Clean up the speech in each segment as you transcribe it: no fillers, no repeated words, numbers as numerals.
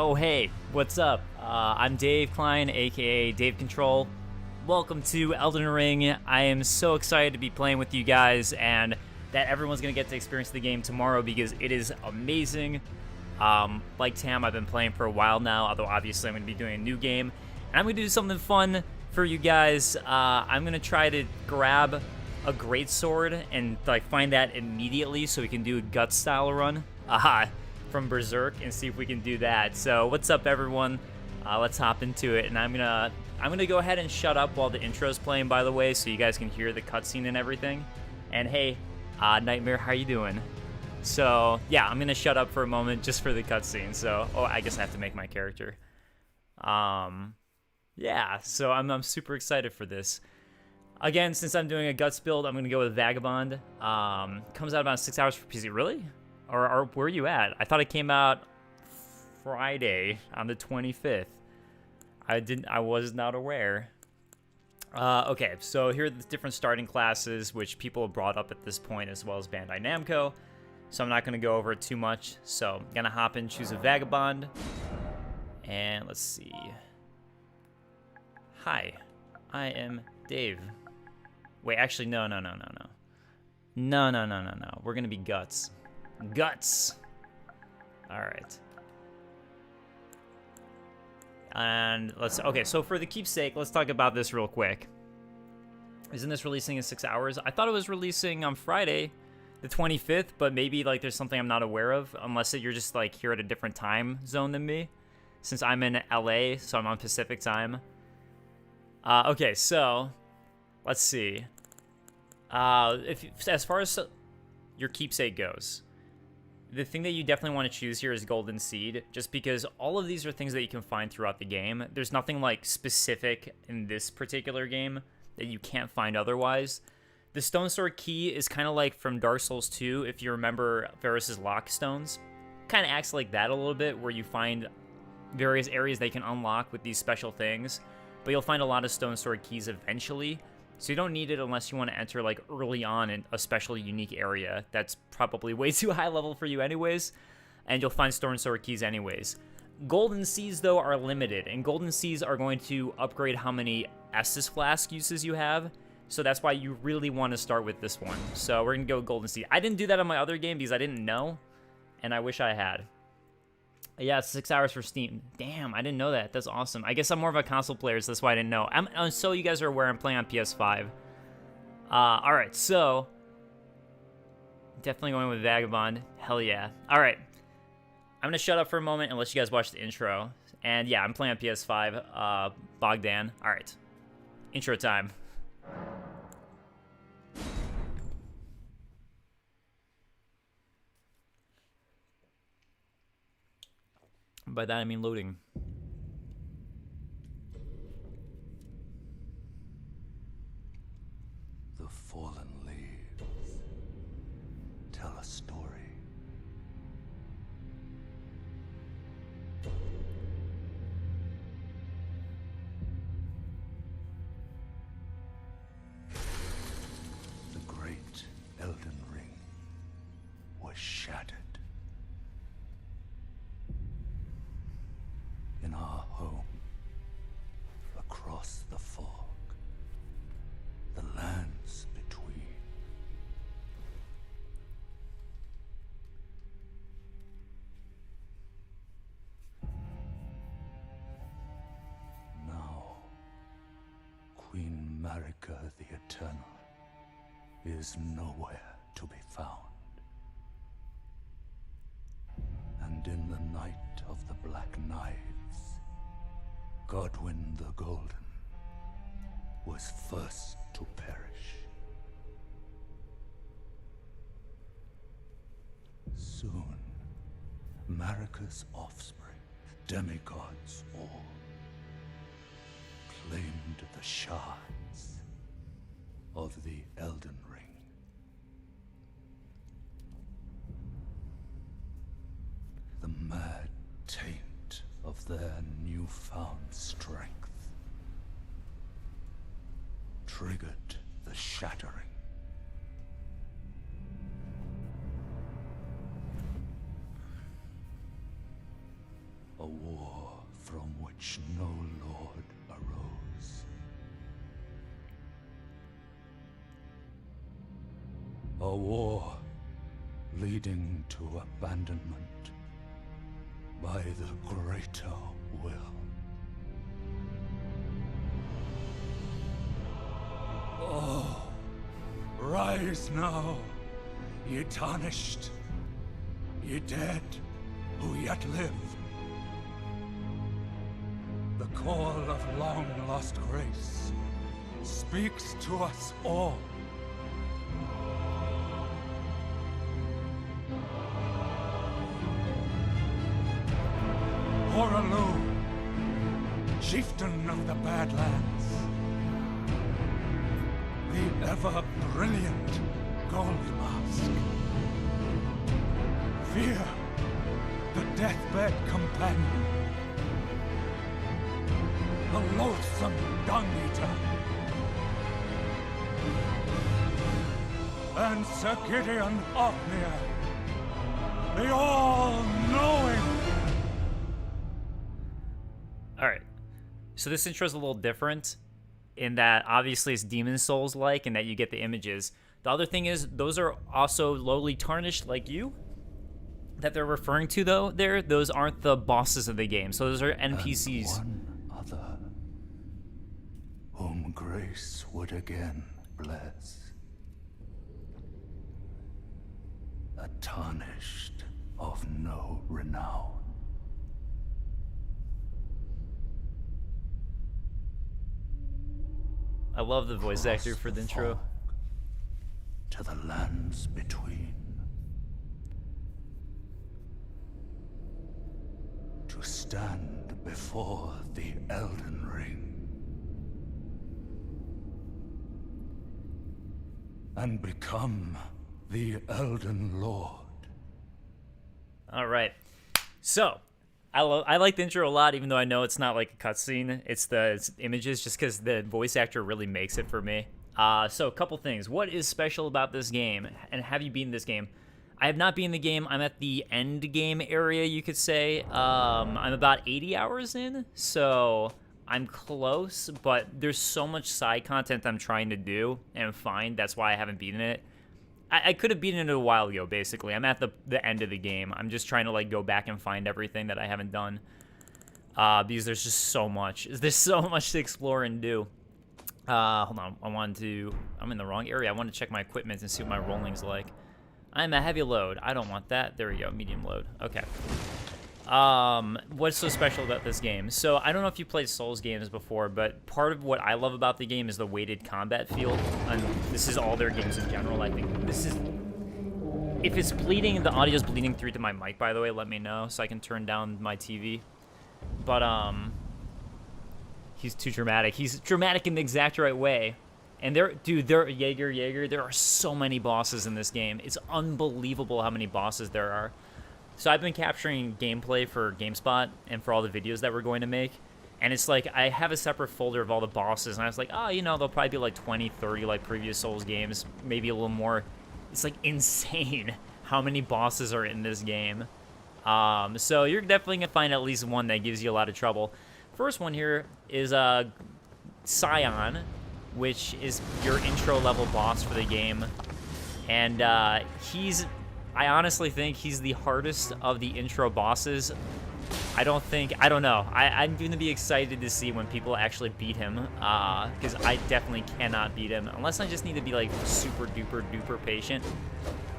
Oh hey, what's up? I'm Dave Klein, aka DaveControl. Welcome to Elden Ring. I am so excited to be playing with you guys and that everyone's going to get to experience the game tomorrow because it is amazing. Like Tam, I've been playing for a while now, although obviously I'm going to be doing a new game. And I'm going to do something fun for you guys. I'm going to try to grab a Greatsword and find that immediately so we can do a gut style run. From Berserk and see if we can do that. So what's up, everyone? Let's hop into it, and I'm gonna go ahead and shut up while the intro's playing, by the way, so you guys can hear the cutscene and everything. And hey, Nightmare, how you doing? So yeah, I'm gonna shut up for a moment just for the cutscene. So I guess I have to make my character. Yeah, so I'm super excited for this. Again, since I'm doing a guts build, I'm gonna go with Vagabond. Comes out about 6 hours for PC. Really? Or where are you at? I thought it came out Friday on the 25th. I was not aware. Okay, so here are the different starting classes, which people have brought up at this point, as well as Bandai Namco. So I'm not going to go over it too much. So I'm going to hop in, choose a Vagabond. And let's see. Hi, I am Dave. Wait, actually, no. No. We're going to be Guts. Guts. All right. And okay, so for the keepsake, let's talk about this real quick. Isn't this releasing in 6 hours? I thought it was releasing on Friday, the 25th, but maybe there's something I'm not aware of, unless you're just here at a different time zone than me, since I'm in LA, so I'm on Pacific time. Okay, so let's see. As far as your keepsake goes, the thing that you definitely want to choose here is Golden Seed, just because all of these are things that you can find throughout the game. There's nothing specific in this particular game that you can't find otherwise. The Stone Sword Key is kind of like from Dark Souls 2, if you remember Varus's Lock Stones. Kind of acts like that a little bit, where you find various areas they can unlock with these special things, but you'll find a lot of Stone Sword Keys eventually. So you don't need it unless you want to enter early on in a special unique area that's probably way too high level for you anyways, and you'll find Stone Sword Keys anyways. Golden Seeds though are limited, and Golden Seeds are going to upgrade how many Estus Flask uses you have, so that's why you really want to start with this one. So we're going to go Golden Seed. I didn't do that on my other game because I didn't know, and I wish I had. Yeah, it's 6 hours for Steam. Damn, I didn't know that. That's awesome. I guess I'm more of a console player, so that's why I didn't know. So you guys are aware I'm playing on PS5. Alright, so definitely going with Vagabond. Hell yeah. Alright. I'm going to shut up for a moment and let you guys watch the intro. And yeah, I'm playing on PS5. Bogdan. Alright. Intro time. By that I mean loading. The fallen leaves tell a story. The great Elden Ring was shattered. In our home, across the fog, the lands between. Now, Queen Marika the Eternal is nowhere to be found. And in the night of the Black Knives, Godwyn the Golden was first to perish. Soon, Marika's offspring, demigods all, claimed the shards of the Elden Ring. The mad taint of their newfound strength triggered the shattering. A war which no lord arose. A war leading to abandonment by the greater will. Oh, rise now, ye tarnished, ye dead who yet live. The call of long-lost grace speaks to us all. Horalu, chieftain of the Badlands, the ever-brilliant Gold Mask. Fear, the deathbed companion, the loathsome dung-eater, and Sir Gideon Ofnir, the all-knowing. Alright, so this intro is a little different in that obviously it's Demon Souls-like and that you get the images. The other thing is, those are also lowly tarnished like you that they're referring to, though. Those aren't the bosses of the game, so those are NPCs. And one other, whom grace would again bless. A tarnished of no renown. I love the voice actor for the intro. Fog to the lands between. To stand before the Elden Ring. And become the Elden Lord. All right. So, I like the intro a lot, even though I know it's not like a cutscene. It's images, just because the voice actor really makes it for me. So, a couple things. What is special about this game, and have you beaten this game? I have not beaten the game. I'm at the end game area, you could say. I'm about 80 hours in, so I'm close, but there's so much side content I'm trying to do and find. That's why I haven't beaten it. I could have beaten it a while ago, basically. I'm at the end of the game. I'm just trying to like go back and find everything that I haven't done. Because there's just so much. There's so much to explore and do. Hold on. I'm in the wrong area. I want to check my equipment and see what my rolling's like. I'm a heavy load. I don't want that. There we go. Medium load. Okay. What's so special about this game? So I don't know if you played Souls games before, but part of what I love about the game is the weighted combat feel. And this is all their games in general. I think this is... If it's bleeding, the audio's bleeding through to my mic, by the way, let me know so I can turn down my TV. But, he's too dramatic. He's dramatic in the exact right way. And Jaeger, there are so many bosses in this game. It's unbelievable how many bosses there are. So I've been capturing gameplay for GameSpot and for all the videos that we're going to make. And it's like, I have a separate folder of all the bosses. And I was like, oh, you know, there'll probably be like 20, 30 like previous Souls games. Maybe a little more. It's like insane how many bosses are in this game. So you're definitely going to find at least one that gives you a lot of trouble. First one here is Scion, which is your intro level boss for the game. And I honestly think he's the hardest of the intro bosses. I don't know. I'm going to be excited to see when people actually beat him, because I definitely cannot beat him, unless I just need to be like super duper duper patient.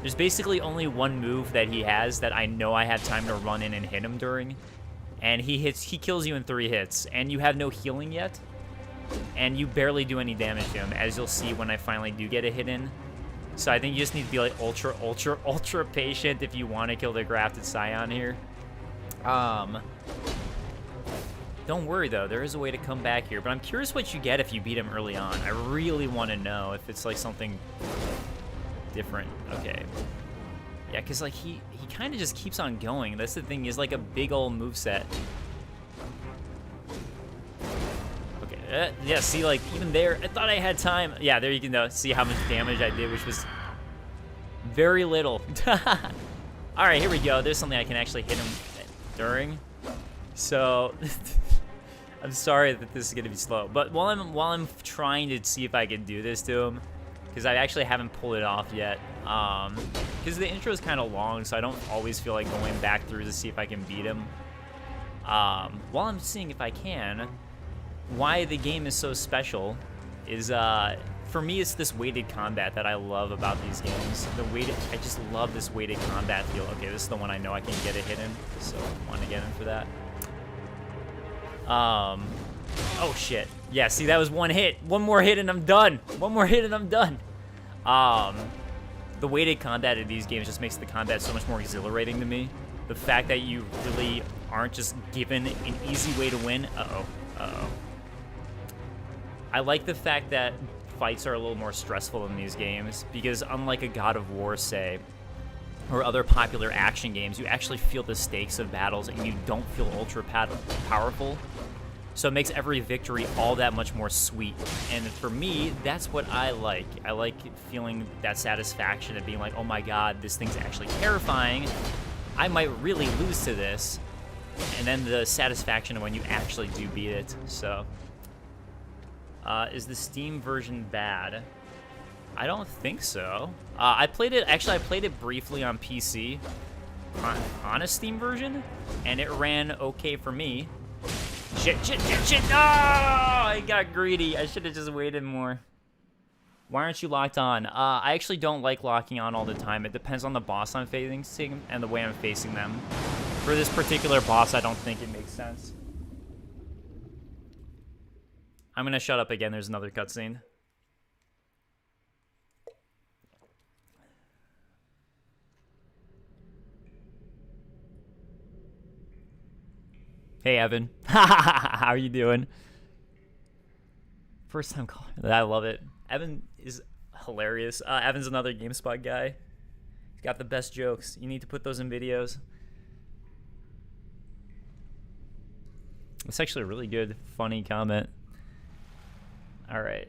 There's basically only one move that he has that I know I have time to run in and hit him during, and he kills you in 3 hits, and you have no healing yet, and you barely do any damage to him, as you'll see when I finally do get a hit in. So I think you just need to be like ultra patient if you want to kill the grafted Scion here. Don't worry though, there is a way to come back here, but I'm curious what you get if you beat him early on. I really want to know if it's like something different. Okay. Yeah, because like he kind of just keeps on going. That's the thing, is like a big old moveset. Yeah, see, like, even there, I thought I had time. Yeah, there you can see how much damage I did, which was very little. All right, here we go. There's something I can actually hit him during. So, I'm sorry that this is gonna be slow, but while I'm trying to see if I can do this to him, because I actually haven't pulled it off yet, because the intro is kind of long, so I don't always feel like going back through to see if I can beat him. While I'm seeing if I can, why the game is so special is, for me, it's this weighted combat that I love about these games. I just love this weighted combat feel. Okay, this is the one I know I can get a hit in, so I want to get in for that. Oh shit. Yeah, see, that was one hit. One more hit and I'm done. One more hit and I'm done. The weighted combat of these games just makes the combat so much more exhilarating to me. The fact that you really aren't just given an easy way to win. Uh-oh. I like the fact that fights are a little more stressful in these games, because unlike a God of War, say, or other popular action games, you actually feel the stakes of battles and you don't feel ultra powerful. So it makes every victory all that much more sweet. And for me, that's what I like. I like feeling that satisfaction of being like, oh my god, this thing's actually terrifying. I might really lose to this. And then the satisfaction of when you actually do beat it. So, is the Steam version bad? I don't think so. I played it briefly on PC, on a Steam version, and it ran okay for me. Shit. No! I got greedy. I should have just waited more. Why aren't you locked on? I actually don't like locking on all the time. It depends on the boss I'm facing and the way I'm facing them. For this particular boss, I don't think it makes sense. I'm gonna shut up again. There's another cutscene. Hey, Evan. How are you doing? First time caller. I love it. Evan is hilarious. Evan's another GameSpot guy. He's got the best jokes. You need to put those in videos. It's actually a really good, funny comment. All right.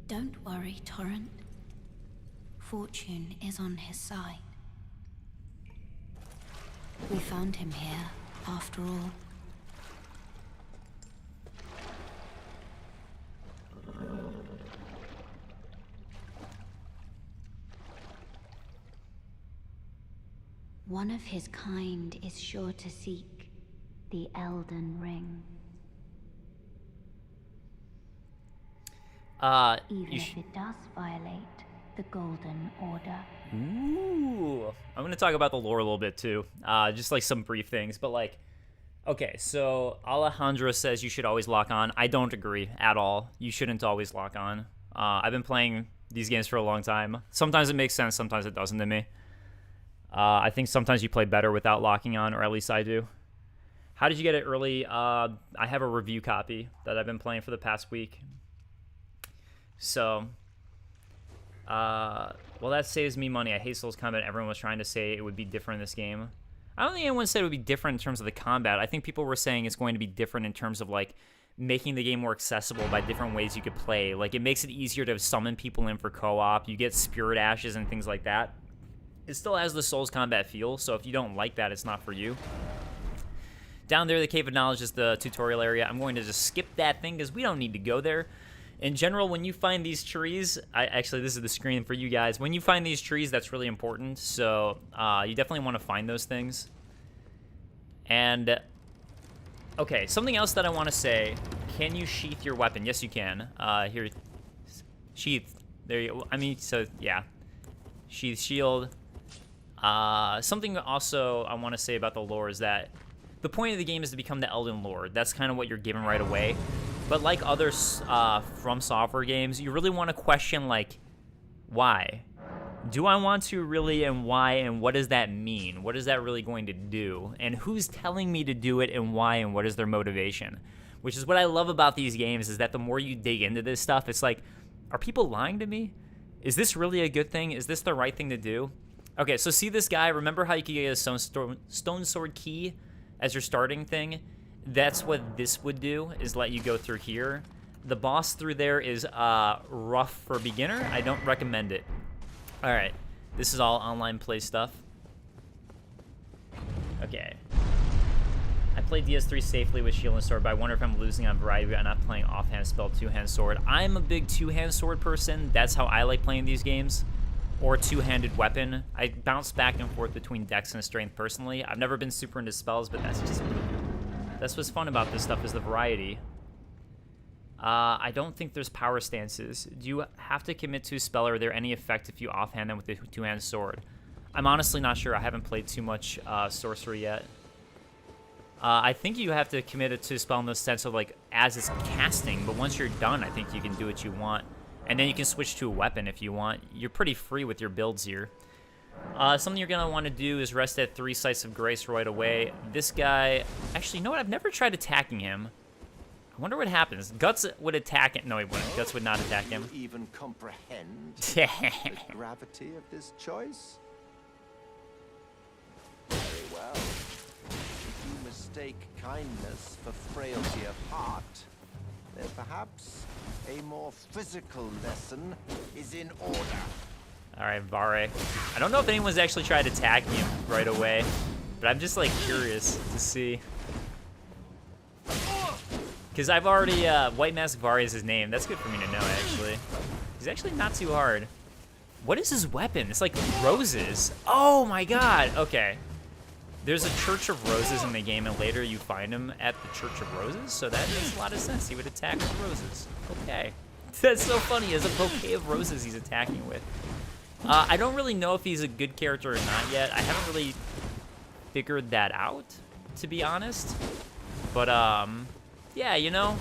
Don't worry, Torrent. Fortune is on his side. We found him here, after all. One of his kind is sure to seek the Elden Ring. Even if it does violate the Golden Order. Ooh. I'm going to talk about the lore a little bit too. Just like some brief things, but like, okay, so Alejandro says you should always lock on. I don't agree at all. You shouldn't always lock on. I've been playing these games for a long time. Sometimes it makes sense, sometimes it doesn't to me. I think sometimes you play better without locking on, or at least I do. How did you get it early? I have a review copy that I've been playing for the past week. So, well, that saves me money. I hate Souls combat. Everyone was trying to say it would be different in this game. I don't think anyone said it would be different in terms of the combat. I think people were saying it's going to be different in terms of, like, making the game more accessible by different ways you could play. Like, it makes it easier to summon people in for co-op. You get spirit ashes and things like that. It still has the Souls combat feel, so if you don't like that, it's not for you. Down there, the Cave of Knowledge is the tutorial area. I'm going to just skip that thing because we don't need to go there. In general, when you find these trees, actually, this is the screen for you guys. When you find these trees, that's really important. So you definitely want to find those things. And, okay, something else that I want to say. Can you sheath your weapon? Yes, you can. Here, sheath. There you go. I mean, so, yeah. Sheath shield. Something also I want to say about the lore is that the point of the game is to become the Elden Lord. That's kind of what you're given right away. But like other From Software games, you really want to question, like, why? Do I want to really, and why, and what does that mean? What is that really going to do? And who's telling me to do it, and why, and what is their motivation? Which is what I love about these games, is that the more you dig into this stuff, it's like, are people lying to me? Is this really a good thing? Is this the right thing to do? Okay, so see this guy. Remember how you could get a stone sword key as your starting thing? that's what this would do, is let you go through here. The boss through there is rough for beginner. I don't recommend it. All right, this is all online play stuff. Okay. I play DS3 safely with shield and sword, but I wonder if I'm losing on variety by not playing offhand spell, two-hand sword. I'm a big two-hand sword person. That's how I like playing these games. Or two-handed weapon. I bounce back and forth between dex and strength personally. I've never been super into spells, but that's what's fun about this stuff, is the variety. I don't think there's power stances. Do you have to commit to a spell, or are there any effect if you offhand them with the two-hand sword? I'm honestly not sure. I haven't played too much sorcery yet. I think you have to commit it to a spell in the sense of, like, as it's casting, but once you're done, I think you can do what you want. And then you can switch to a weapon if you want. You're pretty free with your builds here. Something you're going to want to do is rest at 3 Sites of Grace right away. This guy... Actually, you know what? I've never tried attacking him. I wonder what happens. Guts would attack it. No, he wouldn't. Guts would not attack him. Do you even comprehend the gravity of this choice? Very well. If you mistake kindness for frailty of heart, then perhaps a more physical lesson is in order. All right, Vare. I don't know if anyone's actually tried attacking him right away, but I'm just, like, curious to see. Because I've already, White Mask Vare is his name. That's good for me to know, actually. He's actually not too hard. What is his weapon? It's like roses. Oh my god. Okay. There's a Church of Roses in the game, and later you find him at the Church of Roses, so that makes a lot of sense. He would attack with roses. Okay. That's so funny. He has a bouquet of roses he's attacking with. I don't really know if he's a good character or not yet. I haven't really figured that out, to be honest. But, yeah, you know,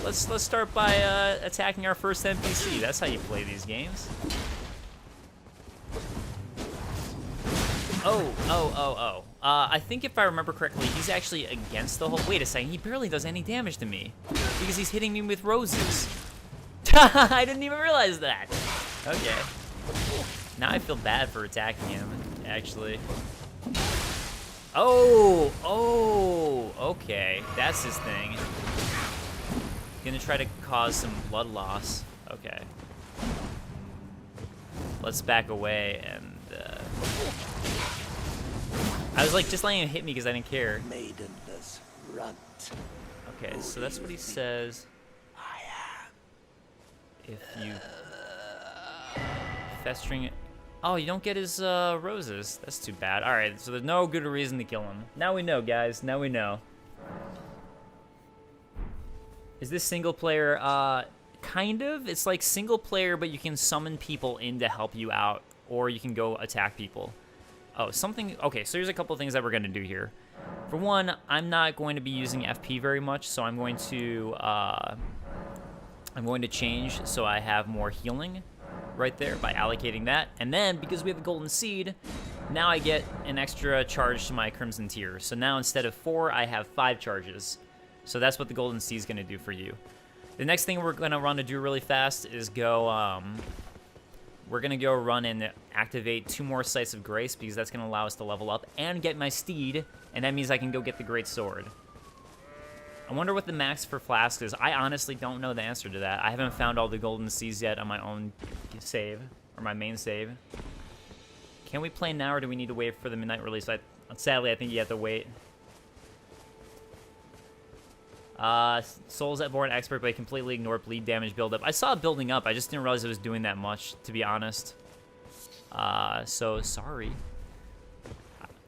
let's start by attacking our first NPC. That's how you play these games. Oh. I think if I remember correctly, he's actually against the whole... Wait a second, he barely does any damage to me because he's hitting me with roses. I didn't even realize that. Okay. Now I feel bad for attacking him, actually. Oh, okay. That's his thing. Gonna try to cause some blood loss. Okay. Let's back away and, I was like just letting him hit me because I didn't care. Maidenless runt. Okay, so that's what he says. If you festering... Oh, you don't get his roses. That's too bad. All right, so there's no good reason to kill him. Now we know, guys. Now we know. Is this single player? Kind of. It's like single player, but you can summon people in to help you out, or you can go attack people. Oh, something... Okay, so here's a couple things that we're going to do here. For one, I'm not going to be using FP very much, so I'm going to change so I have more healing right there by allocating that. And then, because we have the Golden Seed, now I get an extra charge to my Crimson Tier. So now instead of 4, I have 5 charges. So that's what the Golden Seed is going to do for you. The next thing we're going to run to do really fast is go... we're going to go run and activate 2 more Sites of Grace, because that's going to allow us to level up and get my steed, and that means I can go get the Greatsword. I wonder what the max for flasks is. I honestly don't know the answer to that. I haven't found all the Golden Seeds yet on my own save, or my main save. Can we play now, or do we need to wait for the midnight release? Sadly, I think you have to wait. Soulsborne expert, but I completely ignored bleed damage buildup. I saw it building up. I just didn't realize it was doing that much, to be honest. So sorry.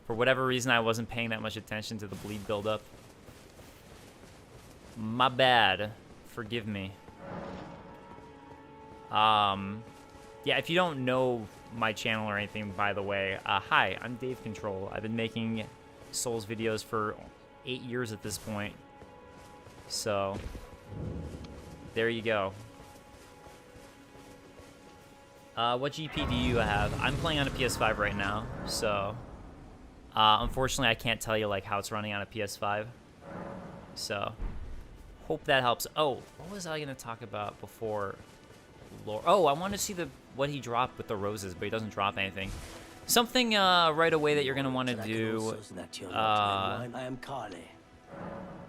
For whatever reason, I wasn't paying that much attention to the bleed buildup. My bad. Forgive me. Yeah, if you don't know my channel or anything, by the way, hi, I'm DaveControl. I've been making Souls videos for 8 years at this point. So, there you go. What GP do you have? I'm playing on a PS5 right now, so unfortunately I can't tell you like how it's running on a PS5. So, hope that helps. Oh, what was I gonna talk about before? Oh, I want to see what he dropped with the roses, but he doesn't drop anything. Something right away that you're gonna want to do.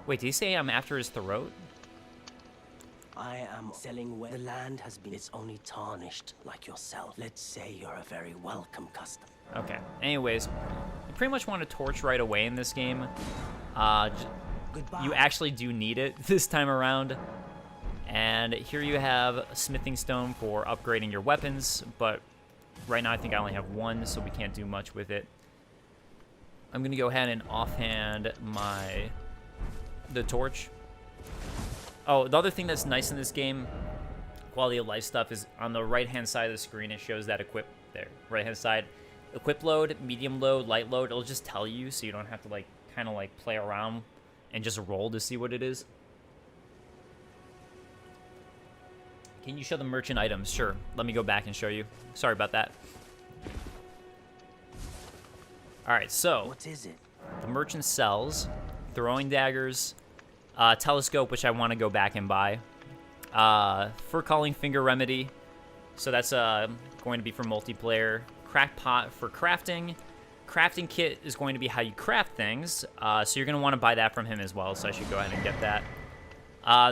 Wait, did he say I'm after his throat? I am selling where the land has been. It's only tarnished like yourself. Let's say you're a very welcome customer. Okay. Anyways, you pretty much want a torch right away in this game. Goodbye. You actually do need it this time around. And here you have a smithing stone for upgrading your weapons, but right now I think I only have one, so we can't do much with it. I'm gonna go ahead and offhand the torch. Oh, the other thing that's nice in this game, quality of life stuff, is on the right-hand side of the screen, it shows that equip there. Right-hand side, equip load, medium load, light load. It'll just tell you, so you don't have to like kind of like play around and just roll to see what it is. Can you show the merchant items? Sure. Let me go back and show you. Sorry about that. All right, so What is it? the merchant sells throwing daggers, telescope, which I want to go back and buy, fur calling finger remedy, so that's going to be for multiplayer, crack pot for crafting. Crafting kit is going to be how you craft things, so you're going to want to buy that from him as well, so I should go ahead and get that.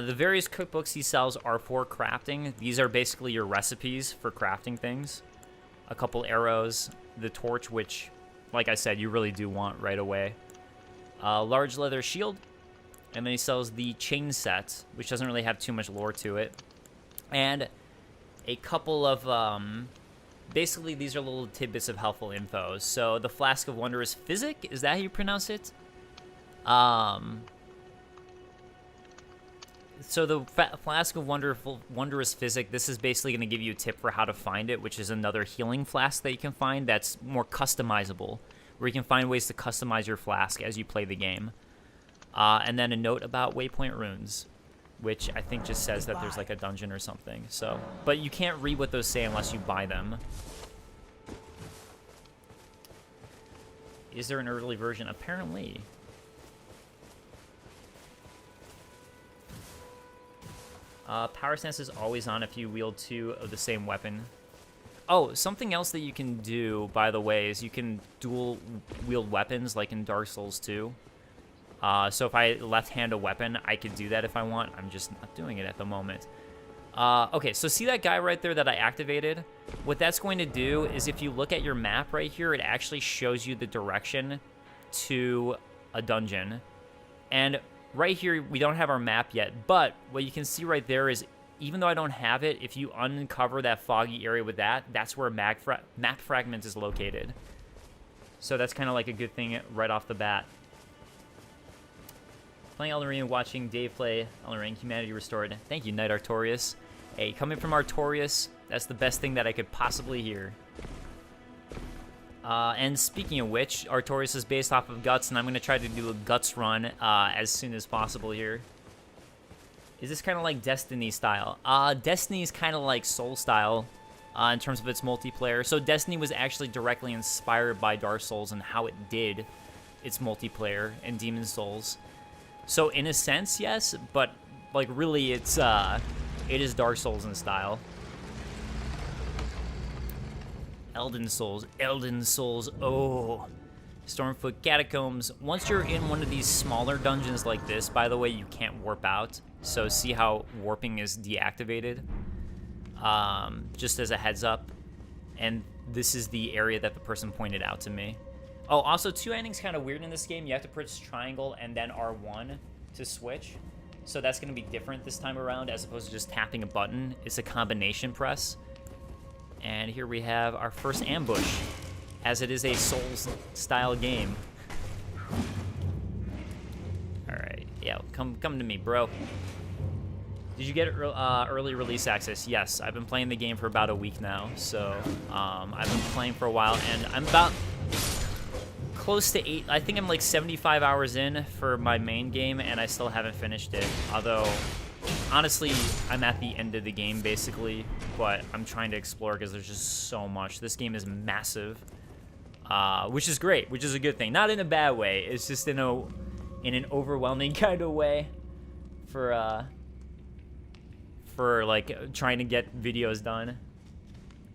The various cookbooks he sells are for crafting. These are basically your recipes for crafting things. A couple arrows, the torch, which, like I said, you really do want right away. Large leather shield, and then he sells the chain set, which doesn't really have too much lore to it. And a couple of, basically these are little tidbits of helpful info. So the Flask of Wondrous Physic, is that how you pronounce it? So the Flask of Wondrous Physic, this is basically going to give you a tip for how to find it, which is another healing flask that you can find that's more customizable, where you can find ways to customize your flask as you play the game. And then a note about waypoint runes, which I think just says that there's like a dungeon or something. So, but you can't read what those say unless you buy them. Is there an early version? Apparently. Power stance is always on if you wield two of the same weapon. Oh, something else that you can do, by the way, is you can dual wield weapons like in Dark Souls 2. So if I left-hand a weapon, I could do that if I want. I'm just not doing it at the moment. Okay, so see that guy right there that I activated? What that's going to do is if you look at your map right here, it actually shows you the direction to a dungeon. And right here, we don't have our map yet, but what you can see right there is, even though I don't have it, if you uncover that foggy area with that, that's where map fragment is located. So that's kind of like a good thing right off the bat. Playing Elden Ring and watching Dave play Elden Ring, Humanity Restored. Thank you, Knight Artorias. Hey, coming from Artorias, that's the best thing that I could possibly hear. And speaking of which, Artorias is based off of Guts, and I'm going to try to do a Guts run as soon as possible here. Is this kind of like Destiny style? Destiny is kind of like Soul style in terms of its multiplayer. So Destiny was actually directly inspired by Dark Souls and how it did its multiplayer and Demon Souls. So in a sense, yes, but like really it is Dark Souls in style. Elden Souls, oh. Stormfoot Catacombs. Once you're in one of these smaller dungeons like this, by the way, you can't warp out. So see how warping is deactivated? Just as a heads up. And this is the area that the person pointed out to me. Oh, also, two-handing's kind of weird in this game. You have to press triangle and then R1 to switch. So that's going to be different this time around as opposed to just tapping a button. It's a combination press. And here we have our first ambush, as it is a Souls-style game. Alright, yeah, come to me, bro. Did you get early release access? Yes, I've been playing the game for about a week now, so I've been playing for a while, and I'm about close to 8, I think I'm like 75 hours in for my main game, and I still haven't finished it, although honestly, I'm at the end of the game, basically, but I'm trying to explore because there's just so much. This game is massive, which is great, which is a good thing. Not in a bad way. It's just in an overwhelming kind of way for like trying to get videos done.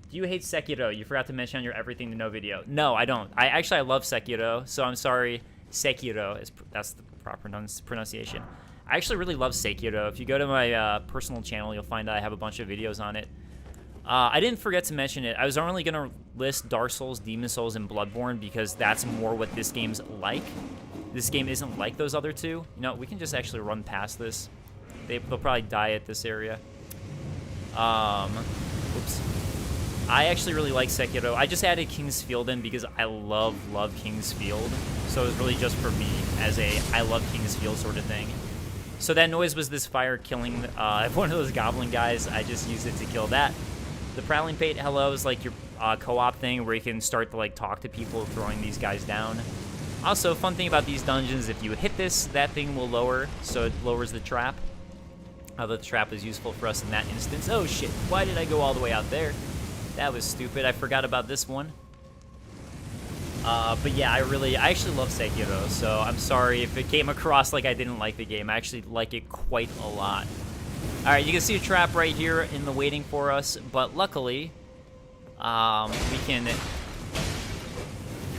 Do you hate Sekiro? You forgot to mention on your Everything to Know video. No, I don't. I love Sekiro, so I'm sorry. Sekiro, that's proper pronunciation. I actually really love Sekiro. If you go to my personal channel, you'll find I have a bunch of videos on it. I didn't forget to mention it. I was only going to list Dark Souls, Demon Souls, and Bloodborne because that's more what this game's like. This game isn't like those other two. You know, we can just actually run past this. They'll probably die at this area. Oops. I actually really like Sekiro. I just added King's Field in because I love King's Field. So it was really just for me as a I love King's Field sort of thing. So that noise was this fire killing one of those goblin guys. I just used it to kill that. The Prowling Pate, hello, is like your co-op thing where you can start to like talk to people throwing these guys down. Also, fun thing about these dungeons, if you hit this, that thing will lower, so it lowers the trap. Although the trap is useful for us in that instance. Oh shit, why did I go all the way out there? That was stupid, I forgot about this one. But yeah, I actually love Sekiro, so I'm sorry if it came across like I didn't like the game. I actually like it quite a lot. Alright, you can see a trap right here in the waiting for us, but luckily, we can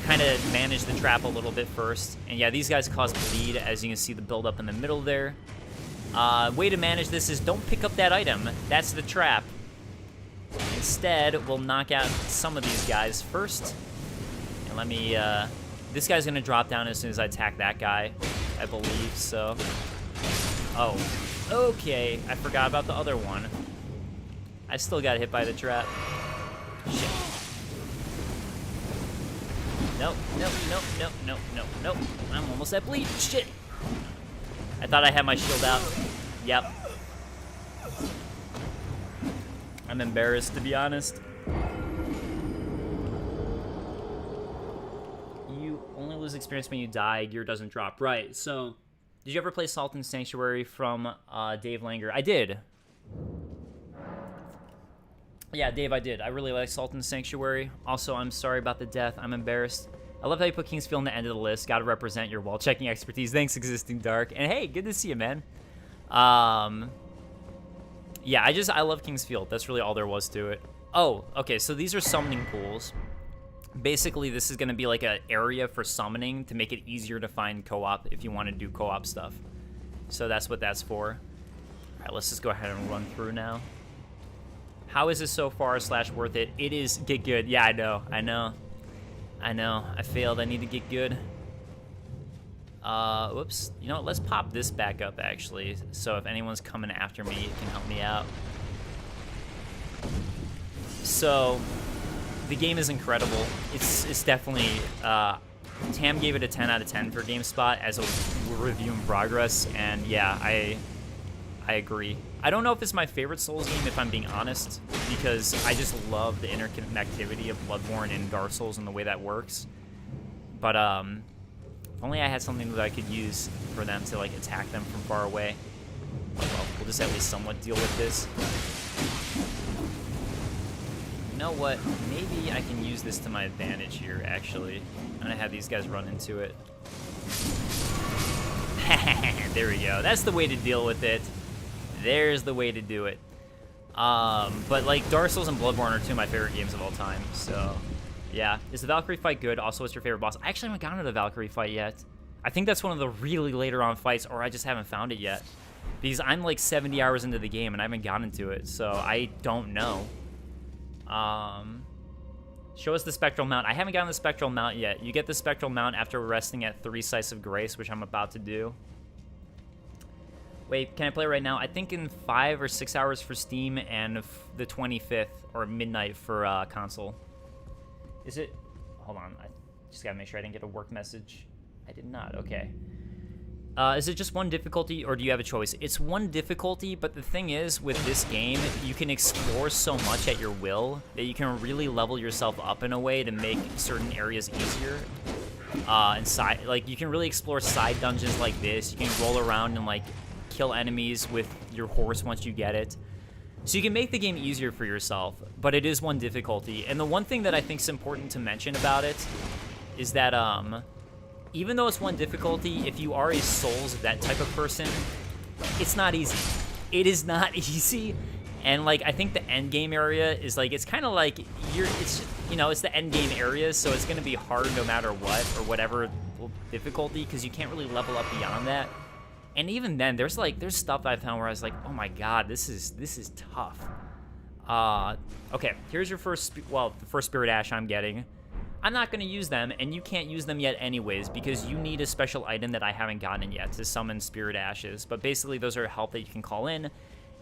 kind of manage the trap a little bit first. And yeah, these guys cause bleed, as you can see the build up in the middle there. Way to manage this is don't pick up that item. That's the trap. Instead, we'll knock out some of these guys first. And let me, this guy's gonna drop down as soon as I attack that guy, I believe, so. Oh, okay, I forgot about the other one. I still got hit by the trap. Shit. Nope, nope, nope, nope, nope, nope, nope. I'm almost at bleed, shit. I thought I had my shield out. Yep. I'm embarrassed, to be honest. You only lose experience when you die. Gear doesn't drop. Right, so... Did you ever play Salt and Sanctuary from Dave Langer? I did. Yeah, Dave, I did. I really like Salt and Sanctuary. Also, I'm sorry about the death. I'm embarrassed. I love how you put Kingsfield in the end of the list. Gotta represent your wall-checking expertise. Thanks, Existing Dark. And hey, good to see you, man. Yeah, I love Kingsfield. That's really all there was to it. Oh, okay, so these are summoning pools. Basically, this is going to be like an area for summoning to make it easier to find co-op if you want to do co-op stuff. So that's what that's for. All right, let's just go ahead and run through now. How is this so far / worth it? It is get good. Yeah, I know. I failed. I need to get good. Whoops. You know what? Let's pop this back up, actually. So if anyone's coming after me, it can help me out. So... the game is incredible. It's definitely, Tam gave it a 10 out of 10 for GameSpot as a review in progress, and yeah, I agree. I don't know if it's my favorite Souls game, if I'm being honest, because I just love the interconnectivity of Bloodborne and Dark Souls and the way that works. But, if only I had something that I could use for them to, like, attack them from far away. Oh, well, we'll just at least somewhat deal with this. You know what? Maybe I can use this to my advantage here, actually. I'm gonna have these guys run into it. There we go. That's the way to deal with it. There's the way to do it. But like Dark Souls and Bloodborne are two of my favorite games of all time, so yeah. Is the Valkyrie fight good? Also, what's your favorite boss? I actually haven't gotten to the Valkyrie fight yet. I think that's one of the really later on fights, or I just haven't found it yet. Because I'm like 70 hours into the game and I haven't gotten to it, so I don't know. Show us the Spectral Mount. I haven't gotten the Spectral Mount yet. You get the Spectral Mount after resting at 3 Sites of Grace, which I'm about to do. Wait, can I play right now? I think in 5 or 6 hours for Steam and the 25th or midnight for console. Is it? Hold on. I just gotta make sure I didn't get a work message. I did not. Okay. Is it just one difficulty, or do you have a choice? It's one difficulty, but the thing is, with this game, you can explore so much at your will that you can really level yourself up in a way to make certain areas easier. Like, you can really explore side dungeons like this. You can roll around and, like, kill enemies with your horse once you get it. So you can make the game easier for yourself, but it is one difficulty. And the one thing that I think is important to mention about it is that, even though it's one difficulty, if you are a Souls, that type of person, it's not easy. It is not easy. And, like, I think the end game area is, like, it's kind of like, it's the end game area, so it's going to be hard no matter what, or whatever, difficulty because you can't really level up beyond that. And even then, there's stuff I found where I was like, oh my god, this is tough. Okay, here's your first, the first Spirit Ash I'm getting. I'm not going to use them, and you can't use them yet anyways, because you need a special item that I haven't gotten yet to summon Spirit Ashes. But basically, those are help that you can call in,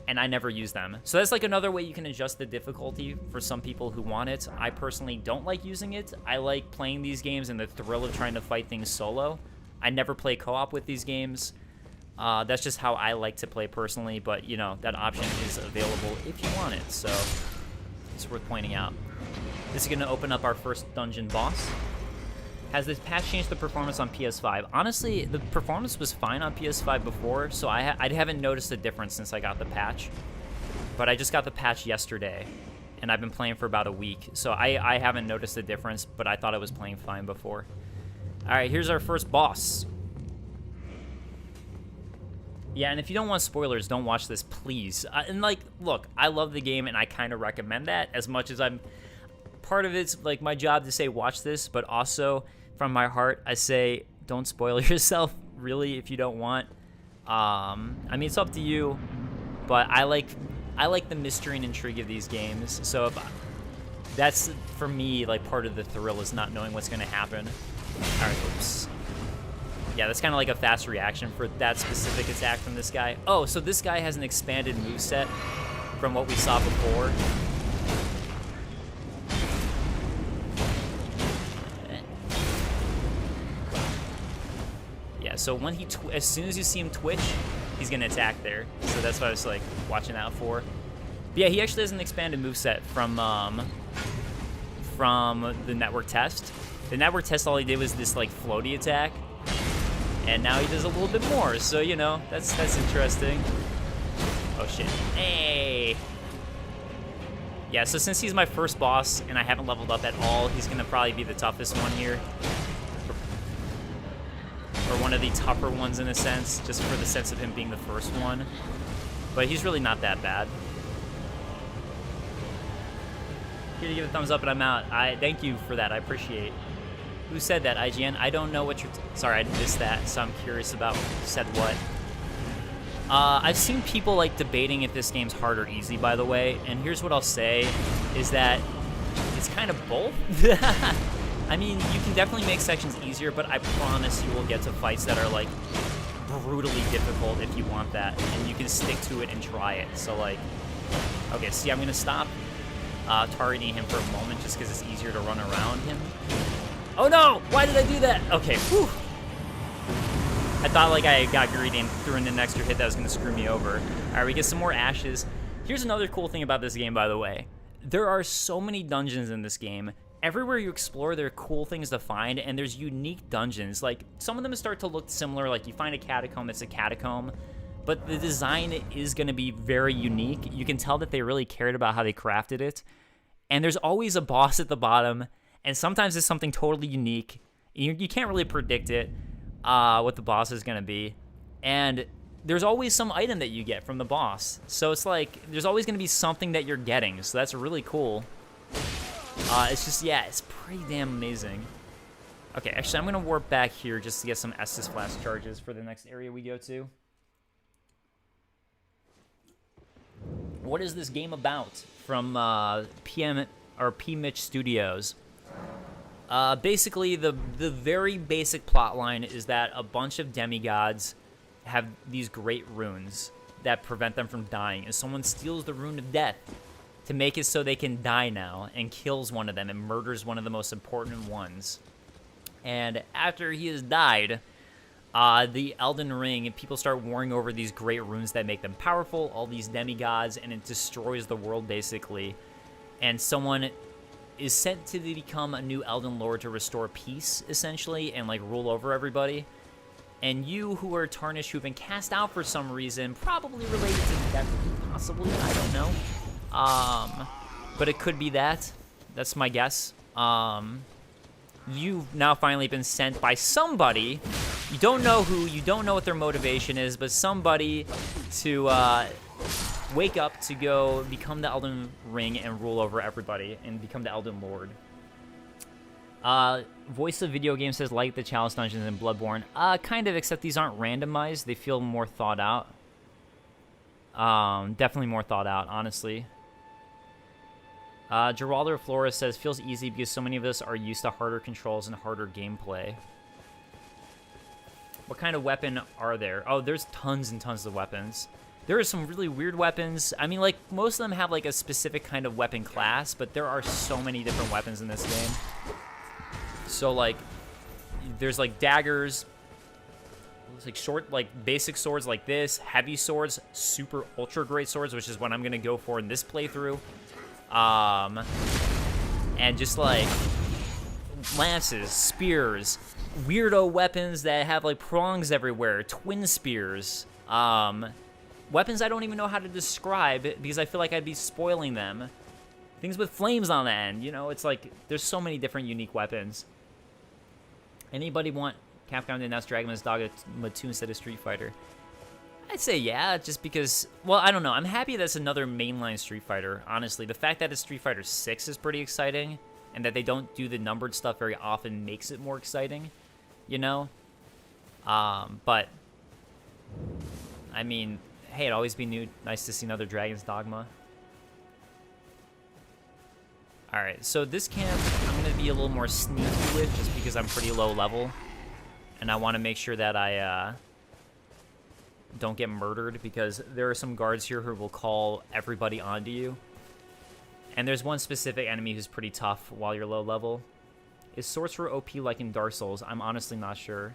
and I never use them. So that's like another way you can adjust the difficulty for some people who want it. I personally don't like using it. I like playing these games and the thrill of trying to fight things solo. I never play co-op with these games. That's just how I like to play personally, but, you know, that option is available if you want it, so it's worth pointing out. This is going to open up our first dungeon boss. Has this patch changed the performance on PS5? Honestly, the performance was fine on PS5 before, so I haven't noticed a difference since I got the patch. But I just got the patch yesterday, and I've been playing for about a week, so I haven't noticed a difference, but I thought it was playing fine before. Alright, here's our first boss. Yeah, and if you don't want spoilers, don't watch this, please. And, like, look, I love the game, and I kind of recommend that as much as I'm... Part of it's, like, my job to say watch this, but also, from my heart, I say don't spoil yourself, really, if you don't want. I mean, it's up to you, but I like the mystery and intrigue of these games, so if that's, for me, like, part of the thrill is not knowing what's going to happen. Alright, oops. Yeah, that's kind of like a fast reaction for that specific attack from this guy. Oh, so this guy has an expanded moveset from what we saw before. Yeah, so when he, as soon as you see him twitch, he's gonna attack there. So that's what I was like watching out for. But yeah, he actually has an expanded moveset from the network test. The network test, all he did was this like floaty attack, and now he does a little bit more. So you know, that's interesting. Oh shit! Hey. Yeah, so since he's my first boss and I haven't leveled up at all, he's gonna probably be the toughest one here. Or one of the tougher ones in a sense, just for the sense of him being the first one. But he's really not that bad. Here to give a thumbs up and I'm out. Thank you for that, I appreciate. Who said that, IGN? I don't know what you're... Sorry, I missed that, so I'm curious about who said what. I've seen people like debating if this game's hard or easy, by the way, and here's what I'll say, is that it's kind of both. I mean, you can definitely make sections easier, but I promise you will get to fights that are, like, brutally difficult if you want that, and you can stick to it and try it. So, like, okay, see, I'm going to stop targeting him for a moment just because it's easier to run around him. Oh, no! Why did I do that? Okay, whew. I thought, like, I got greedy and threw in an extra hit that was going to screw me over. All right, we get some more ashes. Here's another cool thing about this game, by the way. There are so many dungeons in this game. Everywhere you explore, there are cool things to find, and there's unique dungeons. Like, some of them start to look similar. Like, you find a catacomb, it's a catacomb. But the design is going to be very unique. You can tell that they really cared about how they crafted it. And there's always a boss at the bottom, and sometimes it's something totally unique. You can't really predict it, what the boss is going to be. And there's always some item that you get from the boss. So it's like, there's always going to be something that you're getting. So that's really cool. It's just, yeah, it's pretty damn amazing. Okay, actually, I'm going to warp back here just to get some Estus Flask charges for the next area we go to. What is this game about? From P Mitch Studios. Basically, the very basic plot line is that a bunch of demigods have these great runes that prevent them from dying, and someone steals the rune of death to make it so they can die now, and kills one of them and murders one of the most important ones. And after he has died, the Elden Ring, people start warring over these great runes that make them powerful, all these demigods, and it destroys the world, basically. And someone is sent to become a new Elden Lord to restore peace, essentially, and, like, rule over everybody. And you, who are tarnished, who've been cast out for some reason, probably related to death, possibly, I don't know. But it could be that. That's my guess. You've now finally been sent by somebody. You don't know who, you don't know what their motivation is, but somebody to wake up to go become the Elden Ring and rule over everybody and become the Elden Lord. Voice of Video Game says, like the challenge dungeons in Bloodborne. Kind of, except these aren't randomized. They feel more thought out. Definitely more thought out, honestly. Geraldo Flores says, feels easy because so many of us are used to harder controls and harder gameplay. What kind of weapon are there? Oh, there's tons and tons of weapons. There are some really weird weapons. I mean, like, most of them have, like, a specific kind of weapon class, but there are so many different weapons in this game. So, like, there's, like, daggers, like, short, like, basic swords like this, heavy swords, super ultra great swords, which is what I'm going to go for in this playthrough. And just, like, lances, spears, weirdo weapons that have, like, prongs everywhere, twin spears, weapons I don't even know how to describe because I feel like I'd be spoiling them. Things with flames on the end, you know? It's like, there's so many different unique weapons. Anybody want Capcom to announce Dragon's Dogma 2 instead of Street Fighter? I'd say yeah, just because, well, I don't know. I'm happy that's another mainline Street Fighter, honestly. The fact that it's Street Fighter 6 is pretty exciting, and that they don't do the numbered stuff very often makes it more exciting, you know? But, I mean, hey, it'd always be nice to see another Dragon's Dogma. Alright, so this camp, I'm going to be a little more sneaky with, just because I'm pretty low level. And I want to make sure that I don't get murdered, because there are some guards here who will call everybody onto you. And there's one specific enemy who's pretty tough while you're low level. Is Sorcerer OP like in Dark Souls? I'm honestly not sure.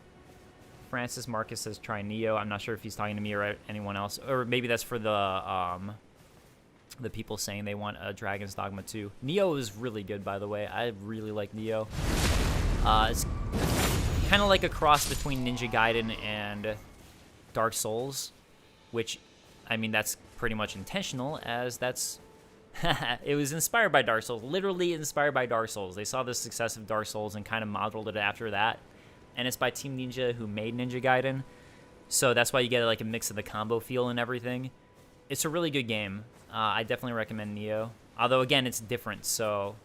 Francis Marcus says try Neo. I'm not sure if he's talking to me or anyone else. Or maybe that's for the people saying they want a Dragon's Dogma 2. Neo is really good, by the way. I really like Neo. It's kind of like a cross between Ninja Gaiden and Dark Souls, which, I mean, that's pretty much intentional, as that's... it was inspired by Dark Souls, literally inspired by Dark Souls. They saw the success of Dark Souls and kind of modeled it after that. And it's by Team Ninja, who made Ninja Gaiden. So that's why you get like a mix of the combo feel and everything. It's a really good game. I definitely recommend Neo. Although, again, it's different, so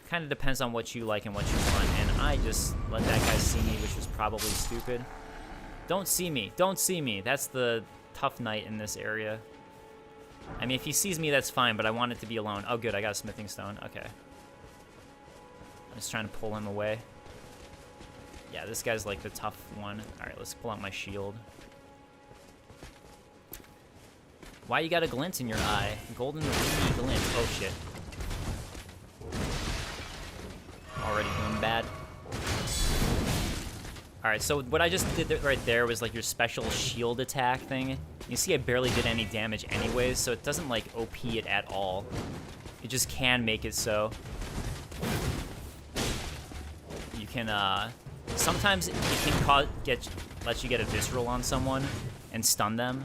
kind of depends on what you like and what you want. And I just let that guy see me, which was probably stupid. Don't see me. Don't see me. That's the tough knight in this area. I mean, if he sees me, that's fine, but I want it to be alone. Oh, good. I got a smithing stone. Okay. I'm just trying to pull him away. Yeah, this guy's like the tough one. All right, let's pull out my shield. Why you got a glint in your eye? Golden ruby glint. Oh, shit. Already doing bad. Alright, so what I just did right there was like your special shield attack thing. You see I barely did any damage anyways, so it doesn't like OP it at all. It just can make it so. You can, sometimes it can let you get a visceral on someone and stun them.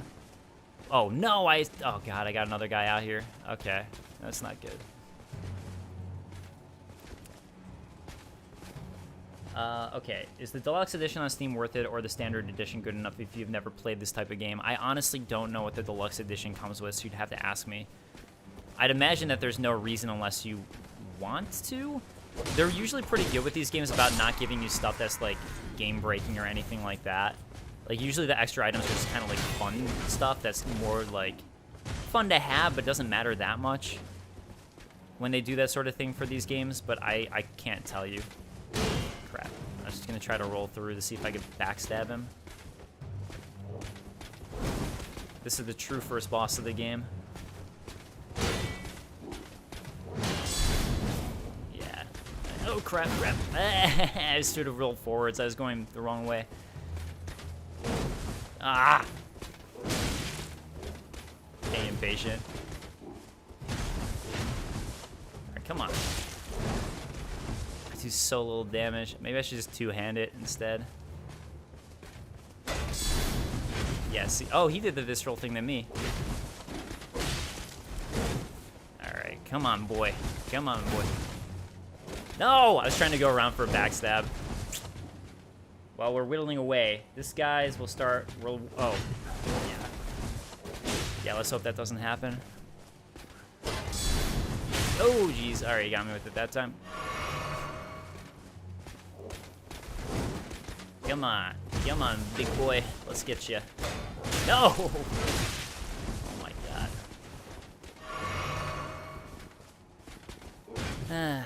Oh no, oh god, I got another guy out here. Okay, that's not good. Okay, is the deluxe edition on Steam worth it, or the standard edition good enough if you've never played this type of game? I honestly don't know what the deluxe edition comes with, so you'd have to ask me. I'd imagine that there's no reason unless you want to. They're usually pretty good with these games about not giving you stuff that's like game-breaking or anything like that. Like, usually the extra items are just kind of like fun stuff that's more like fun to have, but doesn't matter that much when they do that sort of thing for these games, but I can't tell you. Crap. I'm just gonna try to roll through to see if I can backstab him. This is the true first boss of the game. Yeah. Oh, crap. I just should have rolled forwards. I was going the wrong way. Ah! Stay impatient. Alright, come on. I do so little damage. Maybe I should just two-hand it instead. Yeah, see. Oh, he did the visceral thing to me. Alright, come on, boy. Come on, boy. No! I was trying to go around for a backstab. While we're whittling away, this guy's will start. Oh, yeah. Yeah, let's hope that doesn't happen. Oh, jeez. All right, you got me with it that time. Come on. Come on, big boy. Let's get you. No! Oh my god.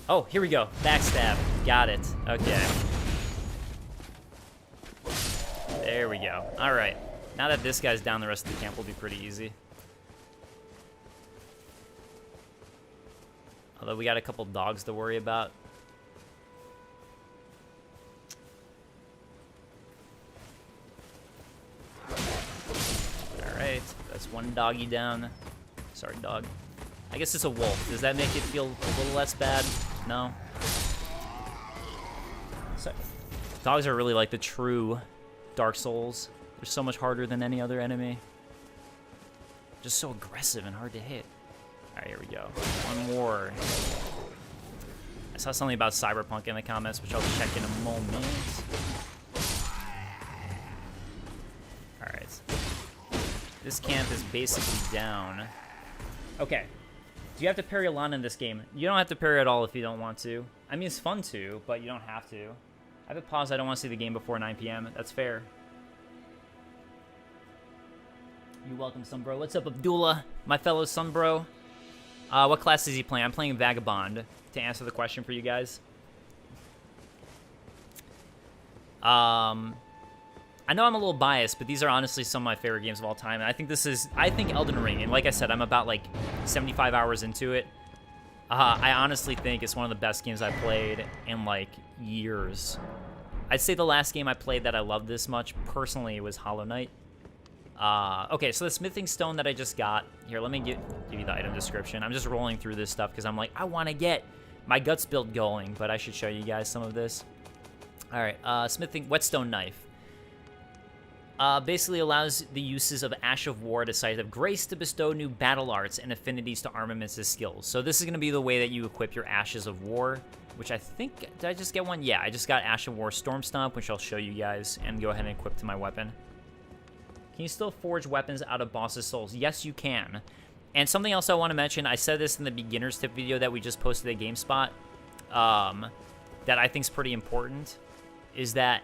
Oh, here we go. Backstab. Got it. Okay. There we go. Alright. Now that this guy's down, the rest of the camp will be pretty easy. Although we got a couple dogs to worry about. Alright, that's one doggy down. Sorry, dog. I guess it's a wolf. Does that make it feel a little less bad? No? So, dogs are really like the true Dark Souls. They're so much harder than any other enemy. Just so aggressive and hard to hit. Alright, here we go. One more. I saw something about Cyberpunk in the comments, which I'll check in a moment. Alright. This camp is basically down. Okay. Do you have to parry a lot in this game? You don't have to parry at all if you don't want to. I mean, it's fun to, but you don't have to. I have it paused. I don't want to see the game before 9 p.m. That's fair. You're welcome, Sunbro. What's up, Abdullah? My fellow Sunbro. What class is he playing? I'm playing Vagabond, to answer the question for you guys. I know I'm a little biased, but these are honestly some of my favorite games of all time. And I think Elden Ring, and like I said, I'm about like 75 hours into it. I honestly think it's one of the best games I've played in like years. I'd say the last game I played that I loved this much, personally, was Hollow Knight. Okay, so the smithing stone that I just got, here, let me give you the item description. I'm just rolling through this stuff because I'm like, I want to get my guts build going, but I should show you guys some of this. All right, smithing whetstone knife. Basically allows the uses of Ash of War to Scythe of Grace to bestow new battle arts and affinities to armaments and skills. So this is going to be the way that you equip your Ashes of War, which I think, did I just get one? Yeah, I just got Ash of War Storm Stomp, which I'll show you guys, and go ahead and equip to my weapon. Can you still forge weapons out of bosses' souls? Yes, you can. And something else I want to mention, I said this in the beginner's tip video that we just posted at GameSpot, that I think is pretty important, is that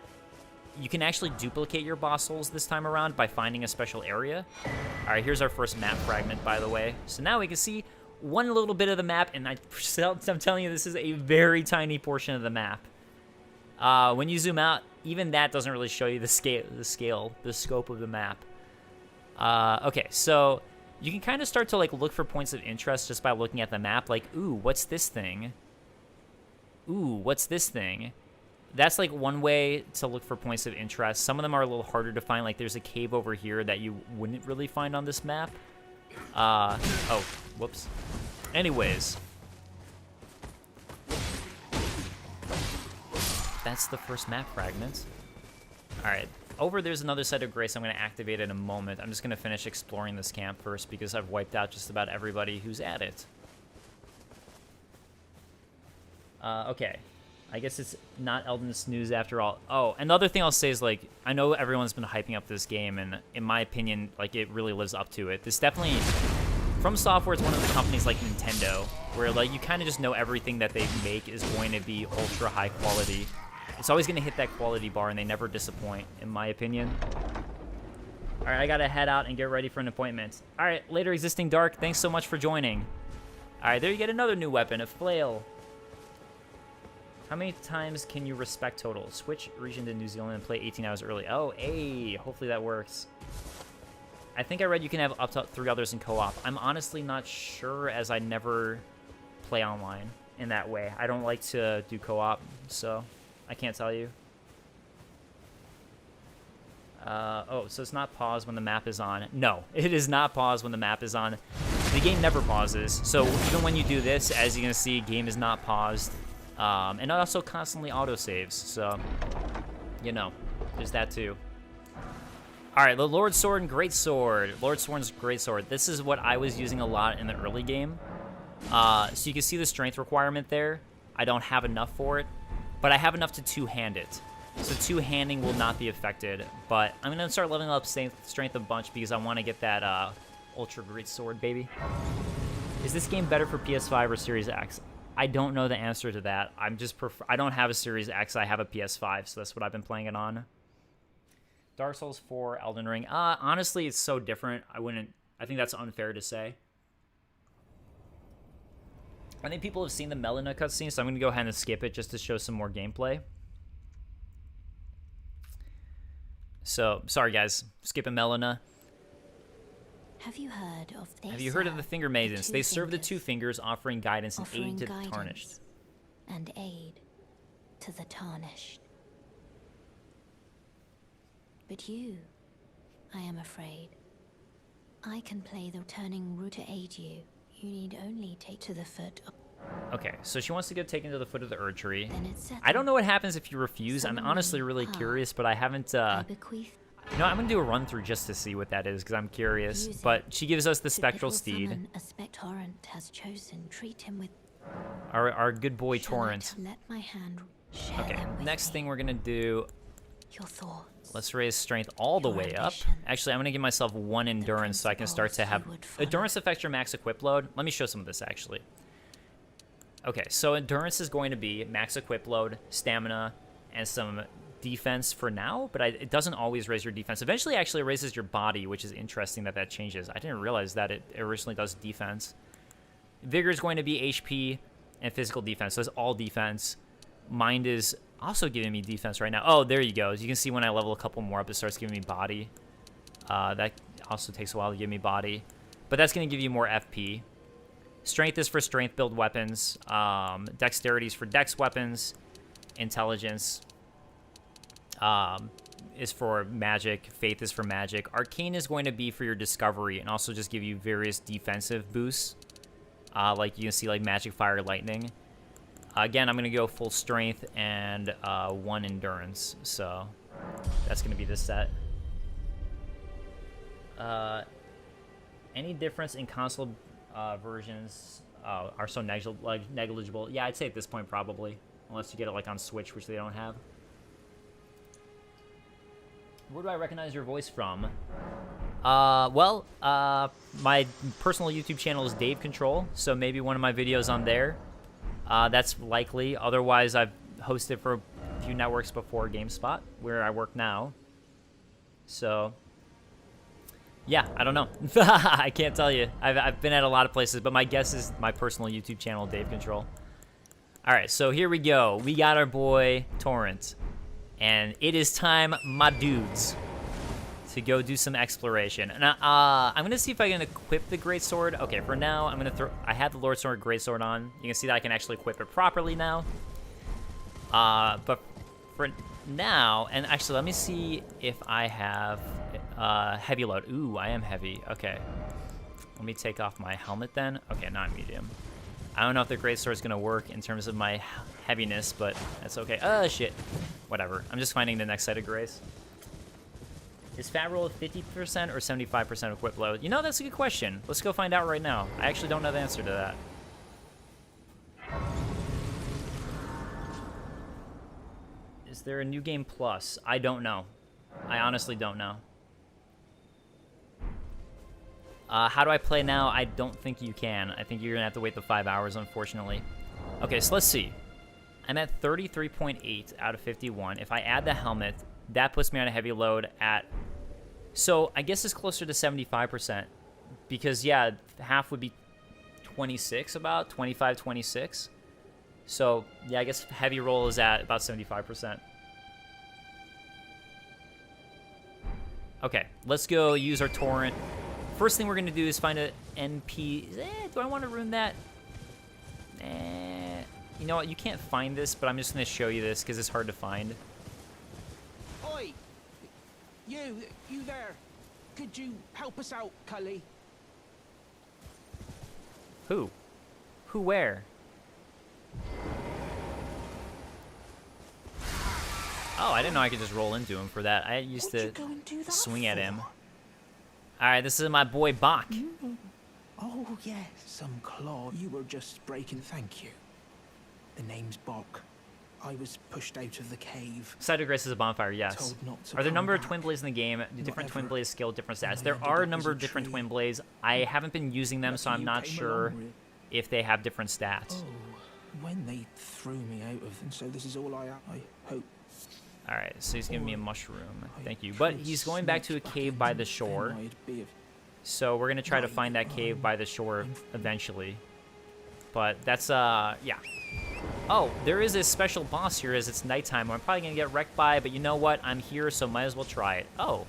you can actually duplicate your boss souls this time around by finding a special area. All right, here's our first map fragment, by the way. So now we can see one little bit of the map, and I'm telling you, this is a very tiny portion of the map. When you zoom out, even that doesn't really show you the scope of the map. Okay, so you can kind of start to like look for points of interest just by looking at the map. Like, ooh, what's this thing? Ooh, what's this thing? That's like one way to look for points of interest. Some of them are a little harder to find. Like there's a cave over here that you wouldn't really find on this map. Oh, whoops. Anyways. That's the first map fragment. Alright, over there's another site of grace I'm going to activate in a moment. I'm just going to finish exploring this camp first because I've wiped out just about everybody who's at it. Okay. I guess it's not Elden Snooze after all. Oh, another thing I'll say is, like, I know everyone's been hyping up this game, and in my opinion, like, it really lives up to it. This definitely, From Software is one of the companies like Nintendo, where, like, you kind of just know everything that they make is going to be ultra high quality. It's always going to hit that quality bar, and they never disappoint, in my opinion. All right, I got to head out and get ready for an appointment. All right, later, Existing Dark, thanks so much for joining. All right, there you get another new weapon, a flail. How many times can you respect total? Switch region to New Zealand and play 18 hours early. Oh, hey, hopefully that works. I think I read you can have up to 3 others in co-op. I'm honestly not sure, as I never play online in that way. I don't like to do co-op, so I can't tell you. Oh, so it's not paused when the map is on. No, it is not paused when the map is on. The game never pauses, so even when you do this, as you can see, game is not paused. And it also constantly autosaves, so, you know, there's that too. Alright, the Lord Sword and Greatsword. Lord Sword's Greatsword. This is what I was using a lot in the early game. So you can see the strength requirement there. I don't have enough for it, but I have enough to two-hand it. So two-handing will not be affected, but I'm going to start leveling up strength a bunch because I want to get that Ultra Greatsword, baby. Is this game better for PS5 or Series X? I don't know the answer to that. I don't have a Series X. I have a PS5, so that's what I've been playing it on. Dark Souls 4, Elden Ring. Honestly, it's so different. I think that's unfair to say. I think people have seen the Melina cutscene, so I'm going to go ahead and skip it just to show some more gameplay. So, sorry guys, skipping Melina. Have you heard of the Finger Maidens? They serve the two fingers, offering guidance and aid to the tarnished. And aid to the tarnished. But you, I am afraid, I can play the turning route to aid you. You need only take to the foot of... Okay, so she wants to get taken to the foot of the Erdtree. Then it's settled. I don't know what happens if you refuse. I'm Summon honestly me. really curious, but I haven't... I bequeath You know, I'm going to do a run-through just to see what that is, because I'm curious. Use it But she gives us the to Spectral little Steed. summon a spectorant has chosen. Treat him with... Our good boy Shall I Torrent. let my hand share Okay, them with next me? thing we're going to do... Your thoughts. Let's raise strength all the Your way up. ambitions. Actually, I'm going to give myself 1 endurance so I can start to have... principles you would follow. Endurance affects your max equip load. Let me show some of this, actually. Okay, so endurance is going to be max equip load, stamina, and some defense for now, but it doesn't always raise your defense. Eventually, actually, it raises your body, which is interesting that changes. I didn't realize that it originally does defense. Vigor is going to be HP and physical defense, so it's all defense. Mind is also giving me defense right now. Oh, there you go. As you can see, when I level a couple more up, it starts giving me body. That also takes a while to give me body, but that's going to give you more FP. Strength is for strength build weapons. Dexterity is for dex weapons. Intelligence is for magic. Faith is for magic. Arcane is going to be for your discovery and also just give you various defensive boosts. Like you can see, like magic, fire, lightning. Again, I'm going to go full strength and 1 endurance. So that's going to be the set. Any difference in console versions are so negligible? Yeah, I'd say at this point probably. Unless you get it like on Switch, which they don't have. Where do I recognize your voice from? Well, my personal YouTube channel is DaveControl, so maybe one of my videos on there. That's likely. Otherwise, I've hosted for a few networks before GameSpot, where I work now. So, yeah, I don't know. I can't tell you. I've been at a lot of places, but my guess is my personal YouTube channel, DaveControl. All right, so here we go. We got our boy Torrent, and it is time, my dudes, to go do some exploration. And I'm gonna see if I can equip the Greatsword. Okay, for now, I'm gonna throw. I have the Lord Sword Greatsword on. You can see that I can actually equip it properly now. But for now, and actually, let me see if I have heavy load. Ooh, I am heavy. Okay, let me take off my helmet then. Okay, now I'm medium. I don't know if the Greatsword is gonna work in terms of my heaviness, but that's okay. Oh shit, whatever. I'm just finding the next set of grace. Is fat roll 50% or 75% equip load? You know, that's a good question. Let's go find out right now. I actually don't know the answer to that. Is there a new game plus? I don't know. I honestly don't know. How do I play now? I don't think you can. I think you're gonna have to wait the 5 hours, unfortunately. Okay, so let's see. I'm at 33.8 out of 51. If I add the helmet, that puts me on a heavy load at... So, I guess it's closer to 75%. Because, yeah, half would be 26 about, 25, 26. So, yeah, I guess heavy roll is at about 75%. Okay, let's go use our Torrent. First thing we're going to do is find an NP... do I want to ruin that? You know what? You can't find this, but I'm just going to show you this because it's hard to find. Oi! You there. Could you help us out, Cully? Who? Who where? Oh, I didn't know I could just roll into him for that. I used to swing at him. Alright, this is my boy Bach. Oh, yes, some claw. You were just breaking. Thank you. The name's Bach. I was pushed out of the cave. Side of Grace is a bonfire, yes. Told not to Are there a come number of back. twin blades in the game? Do different twin ever. blades skill different stats? I There ended are a up number as of a different tree. twin blades. I haven't been using them, so I'm Lucky not you sure came along with- if they have different stats. Oh, when they threw me out of them, so this is all I hope. Alright, so he's giving me a mushroom. Thank you. But he's going back to a cave by the shore. So we're going to try to find that cave by the shore eventually. But that's, yeah. Oh, there is a special boss here as it's nighttime. I'm probably going to get wrecked by, but you know what? I'm here, so might as well try it. Oh.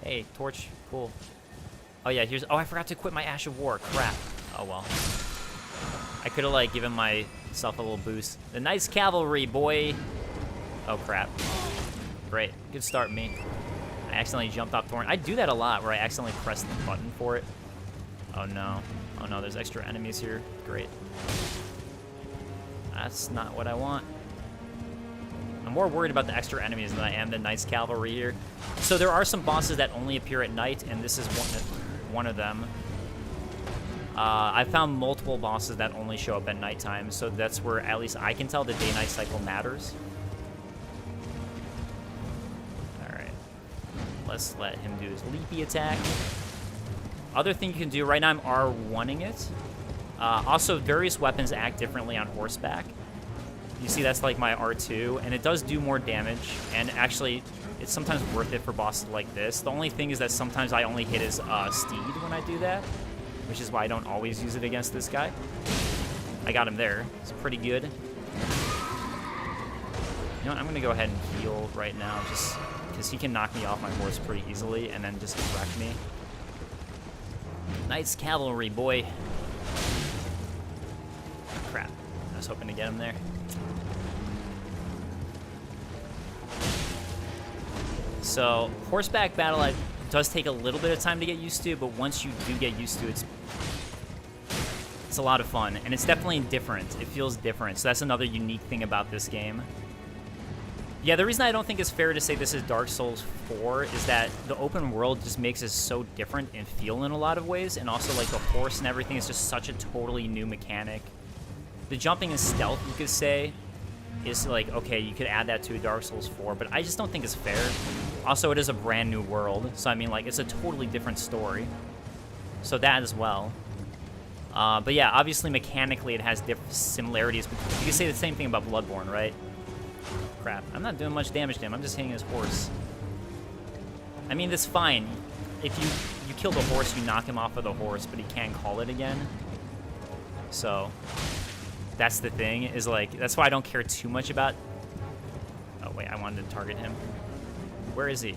Hey, torch. Cool. Oh, yeah, here's... Oh, I forgot to equip my Ash of War. Crap. Oh, well. I could have, like, given myself a little boost. The nice cavalry, boy. Oh, crap. Great. Good start, me. I accidentally jumped off Thorn. I do that a lot, where I accidentally press the button for it. Oh, no. Oh, no, there's extra enemies here. Great. That's not what I want. I'm more worried about the extra enemies than I am the Knights Cavalry here. So there are some bosses that only appear at night, and this is one of them. I found multiple bosses that only show up at nighttime, so that's where, at least I can tell, the day-night cycle matters. Alright. Let's let him do his leapy attack. Other thing you can do, right now I'm R1ing it. Also, various weapons act differently on horseback. You see that's like my R2, and it does do more damage, and actually, it's sometimes worth it for bosses like this. The only thing is that sometimes I only hit his steed when I do that, which is why I don't always use it against this guy. I got him there. It's pretty good. You know what? I'm going to go ahead and heal right now, just because he can knock me off my horse pretty easily, and then just wreck me. Knights Cavalry, boy. Crap. I was hoping to get him there. So, horseback battle does take a little bit of time to get used to, but once you do get used to it, it's a lot of fun. And it's definitely different. It feels different. So that's another unique thing about this game. Yeah, the reason I don't think it's fair to say this is Dark Souls 4 is that the open world just makes it so different in feel in a lot of ways. And also, like, the horse and everything is just such a totally new mechanic. The jumping and stealth, you could say, is like, okay, you could add that to Dark Souls 4, but I just don't think it's fair. Also, it is a brand new world, so I mean, like, it's a totally different story. So that as well. But yeah, obviously, mechanically, it has different similarities. You could say the same thing about Bloodborne, right? Crap, I'm not doing much damage to him. I'm just hitting his horse. I mean, that's fine. If you kill the horse, you knock him off of the horse, but he can't call it again. So... that's the thing, is like, that's why I don't care too much about... Oh, wait, I wanted to target him. Where is he?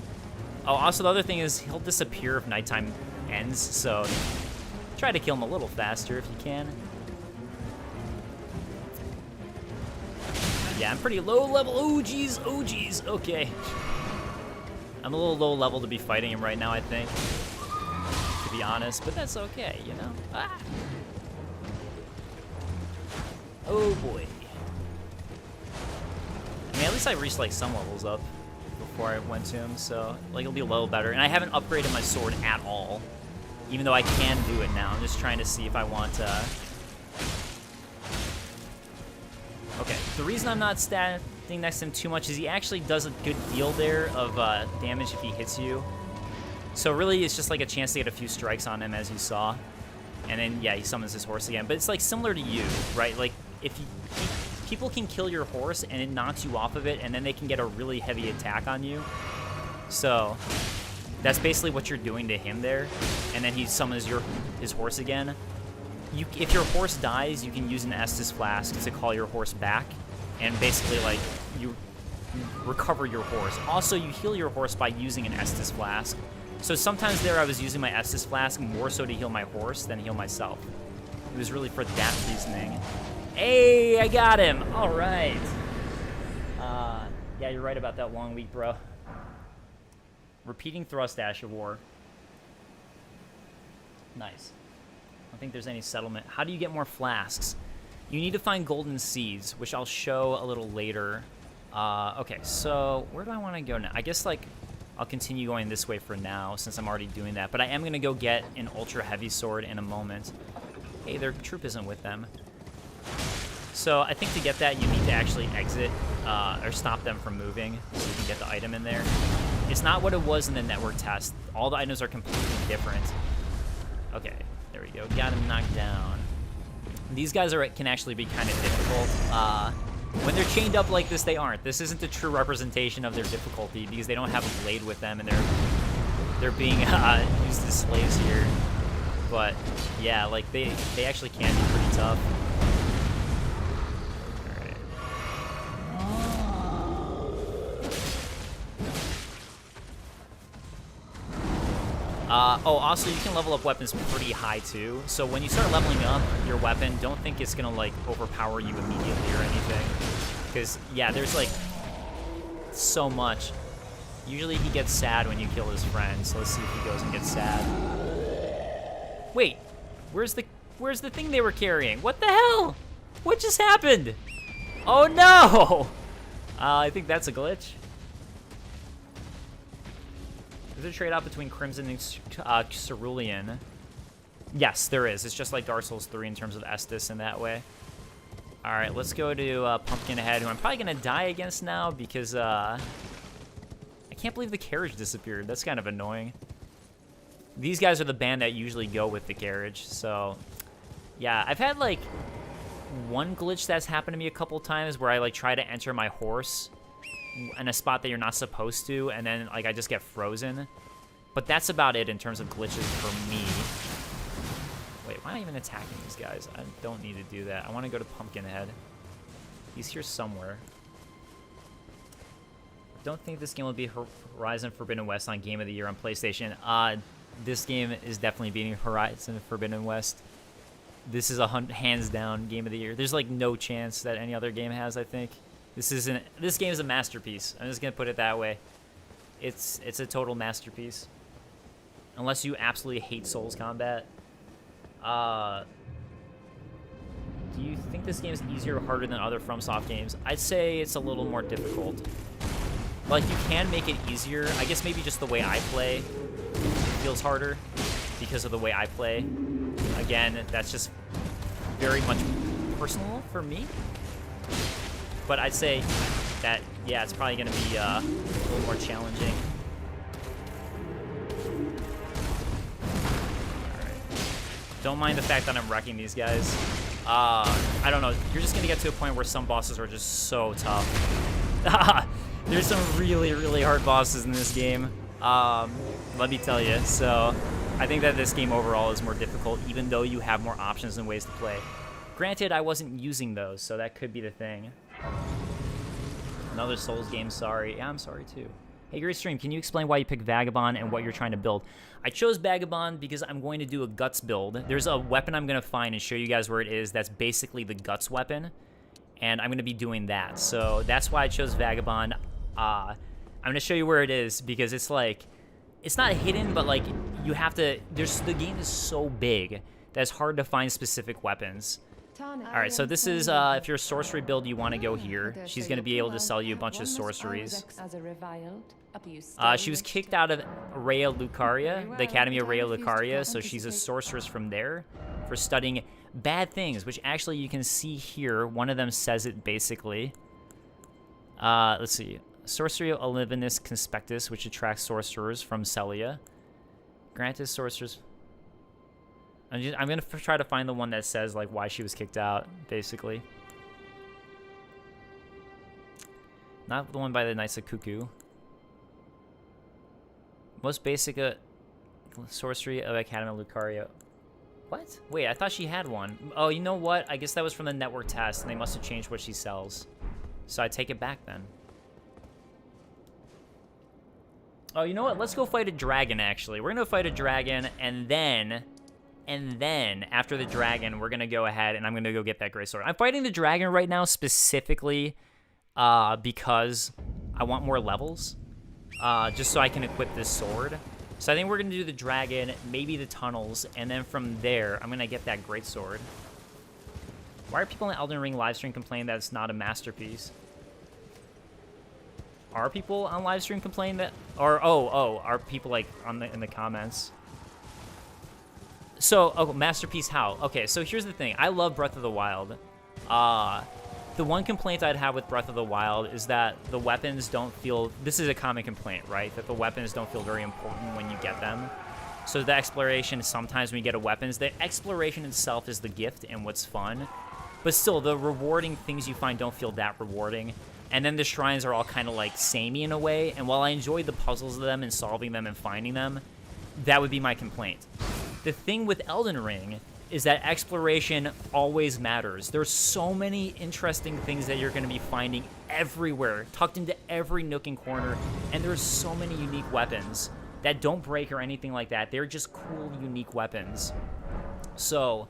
Oh, also the other thing is he'll disappear if nighttime ends, so try to kill him a little faster if you can. Yeah, I'm pretty low level. Oh, geez. Oh, geez. Okay. I'm a little low level to be fighting him right now, I think. To be honest, but that's okay, you know? Ah! Oh boy. I mean, at least I reached like some levels up before I went to him, so like it'll be a little better. And I haven't upgraded my sword at all, even though I can do it now. I'm just trying to see if I want to... Okay, the reason I'm not standing next to him too much is he actually does a good deal there of damage if he hits you. So really, it's just like a chance to get a few strikes on him, as you saw. And then, yeah, he summons his horse again. But it's like similar to you, right? Like, if people can kill your horse and it knocks you off of it, and then they can get a really heavy attack on you. So that's basically what you're doing to him there. And then he summons his horse again. If your horse dies, you can use an Estus Flask to call your horse back, and basically, like, you recover your horse. Also, you heal your horse by using an Estus Flask. So sometimes there I was using my Estus Flask more so to heal my horse than heal myself. It was really for that reasoning. Hey, I got him! Alright. Yeah, you're right about that long week, bro. Repeating thrust Ash of War. Nice. I don't think there's any settlement. How do you get more flasks? You need to find golden seeds, which I'll show a little later. Okay, so where do I want to go now? I guess, like, I'll continue going this way for now, since I'm already doing that. But I am going to go get an ultra heavy sword in a moment. Hey, their troop isn't with them. So I think to get that, you need to actually exit or stop them from moving so you can get the item in there. It's not what it was in the network test. All the items are completely different. Okay, there we go. Got him knocked down. These guys can actually be kind of difficult. When they're chained up like this, they aren't. This isn't a true representation of their difficulty because they don't have a blade with them and they're being used as slaves here. But yeah, like they actually can be pretty tough. Oh, also you can level up weapons pretty high too. So when you start leveling up your weapon, don't think it's gonna like overpower you immediately or anything. Because yeah, there's like so much. Usually he gets sad when you kill his friend. So let's see if he goes and gets sad. Wait, where's the thing they were carrying? What the hell? What just happened? Oh no! I think that's a glitch. Is there a trade-off between Crimson and Cerulean? Yes, there is. It's just like Dark Souls 3 in terms of Estus in that way. All right, let's go to Pumpkinhead, who I'm probably going to die against now because I can't believe the carriage disappeared. That's kind of annoying. These guys are the band that usually go with the carriage, so yeah. I've had like one glitch that's happened to me a couple times where I like try to enter my horse in a spot that you're not supposed to, and then like I just get frozen. But that's about it in terms of glitches for me. Wait, why am I even attacking these guys? I don't need to do that. I want to go to Pumpkinhead. He's here somewhere. Don't think this game will be Horizon Forbidden West on Game of the Year on PlayStation. This game is definitely beating Horizon Forbidden West. This is a hands down Game of the Year. There's like no chance that any other game has, I think. This game is a masterpiece. I'm just gonna put it that way. It's a total masterpiece. Unless you absolutely hate Souls combat. Do you think this game is easier or harder than other FromSoft games? I'd say it's a little more difficult. Like, you can make it easier. I guess maybe just the way I play feels harder because of the way I play. Again, that's just very much personal for me. But I'd say that, yeah, it's probably going to be a little more challenging. Alright. Don't mind the fact that I'm wrecking these guys. I don't know. You're just going to get to a point where some bosses are just so tough. There's some really, really hard bosses in this game. Let me tell you. So I think that this game overall is more difficult, even though you have more options and ways to play. Granted, I wasn't using those, so that could be the thing. Another Souls game, sorry. Yeah, I'm sorry too. Hey, Greatstream, can you explain why you picked Vagabond and what you're trying to build? I chose Vagabond because I'm going to do a Guts build. There's a weapon I'm going to find and show you guys where it is that's basically the Guts weapon, and I'm going to be doing that. So that's why I chose Vagabond. I'm going to show you where it is because it's like, it's not hidden, but like you have to, the game is so big that it's hard to find specific weapens. Alright, so this is, if you're a sorcery build, you want to go here. She's going to be able to sell you a bunch of sorceries. She was kicked out of Rhea Lucaria, the Academy of Rhea Lucaria, so she's a sorceress from there for studying bad things, which actually you can see here. One of them says it basically. Let's see. Sorcery of Olivinus Conspectus, which attracts sorcerers from Celia. Granted sorcerers... I'm going to try to find the one that says, like, why she was kicked out, basically. Not the one by the Knights of Cuckoo. Most basic sorcery of Academy of Lucaria. What? Wait, I thought she had one. Oh, you know what? I guess that was from the network test, and they must have changed what she sells. So I take it back, then. Oh, you know what? Let's go fight a dragon, actually. We're going to fight a dragon, and then after the dragon, we're going to go ahead and I'm going to go get that Greatsword. I'm fighting the dragon right now specifically because I want more levels, just so I can equip this sword. So I think we're going to do the dragon, maybe the tunnels, and then from there, I'm going to get that Greatsword. Why are people in Elden Ring livestream complaining that it's not a masterpiece? Are people on livestream complaining that, or are people like in the comments? So, oh, masterpiece how? Okay, so here's the thing. I love Breath of the Wild. The one complaint I'd have with Breath of the Wild is that the weapons don't feel... This is a common complaint, right? That the weapons don't feel very important when you get them. So the exploration, sometimes when you get a weapons, the exploration itself is the gift and what's fun. But still, the rewarding things you find don't feel that rewarding. And then the shrines are all kind of like samey in a way. And while I enjoy the puzzles of them and solving them and finding them, that would be my complaint. The thing with Elden Ring is that exploration always matters. There's so many interesting things that you're going to be finding everywhere, tucked into every nook and corner. And there's so many unique weapons that don't break or anything like that. They're just cool, unique weapons. So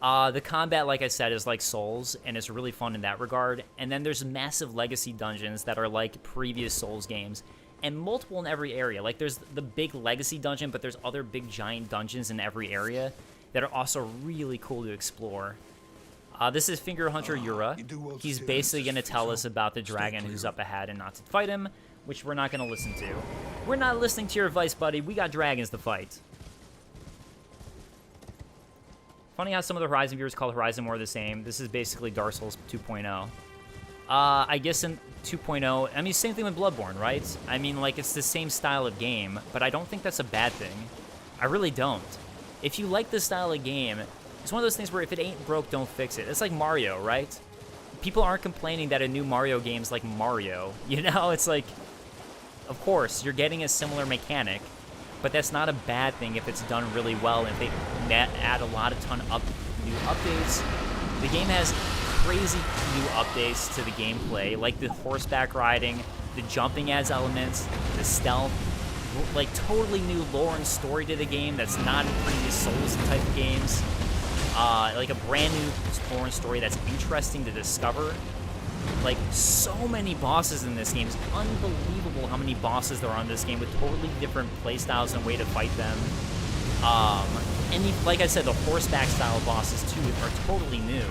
the combat, like I said, is like Souls, and it's really fun in that regard. And then there's massive legacy dungeons that are like previous Souls games, and multiple in every area. Like, there's the big legacy dungeon, but there's other big giant dungeons in every area that are also really cool to explore. This is Finger Hunter Yura. He's basically going to tell us about the dragon who's up ahead and not to fight him, which we're not going to listen to. We're not listening to your advice, buddy. We got dragons to fight. Funny how some of the Horizon viewers call Horizon more the same. This is basically Dark Souls 2.0. I guess in 2.0, I mean, same thing with Bloodborne, right? I mean, like, it's the same style of game, but I don't think that's a bad thing. I really don't. If you like this style of game, it's one of those things where if it ain't broke, don't fix it. It's like Mario, right? People aren't complaining that a new Mario game's like Mario. You know, it's like, of course, you're getting a similar mechanic, but that's not a bad thing if it's done really well and if they add a lot of new updates. The game has crazy new updates to the gameplay, like the horseback riding, the jumping adds elements, the stealth, like totally new lore and story to the game that's not in previous Souls type of games. Like a brand new lore and story that's interesting to discover. Like, so many bosses in this game. It's unbelievable how many bosses there are in this game with totally different playstyles and way to fight them. And like I said, the horseback style bosses too are totally new.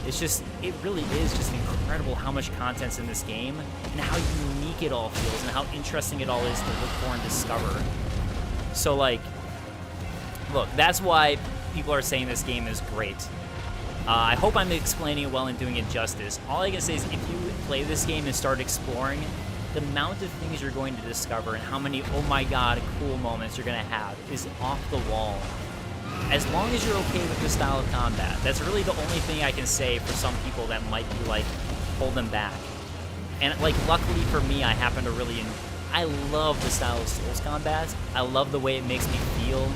It's just, it really is just incredible how much content's in this game and how unique it all feels and how interesting it all is to look for and discover. So, like, look, that's why people are saying this game is great. I hope I'm explaining it well and doing it justice. All I can say is if you play this game and start exploring, the amount of things you're going to discover and how many, oh my god, cool moments you're going to have is off the wall. As long as you're okay with the style of combat. That's really the only thing I can say for some people that might be like, hold them back. And like, luckily for me, I happen to really, I love the style of Souls combat. I love the way it makes me feel.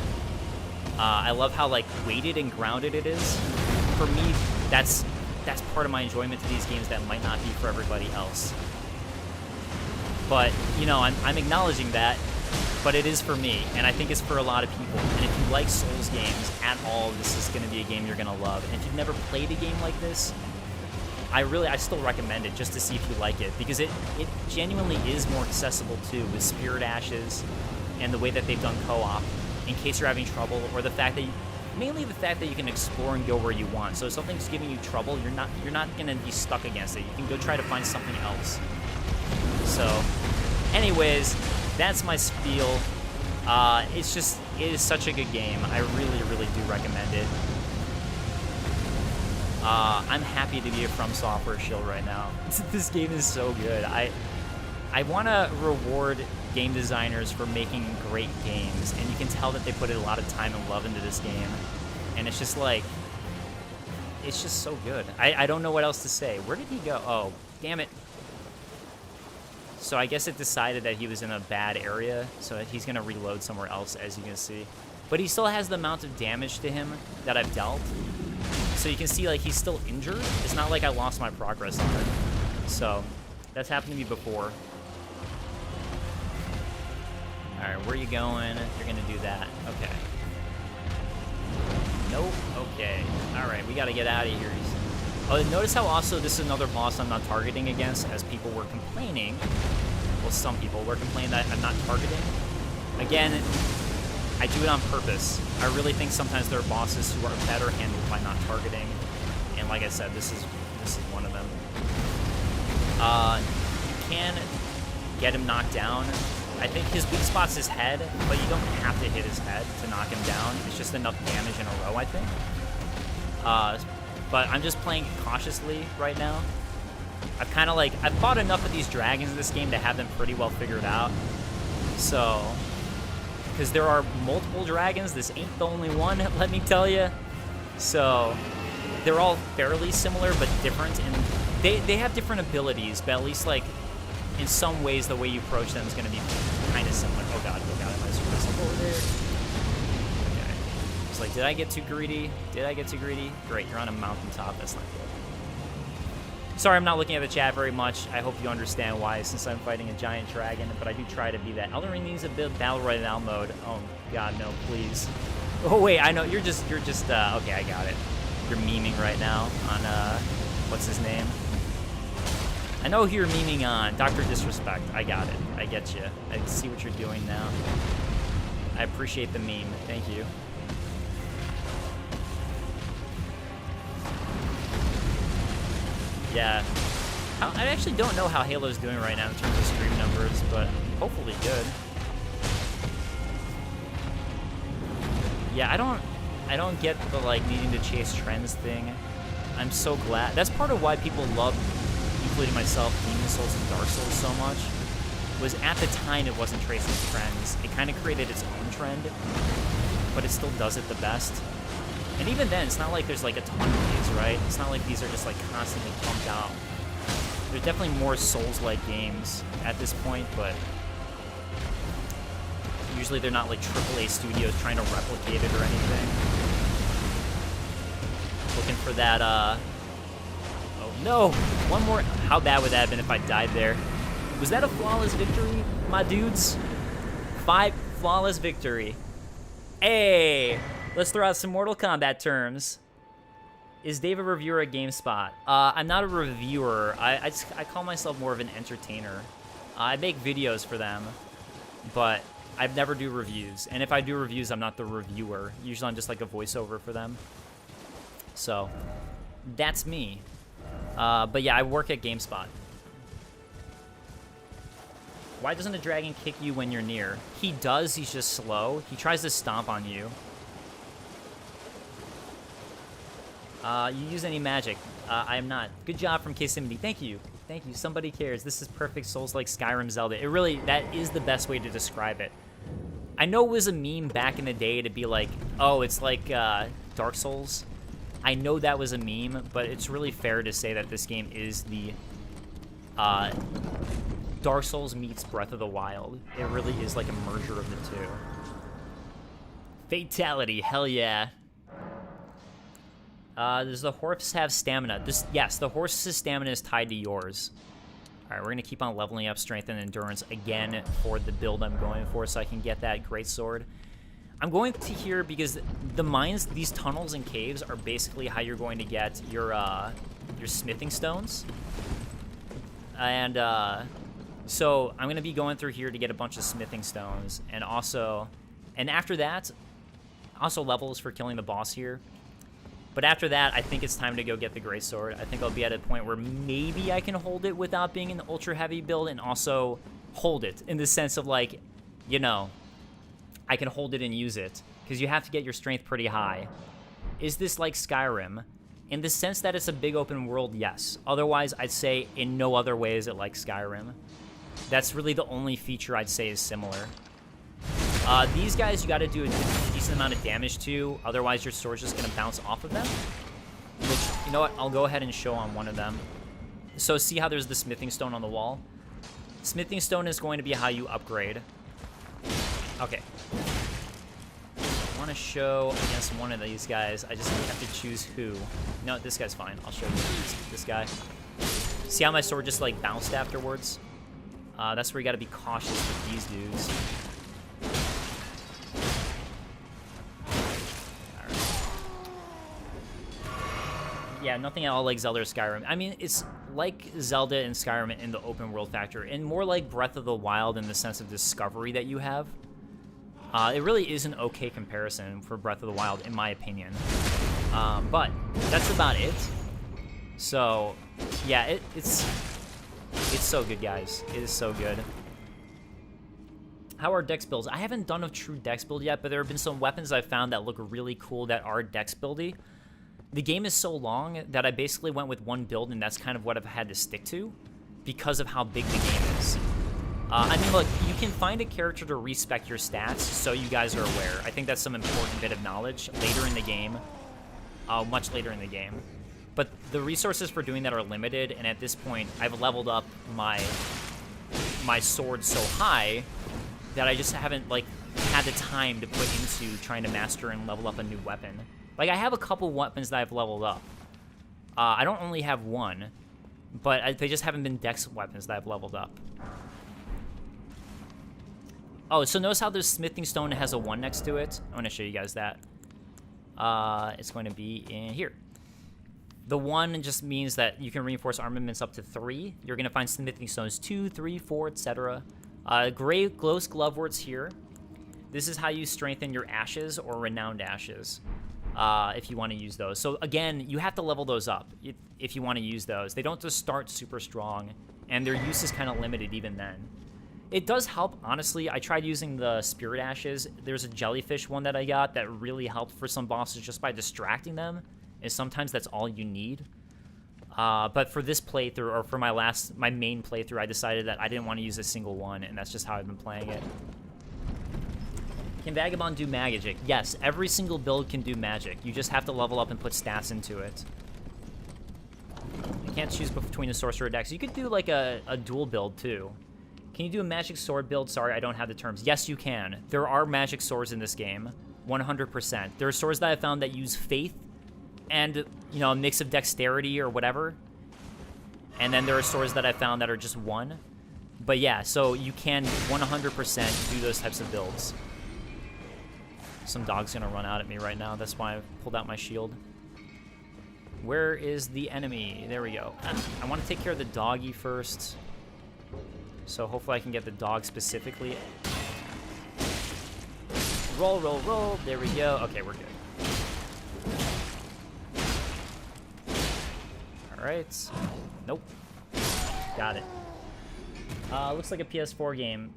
I love how like weighted and grounded it is. For me, that's part of my enjoyment to these games that might not be for everybody else. But, you know, I'm acknowledging that, but it is for me, and I think it's for a lot of people. And if you like Souls games at all, this is going to be a game you're going to love. And if you've never played a game like this, I still recommend it just to see if you like it, because it genuinely is more accessible too, with Spirit Ashes and the way that they've done co-op, in case you're having trouble, or the fact that mainly the fact that you can explore and go where you want. So if something's giving you trouble, you're not gonna be stuck against it. You can go try to find something else. So, anyways, that's my spiel. It is such a good game. I really, really do recommend it. I'm happy to be a From Software shill right now. This game is so good. I want to reward game designers for making great games, and you can tell that they put a lot of time and love into this game, and it's just like, it's just so good. I don't know what else to say. Where did he go? Oh, damn it. So I guess it decided that he was in a bad area, so he's going to reload somewhere else, as you can see. But he still has the amount of damage to him that I've dealt, so you can see, like, he's still injured. It's not like I lost my progress on it. So that's happened to me before. Alright, where are you going? You're gonna do that. Okay. Nope. Okay. Alright, we gotta get out of here. Oh, notice how also this is another boss I'm not targeting against, as people were complaining. Well, some people were complaining that I'm not targeting. Again, I do it on purpose. I really think sometimes there are bosses who are better handled by not targeting. And like I said, this is one of them. You can get him knocked down. I think his weak spot's his head, but you don't have to hit his head to knock him down. It's just enough damage in a row, I think. But I'm just playing cautiously right now. I've fought enough of these dragons in this game to have them pretty well figured out. So, because there are multiple dragons. This ain't the only one, let me tell you. So they're all fairly similar but different, and they have different abilities, but at least like in some ways the way you approach them is going to be kind of similar. Oh god, am I supposed to go over there? Okay. It's like, did I get too greedy? Did I get too greedy? Great, you're on a mountaintop. That's not good. Sorry, I'm not looking at the chat very much. I hope you understand why, since I'm fighting a giant dragon, but I do try to be that. Elden Ring needs a bit of Battle Royale mode. Oh god, no, please. Oh wait, I know, you're just, okay, I got it. You're memeing right now on, what's his name? I know who you're memeing on, Dr. Disrespect. I got it. I get you. I see what you're doing now. I appreciate the meme. Thank you. Yeah. I actually don't know how Halo's doing right now in terms of stream numbers, but hopefully good. Yeah, I don't get the like needing to chase trends thing. I'm so glad. That's part of why people love, including myself, Demon Souls and Dark Souls so much, was at the time it wasn't tracing trends. It kind of created its own trend, but it still does it the best. And even then, it's not like there's like a ton of these, right? It's not like these are just like constantly pumped out. There's definitely more Souls-like games at this point, but usually they're not like AAA studios trying to replicate it or anything. Looking for that, oh no! One more. How bad would that have been if I died there? Was that a flawless victory, my dudes? 5 flawless victory. Hey! Let's throw out some Mortal Kombat terms. Is Dave a reviewer at GameSpot? I'm not a reviewer. I call myself more of an entertainer. I make videos for them, but I never do reviews. And if I do reviews, I'm not the reviewer. Usually I'm just like a voiceover for them. So, that's me. But yeah, I work at GameSpot. Why doesn't a dragon kick you when you're near? He does, he's just slow. He tries to stomp on you. You use any magic? I am not. Good job from Kisimity. Thank you. Thank you. Somebody cares. This is perfect Souls-like Skyrim Zelda. It really, that is the best way to describe it. I know it was a meme back in the day to be like, oh, it's like Dark Souls. I know that was a meme, but it's really fair to say that this game is the Dark Souls meets Breath of the Wild. It really is like a merger of the two. Fatality, hell yeah. Does the horse have stamina? Yes, the horse's stamina is tied to yours. All right, we're gonna keep on leveling up strength and endurance again for the build I'm going for, so I can get that Greatsword. I'm going to here because the mines, these tunnels and caves, are basically how you're going to get your smithing stones. And so I'm gonna be going through here to get a bunch of smithing stones, and after that, also levels for killing the boss here. But after that, I think it's time to go get the Greatsword. I think I'll be at a point where maybe I can hold it without being in the ultra heavy build, and also hold it in the sense of like, you know, I can hold it and use it, because you have to get your strength pretty high. Is this like Skyrim? In the sense that it's a big open world, yes. Otherwise, I'd say in no other way is it like Skyrim. That's really the only feature I'd say is similar. These guys you gotta do a decent amount of damage to, otherwise your sword's just gonna bounce off of them. Which, you know what, I'll go ahead and show on one of them. So see how there's the smithing stone on the wall? Smithing stone is going to be how you upgrade. Okay. I want to show against one of these guys. I just have to choose who. No, this guy's fine. I'll show you this guy. See how my sword just like bounced afterwards? That's where you gotta be cautious with these dudes. Yeah, nothing at all like Zelda or Skyrim. I mean, it's like Zelda and Skyrim in the open world factor, and more like Breath of the Wild in the sense of discovery that you have. It really is an okay comparison for Breath of the Wild, in my opinion. But that's about it. So, yeah, it's so good, guys. It is so good. How are dex builds? I haven't done a true dex build yet, but there have been some weapons I've found that look really cool that are dex buildy. The game is so long that I basically went with one build, and that's kind of what I've had to stick to because of how big the game is. I mean, look, you can find a character to respec your stats, so you guys are aware. I think that's some important bit of knowledge later in the game, much later in the game. But the resources for doing that are limited, and at this point, I've leveled up my sword so high that I just haven't, like, had the time to put into trying to master and level up a new weapon. Like, I have a couple weapons that I've leveled up. I don't only have one, but they just haven't been dex weapons that I've leveled up. Oh, so notice how this smithing stone has a 1 next to it? I want to show you guys that. It's going to be in here. The 1 just means that you can reinforce armaments up to 3. You're going to find smithing stones 2, 3, 4, etc. Gray glows gloveworts here. This is how you strengthen your ashes or renowned ashes, if you want to use those. So again, you have to level those up if you want to use those. They don't just start super strong, and their use is kind of limited even then. It does help, honestly. I tried using the spirit ashes. There's a jellyfish one that I got that really helped for some bosses just by distracting them, and sometimes that's all you need. But for this playthrough, or for my main playthrough, I decided that I didn't want to use a single one, and that's just how I've been playing it. Can Vagabond do magic? Yes, every single build can do magic. You just have to level up and put stats into it. You can't choose between a sorcerer dex. You could do like a dual build too. Can you do a magic sword build? Sorry, I don't have the terms. Yes, you can. There are magic swords in this game, 100%. There are swords that I found that use faith and, you know, a mix of dexterity or whatever. And then there are swords that I found that are just 1. But yeah, so you can 100% do those types of builds. Some dog's gonna run out at me right now. That's why I pulled out my shield. Where is the enemy? There we go. I want to take care of the doggy first. So hopefully I can get the dog specifically. Roll, roll, roll. There we go. Okay, we're good. All right. Nope. Got it. Looks like a PS4 game.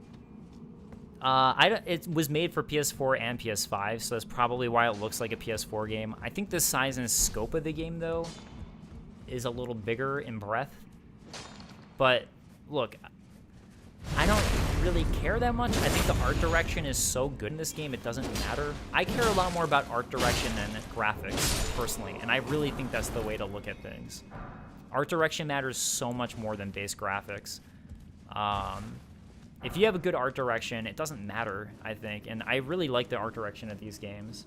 It was made for PS4 and PS5, so that's probably why it looks like a PS4 game. I think the size and scope of the game, though, is a little bigger in breadth. But, look, I don't really care that much. I think the art direction is so good in this game, it doesn't matter. I care a lot more about art direction than graphics, personally, and I really think that's the way to look at things. Art direction matters so much more than base graphics. If you have a good art direction, it doesn't matter, I think, and I really like the art direction of these games.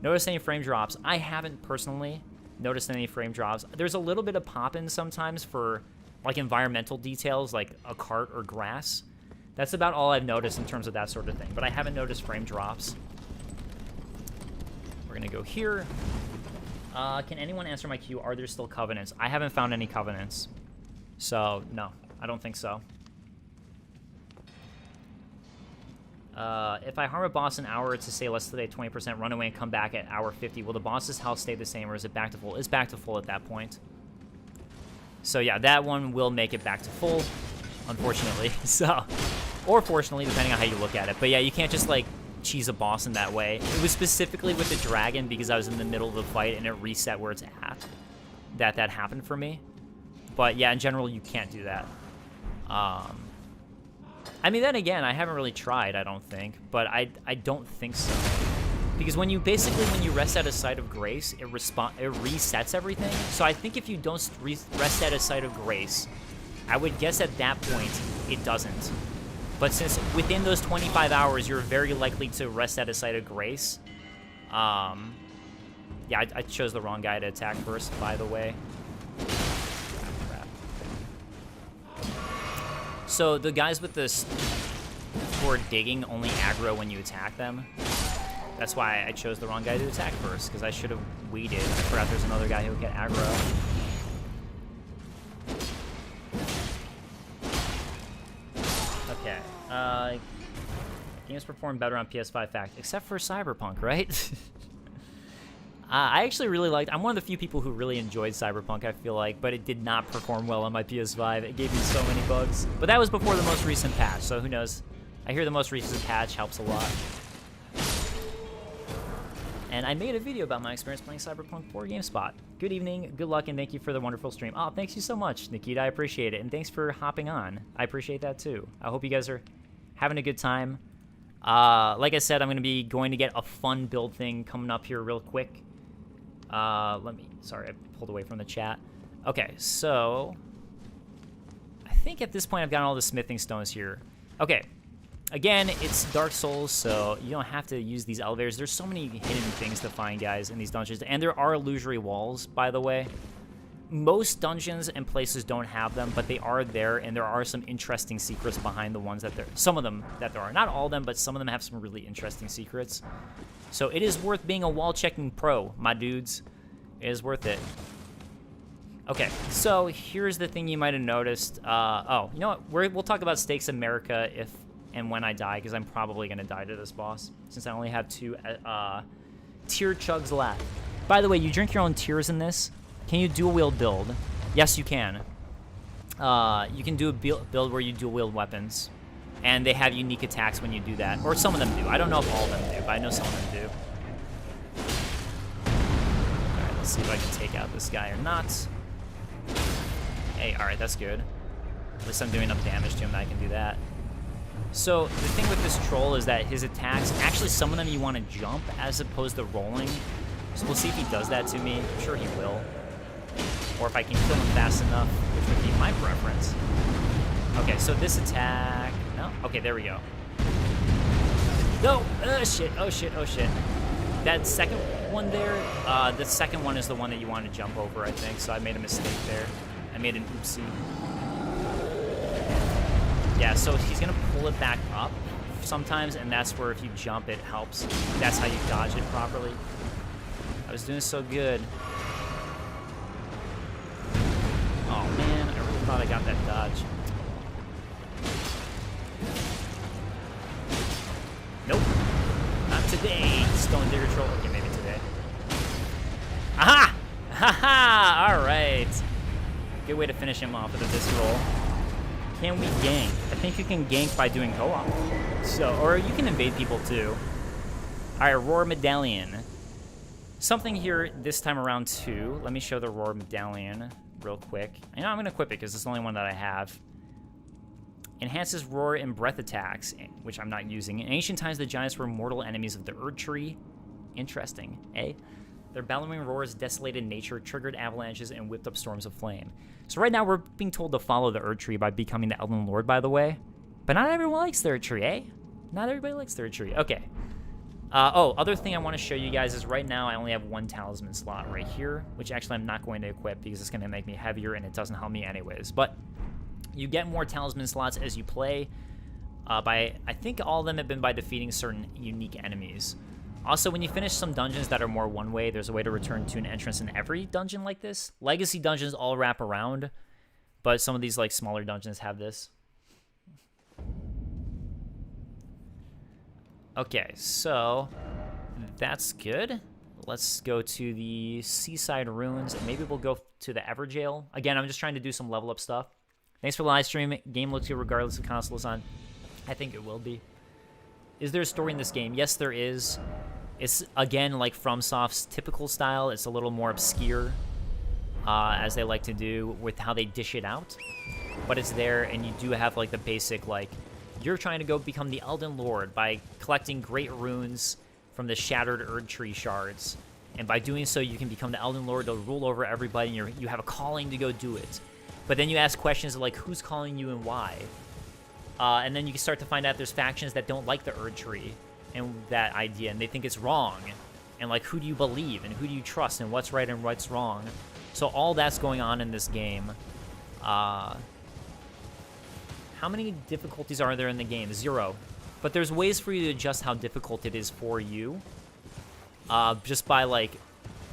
Notice any frame drops? I haven't personally noticed any frame drops. There's a little bit of pop-in sometimes for like environmental details, like a cart or grass. That's about all I've noticed in terms of that sort of thing, but I haven't noticed frame drops. We're gonna go here. Can anyone answer my queue? Are there still covenants? I haven't found any covenants, so no, I don't think so. If I harm a boss an hour to say let's today 20%, run away and come back at hour 50, will the boss's health stay the same or is it back to full? It's back to full at that point. So yeah, that one will make it back to full, unfortunately. So, or fortunately, depending on how you look at it. But yeah, you can't just like cheese a boss in that way. It was specifically with the dragon because I was in the middle of the fight and it reset where it's at that happened for me. But yeah, in general, you can't do that. I mean, then again, I haven't really tried, I don't think, but I don't think so. Because when you rest at a site of grace, it resets everything. So I think if you don't rest at a site of grace, I would guess at that point, it doesn't. But since within those 25 hours, you're very likely to rest at a site of grace. Yeah, I chose the wrong guy to attack first, by the way. Crap. So the guys with this who are digging only aggro when you attack them. That's why I chose the wrong guy to attack first, because I should have waited. I forgot there's another guy who would get aggro. Okay. Games perform better on PS5 fact, except for Cyberpunk, right? I actually really liked... I'm one of the few people who really enjoyed Cyberpunk, I feel like, but it did not perform well on my PS5. It gave me so many bugs. But that was before the most recent patch, so who knows? I hear the most recent patch helps a lot. and I made a video about my experience playing Cyberpunk 4 GameSpot. Good evening, good luck, and thank you for the wonderful stream. Oh, thanks you so much, Nikita. I appreciate it, and thanks for hopping on. I appreciate that too. I hope you guys are having a good time. Like I said, I'm going to get a fun build thing coming up here real quick. Sorry, I pulled away from the chat. Okay, so I think at this point I've gotten all the smithing stones here. Okay, again, it's Dark Souls, so you don't have to use these elevators. There's so many hidden things to find, guys, in these dungeons, and there are illusory walls, by the way. Most dungeons and places don't have them, but they are there, and there are some interesting secrets behind the ones that there. Some of them that there are, not all of them, but some of them have some really interesting secrets. So it is worth being a wall-checking pro, my dudes. It is worth it. Okay, so here's the thing you might have noticed. Oh, you know what? We'll talk about Stakes America if and when I die, because I'm probably going to die to this boss, since I only have 2 tier chugs left. By the way, you drink your own tears in this. Can you dual-wield build? Yes, you can. You can do a build where you dual-wield weapons, and they have unique attacks when you do that. Or some of them do. I don't know if all of them do, but I know some of them do. Alright, let's see if I can take out this guy or not. Hey, alright, that's good. At least I'm doing enough damage to him that I can do that. So, the thing with this troll is that his attacks, actually some of them you want to jump as opposed to rolling. So we'll see if he does that to me. I'm sure he will. Or if I can kill him fast enough, which would be my preference. Okay, so this attack... No? Okay, there we go. No! Oh, shit. Oh, shit. Oh, shit. That second one there, the second one is the one that you want to jump over, I think. So I made a mistake there. I made an oopsie. Yeah, so he's going to pull it back up sometimes, and that's where if you jump, it helps. That's how you dodge it properly. I was doing so good. Oh, man, I really thought I got that dodge. Nope. Not today. Stone Digger Troll. Okay, maybe today. Aha! Haha! Alright. Good way to finish him off with this roll. Can we gank? I think you can gank by doing co-op. So, or you can invade people too. Alright, Roar Medallion. Something here this time around too. Let me show the Roar Medallion real quick. I know I'm going to equip it because it's the only one that I have. Enhances roar and breath attacks, which I'm not using. In ancient times, the giants were mortal enemies of the Erd Tree. Interesting, eh? Their bellowing roars desolated nature, triggered avalanches, and whipped up storms of flame. So right now, we're being told to follow the Erd Tree by becoming the Elden Lord, by the way. But not everyone likes the Erd Tree, eh? Not everybody likes the Erd Tree. Okay. Other thing I want to show you guys is right now I only have 1 talisman slot right here, which actually I'm not going to equip because it's going to make me heavier and it doesn't help me anyways. But you get more talisman slots as you play. I think all of them have been by defeating certain unique enemies. Also, when you finish some dungeons that are more one-way, there's a way to return to an entrance in every dungeon like this. Legacy dungeons all wrap around, but some of these like smaller dungeons have this. Okay, so that's good. Let's go to the Seaside Ruins, and maybe we'll go to the Evergaol. Again, I'm just trying to do some level up stuff. Thanks for the live stream. Game looks good regardless of console it's on. I think it will be. Is there a story in this game? Yes, there is. It's, again, like FromSoft's typical style. It's a little more obscure, as they like to do with how they dish it out. But it's there, and you do have, like, the basic, like, you're trying to go become the Elden Lord by collecting great runes from the shattered Erd Tree shards. And by doing so, you can become the Elden Lord to rule over everybody, and you have a calling to go do it. But then you ask questions like, who's calling you and why? And then you can start to find out there's factions that don't like the Erd Tree and that idea, and they think it's wrong. And, like, who do you believe, and who do you trust, and what's right and what's wrong? So all that's going on in this game. How many difficulties are there in the game? 0. But there's ways for you to adjust how difficult it is for you. Just by, like,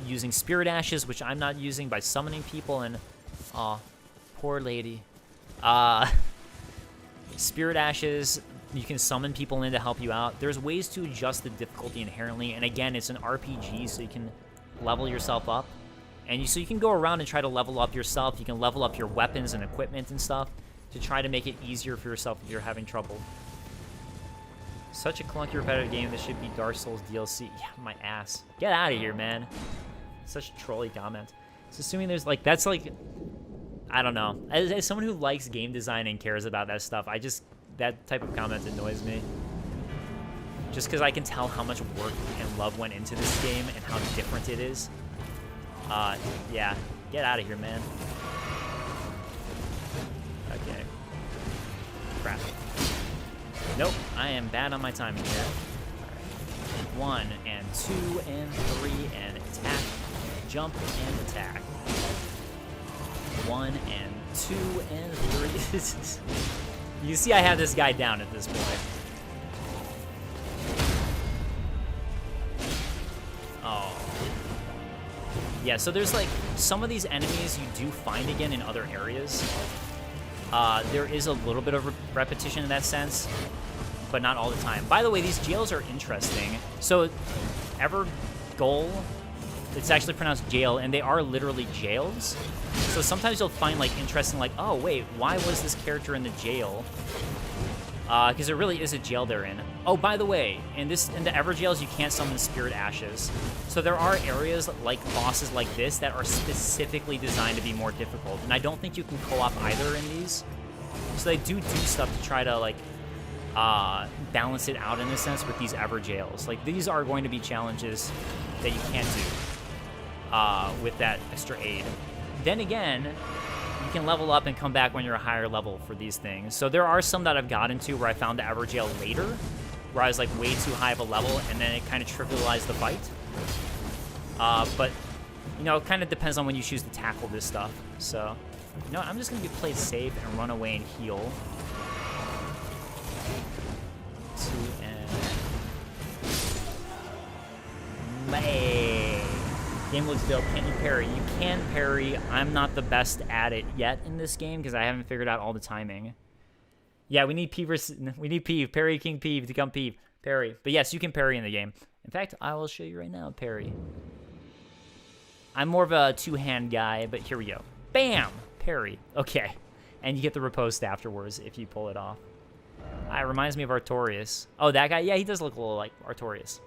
using Spirit Ashes, which I'm not using, by summoning people, and... Aw, poor lady. Spirit Ashes, you can summon people in to help you out. There's ways to adjust the difficulty inherently, and again, it's an RPG, so you can level yourself up. And so you can go around and try to level up yourself. You can level up your weapons and equipment and stuff to try to make it easier for yourself if you're having trouble. Such a clunky, repetitive game. This should be Dark Souls DLC. Yeah, my ass. Get out of here, man. Such a trolly comment. It's assuming there's like, that's like, I don't know. As someone who likes game design and cares about that stuff, that type of comment annoys me. Just because I can tell how much work and love went into this game and how different it is. Yeah. Get out of here, man. Okay. Crap. Nope, I am bad on my timing here. Right. 1 and 2 and 3 and attack, jump and attack. 1 and 2 and 3. You see I have this guy down at this point. Oh. Yeah, so there's like, some of these enemies you do find again in other areas. There is a little bit of repetition in that sense, but not all the time. By the way, these jails are interesting. So, Evergaol, it's actually pronounced jail, and they are literally jails. So sometimes you'll find like interesting, like, oh wait, why was this character in the jail? Because there really is a jail they're in. Oh, by the way, in the Evergaols, you can't summon Spirit Ashes. So there are areas like bosses like this that are specifically designed to be more difficult. And I don't think you can co-op either in these. So they do stuff to try to like balance it out in a sense with these Evergaols. Like these are going to be challenges that you can't do with that extra aid. Then again, you can level up and come back when you're a higher level for these things. So there are some that I've gotten to where I found the Evergaol later, where I was like way too high of a level, and then it kind of trivialized the fight. But, you know, it kind of depends on when you choose to tackle this stuff. So, you know, I'm just going to play safe and run away and heal. 2 and... May. Game looks dope. Can you parry? You can parry. I'm not the best at it yet in this game because I haven't figured out all the timing. Yeah, we need Peeve. Parry King Peeve to come Peeve. Parry. But yes, you can parry in the game. In fact, I will show you right now. Parry. I'm more of a two-hand guy, but here we go. Bam! Parry. Okay. And you get the riposte afterwards if you pull it off. It reminds me of Artorias. Oh, that guy? Yeah, he does look a little like Artorias.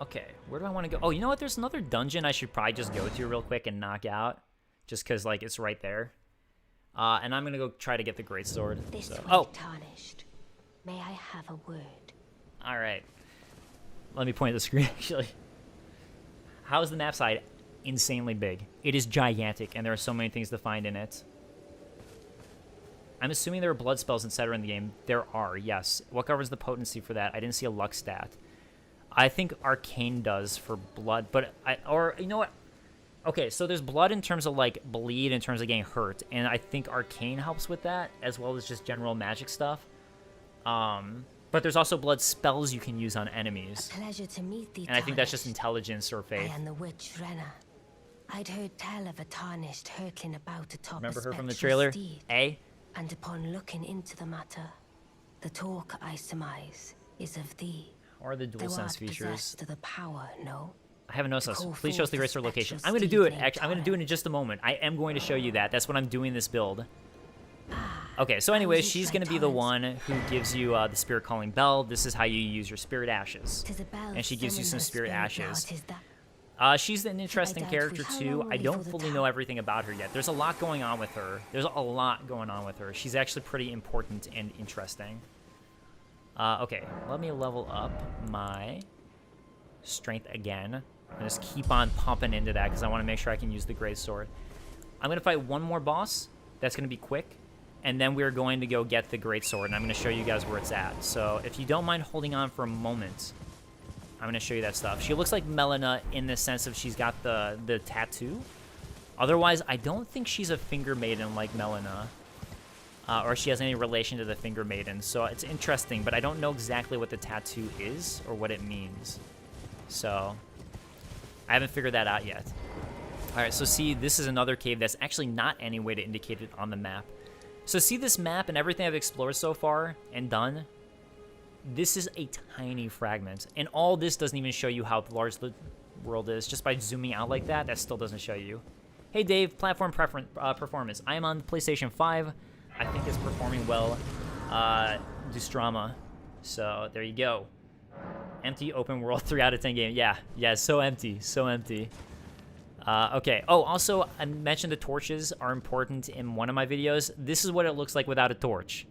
Okay, where do I want to go? Oh, you know what? There's another dungeon I should probably just go to real quick and knock out. Just because, like, it's right there. And I'm going to go try to get the Greatsword. Oh! Tarnished. May I have a word? Alright. Let me point at the screen, actually. How is the map side? Insanely big. It is gigantic, and there are so many things to find in it. I'm assuming there are blood spells, etc. in the game. There are, yes. What governs the potency for that? I didn't see a luck stat. I think Arcane does for blood, but or you know what? Okay, so there's blood in terms of like bleed, in terms of getting hurt, and I think Arcane helps with that, as well as just general magic stuff. But there's also blood spells you can use on enemies. A pleasure to meet thee, and I think that's just intelligence or faith. I am the witch Renna. I'd heard tell of a tarnished hurtling about atop Remember her from the spectral trailer? steed, and upon looking into the matter, the talk I surmise is of thee. Or the dual sense features. To the power, no? I haven't noticed this. Please show us the Greatsword location. I'm going to do it. Actually, I'm going to do it in just a moment. I am going to show you that. That's what I'm doing this build. Okay, so anyway, she's going to be the one who gives you the Spirit Calling Bell. This is how you use your Spirit Ashes. And she gives you some Spirit Ashes. She's an interesting character, too. I don't fully know everything about her yet. There's a lot going on with her. She's actually pretty important and interesting. Okay, let me level up my strength again. And just keep on pumping into that because I want to make sure I can use the Greatsword. I'm going to fight one more boss. That's going to be quick. And then we're going to go get the Greatsword, and I'm going to show you guys where it's at. So if you don't mind holding on for a moment, I'm going to show you that stuff. She looks like Melina in the sense of she's got the tattoo. Otherwise, I don't think she's a Finger Maiden like Melina. Or she has any relation to the Finger Maiden. So it's interesting, but I don't know exactly what the tattoo is or what it means. So I haven't figured that out yet. All right, so see, this is another cave that's actually not any way to indicate it on the map. So see this map and everything I've explored so far and done? This is a tiny fragment. And all this doesn't even show you how large the world is. Just by zooming out like that, that still doesn't show you. Hey Dave, platform performance. I am on PlayStation 5. I think it's performing well. Dustrama. So there you go. Empty open world 3 out of 10 game. Yeah, so empty, so empty. Okay. Oh, also, I mentioned the torches are important in one of my videos. This is what it looks like without a torch.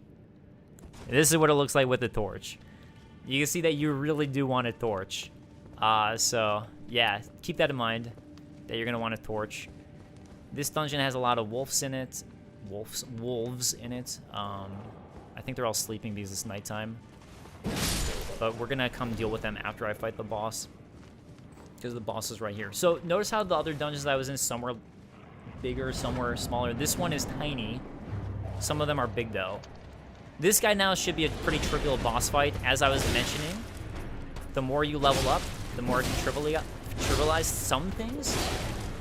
This is what it looks like with a torch. You can see that you really do want a torch. So, yeah, keep that in mind, that you're going to want a torch. This dungeon has a lot of wolves in it. Wolves in it. I think they're all sleeping because it's nighttime. But we're going to come deal with them after I fight the boss, because the boss is right here. So notice how the other dungeons I was in, some were bigger, some were smaller. This one is tiny. Some of them are big, though. This guy now should be a pretty trivial boss fight. As I was mentioning, the more you level up, the more it can trivialize some things.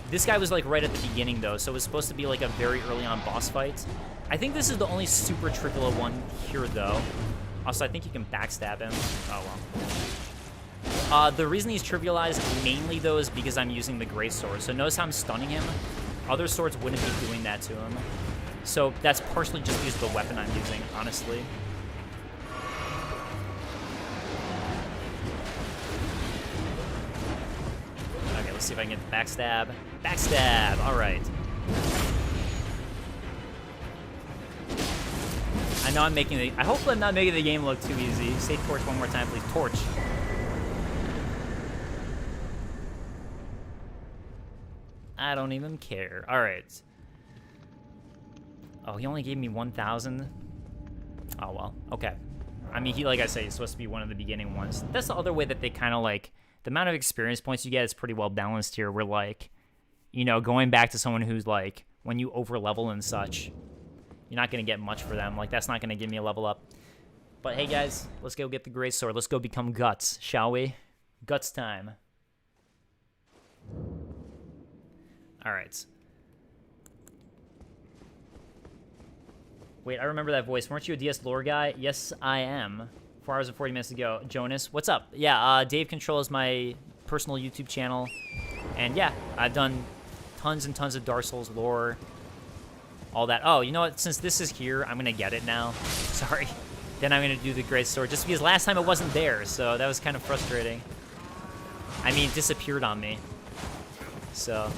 This guy was like right at the beginning, though, so it was supposed to be like a very early on boss fight. I think this is the only super trivial one here, though. Also, I think you can backstab him. Oh, well. The reason he's trivialized mainly, though, is because I'm using the Greatsword. So notice how I'm stunning him. Other swords wouldn't be doing that to him. So that's partially just because of the weapon I'm using, honestly. Okay, let's see if I can get the backstab. Backstab! Alright. I know I'm making the... I hope I'm not making the game look too easy. Say torch one more time, please. Torch. I don't even care. Alright. Oh, he only gave me 1,000? Oh, well. Okay. I mean, like I say, he's supposed to be one of the beginning ones. That's the other way that they kind of, like... The amount of experience points you get is pretty well balanced here. We're, like... You know, going back to someone who's, like... When you over-level and such... You're not going to get much for them. Like, that's not going to give me a level up. But, hey, guys. Let's go get the Greatsword. Let's go become Guts, shall we? Guts time. Alright. Wait, I remember that voice. Weren't you a DS lore guy? Yes, I am. 4 hours and 40 minutes ago. Jonas, what's up? Yeah, DaveControl is my personal YouTube channel. And yeah, I've done tons and tons of Dark Souls lore. All that. Oh, you know what? Since this is here, I'm going to get it now. Sorry. Then I'm going to do the Greatsword. Just because last time it wasn't there, so that was kind of frustrating. I mean, it disappeared on me. So,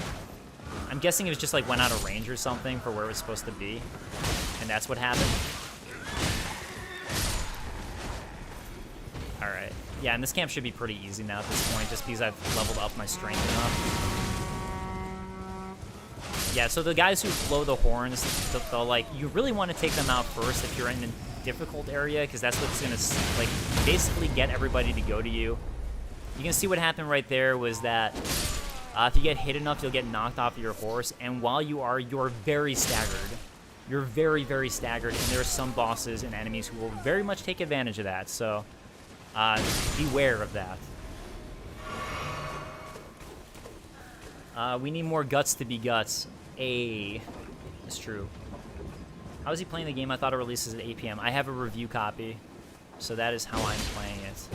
I'm guessing it was just like went out of range or something for where it was supposed to be. And that's what happened. Alright. Yeah, and this camp should be pretty easy now at this point, just because I've leveled up my strength enough. Yeah, so the guys who blow the horns, they'll like, you really want to take them out first if you're in a difficult area, because that's what's going to, like, basically get everybody to go to you. You can see what happened right there was that if you get hit enough, you'll get knocked off of your horse, and while you're very staggered. You're very, very staggered, and there are some bosses and enemies who will very much take advantage of that, so beware of that. We need more guts to be guts. It's true. How is he playing the game? I thought it releases at 8 p.m. I have a review copy, so that is how I'm playing it.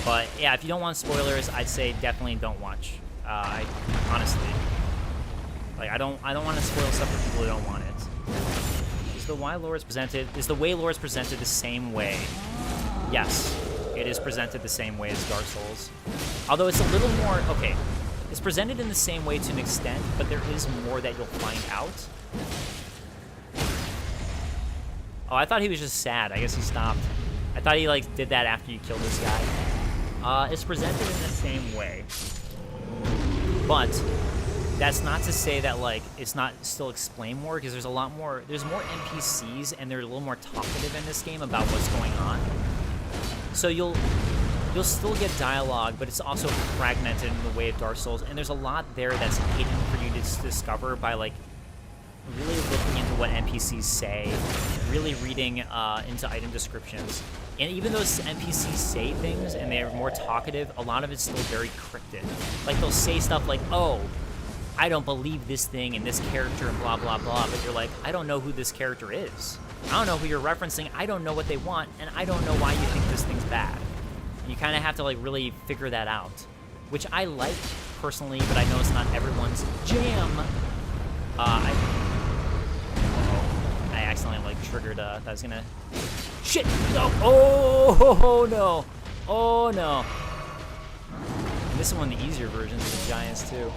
But yeah, if you don't want spoilers, I'd say definitely don't watch. Honestly, like I don't want to spoil stuff for people who don't want it. Is the way lore is presented the same way? Yes, it is presented the same way as Dark Souls. Although it's a little more okay. It's presented in the same way to an extent, but there is more that you'll find out. Oh, I thought he was just sad. I guess he stopped. I thought he, like, did that after you killed this guy. It's presented in the same way. But that's not to say that, like, it's not still explained more, because there's a lot more... There's more NPCs, and they're a little more talkative in this game about what's going on. So you'll still get dialogue, but it's also fragmented in the way of Dark Souls, and there's a lot there that's hidden for you to discover by, like, really looking into what NPCs say, really reading into item descriptions. And even though NPCs say things and they're more talkative, a lot of it's still very cryptic. Like, they'll say stuff like, oh, I don't believe this thing and this character and blah, blah, blah, but you're like, I don't know who this character is. I don't know who you're referencing, I don't know what they want, and I don't know why you think this thing's bad. You kind of have to, like, really figure that out, which I like personally, but I know it's not everyone's jam. I accidentally like triggered. That was gonna. Shit! No! Oh no! Oh no! And this is one of the easier versions of the giants too.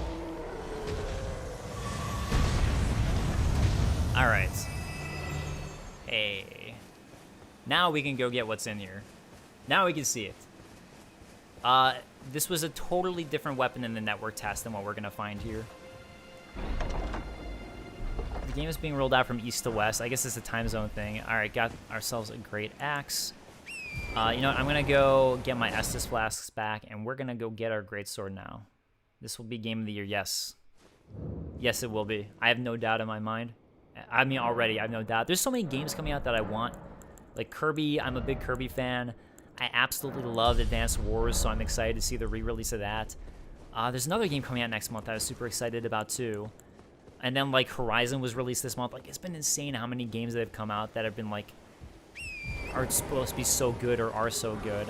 All right. Hey. Now we can go get what's in here. Now we can see it. This was a totally different weapon in the network test than what we're gonna find here. The game is being rolled out from east to west. I guess it's a time zone thing. All right, got ourselves a great axe. You know what? I'm gonna go get my Estus flasks back, and we're gonna go get our greatsword now. This will be game of the year. Yes, yes, it will be. I have no doubt in my mind. I mean, already I have no doubt. There's so many games coming out that I want. Like Kirby, I'm a big Kirby fan. I absolutely love Advanced Wars, so I'm excited to see the re-release of that. There's another game coming out next month that I was super excited about too. And then like Horizon was released this month. Like it's been insane how many games that have come out that have been like are supposed to be so good or are so good.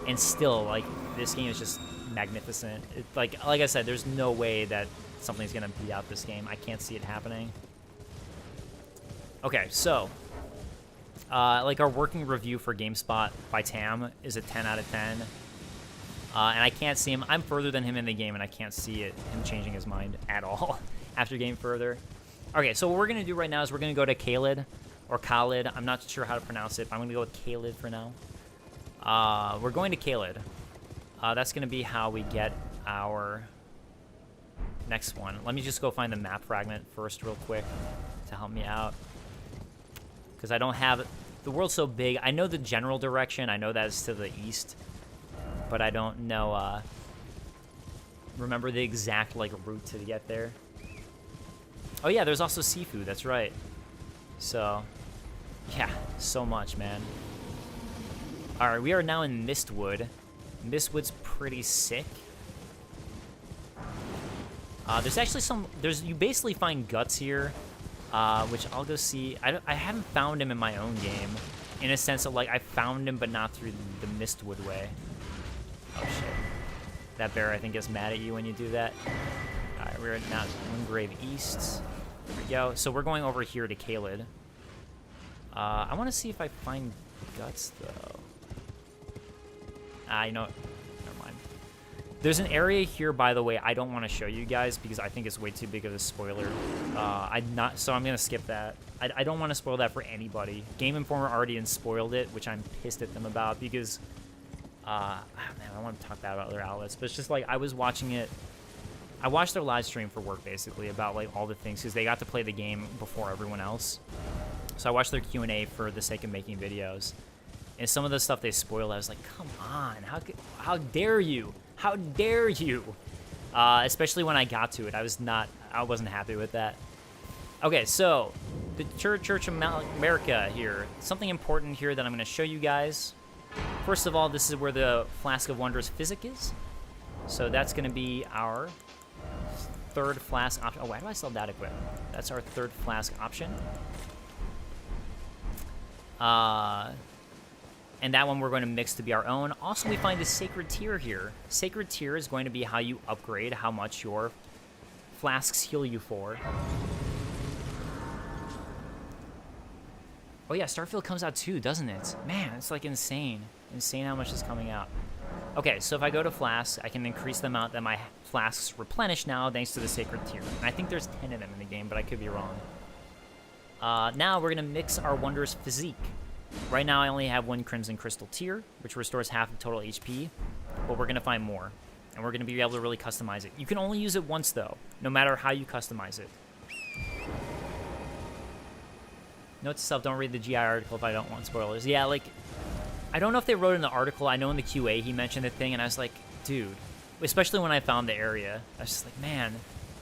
And still, like, this game is just magnificent. Like I said, there's no way that something's gonna beat out this game. I can't see it happening. Okay, so like our working review for GameSpot by Tam is a 10 out of 10. And I can't see him. I'm further than him in the game, and I can't see him changing his mind at all after game further. Okay, so what we're going to do right now is we're going to go to Caelid, or Khalid. I'm not sure how to pronounce it, but I'm going to go with Caelid for now. We're going to Caelid. That's going to be how we get our next one. Let me just go find the map fragment first real quick to help me out. Because I don't have... The world's so big. I know the general direction. I know that is to the east. But I don't know... remember the exact, like, route to get there. Oh, yeah, there's also seafood. That's right. So, yeah, so much, man. Alright, we are now in Mistwood. Mistwood's pretty sick. There's actually some... You basically find guts here. Which I'll go see. I haven't found him in my own game, in a sense of like I found him, but not through the Mistwood way. Oh shit! That bear I think gets mad at you when you do that. All right, we're now Wingrave East. There we go. So we're going over here to Caelid. I want to see if I find guts though. You know what? Never mind. There's an area here, by the way, I don't want to show you guys because I think it's way too big of a spoiler. So I'm gonna skip that. I don't want to spoil that for anybody. Game Informer already spoiled it, which I'm pissed at them about because, man, I want to talk bad about other outlets, but it's just like I was watching it. I watched their live stream for work basically about like all the things because they got to play the game before everyone else. So I watched their Q&A for the sake of making videos, and some of the stuff they spoiled, I was like, come on, how dare you? How dare you? Especially when I got to it, I wasn't happy with that. Okay, so the Church of America here. Something important here that I'm going to show you guys. First of all, this is where the Flask of Wondrous Physic is. So that's going to be our third flask option. Oh, why do I still have that equipped? That's our third flask option. And that one we're going to mix to be our own. Also, we find the Sacred Tier here. Sacred Tier is going to be how you upgrade how much your flasks heal you for. Oh yeah, Starfield comes out too, doesn't it? Man, it's like insane. Insane how much is coming out. Okay, so if I go to flasks, I can increase the amount that my flasks replenish now thanks to the Sacred Tier. And I think there's 10 of them in the game, but I could be wrong. Now we're going to mix our Wondrous Physique. Right now I only have one Crimson Crystal Tier, which restores half of total HP, but we're going to find more. And we're going to be able to really customize it. You can only use it once though, no matter how you customize it. Note to self, don't read the GI article if I don't want spoilers. Yeah, like, I don't know if they wrote in the article. I know in the QA he mentioned the thing, and I was like, dude, especially when I found the area, I was just like, man,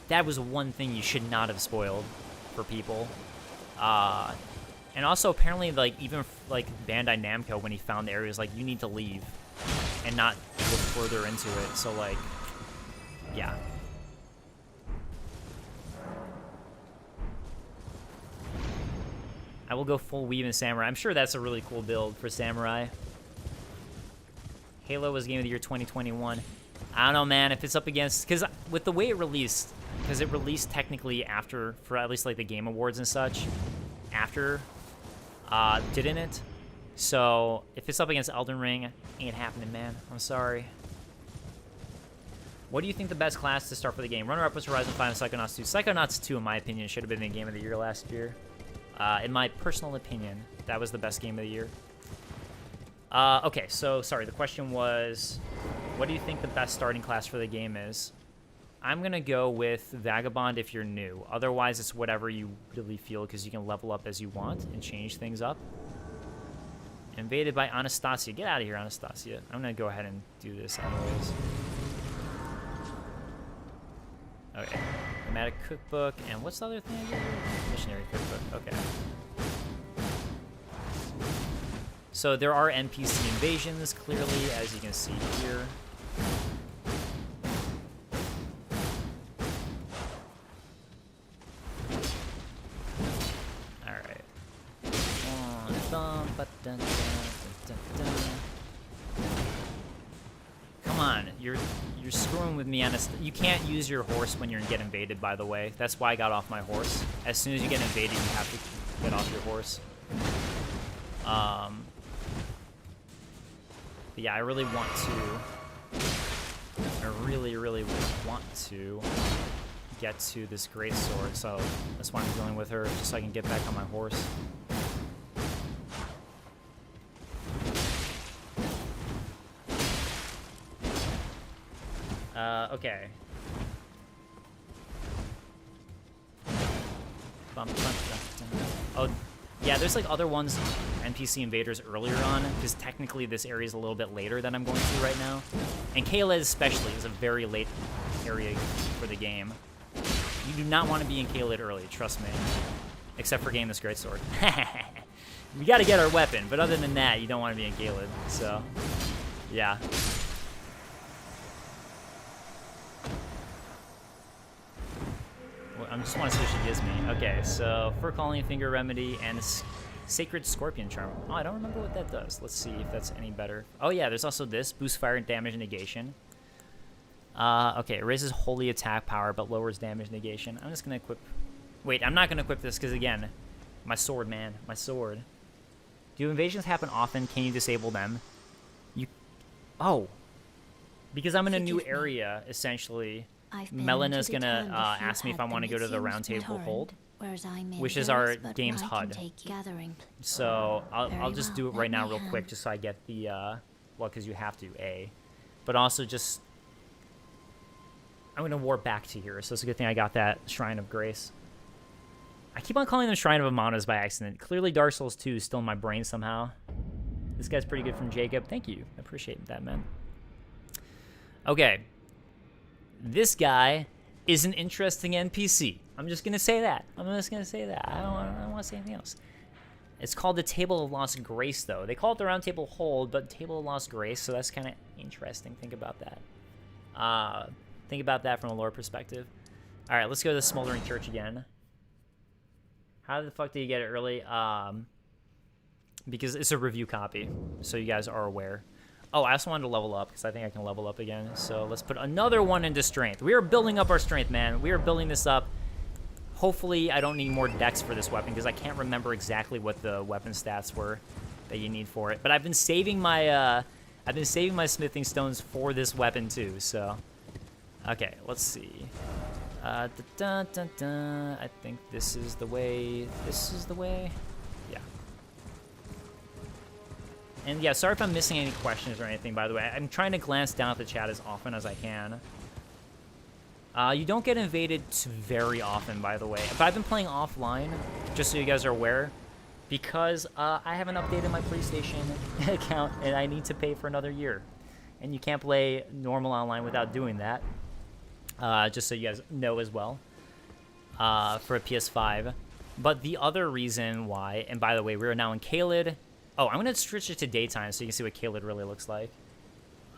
that was one thing you should not have spoiled for people. And also, apparently, like, even, like, Bandai Namco, when he found the area, was like, you need to leave and not look further into it. So, like, yeah. I will go full Weave and Samurai. I'm sure that's a really cool build for Samurai. Halo was Game of the Year 2021. I don't know, man, if it's up against... Because with the way it released, because it released technically after, for at least, like, the Game Awards and such, after didn't it? So if it's up against Elden Ring, ain't happening, man. I'm sorry. What do you think the best class to start for the game? Runner-up was Horizon 5 and Psychonauts 2. Psychonauts 2, in my opinion, should have been the game of the year last year. In my personal opinion, that was the best game of the year. Okay, so, sorry, the question was, what do you think the best starting class for the game is? I'm going to go with Vagabond if you're new. Otherwise, it's whatever you really feel, because you can level up as you want and change things up. Invaded by Anastasia. Get out of here, Anastasia. I'm going to go ahead and do this anyways. Okay. Enigmatic cookbook. And what's the other thing I get here? Missionary cookbook. Okay. So there are NPC invasions, clearly, as you can see here. Alright. Come on, you're screwing with me. You can't use your horse when you get invaded, by the way. That's why I got off my horse. As soon as you get invaded, you have to get off your horse. But yeah, I really want to. I really want to get to this Greatsword, so that's why I'm dealing with her, just so I can get back on my horse. Okay. Oh, yeah, there's like other ones, NPC invaders earlier on, because technically this area is a little bit later than I'm going to right now. And Caelid especially is a very late area for the game. You do not want to be in Caelid early, trust me. Except for getting this Greatsword. We gotta get our weapon, but other than that, you don't want to be in Caelid, so, yeah. I just want to see what she gives me. Okay, so Fur Calling, Finger Remedy, and Sacred Scorpion Charm. Oh, I don't remember what that does. Let's see if that's any better. Oh yeah, there's also this. Boost fire and damage negation. Okay, it raises holy attack power, but lowers damage negation. I'm just going to equip... Wait, I'm not going to equip this because, again, my sword, man. My sword. Do invasions happen often? Can you disable them? Oh. Because I'm in a new area, essentially... Melena's gonna ask me if I want to go to the Roundtable Hold, which is our game's HUD. So I'll just do it right now real quick, just so I get the, well, because you have to, but also just, I'm gonna warp back to here, so it's a good thing I got that Shrine of Grace. I keep on calling them Shrine of Amanas by accident. Clearly Dark Souls 2 is still in my brain somehow. This guy's pretty good from Jacob. Thank you. I appreciate that, man. Okay. This guy is an interesting NPC. I'm just going to say that. I don't want to say anything else. It's called the Table of Lost Grace, though. They call it the Roundtable Hold, but Table of Lost Grace, so that's kind of interesting. Think about that. Think about that from a lore perspective. All right, let's go to the Smoldering Church again. How the fuck did you get it early? Because it's a review copy, so you guys are aware. Oh, I also wanted to level up, because I think I can level up again. So let's put another one into strength. We are building up our strength, man. We are building this up. Hopefully, I don't need more dex for this weapon, because I can't remember exactly what the weapon stats were that you need for it. But I've been saving my, smithing stones for this weapon, too, so. Okay, let's see. I think this is the way. This is the way. Yeah. And yeah, sorry if I'm missing any questions or anything, by the way. I'm trying to glance down at the chat as often as I can. You don't get invaded very often, by the way. But I've been playing offline, just so you guys are aware, because I haven't updated my PlayStation account, and I need to pay for another year. And you can't play normal online without doing that. Just so you guys know as well, for a PS5. But the other reason why, and by the way, we're now in Caelid. Oh, I'm going to switch it to daytime so you can see what Caelid really looks like.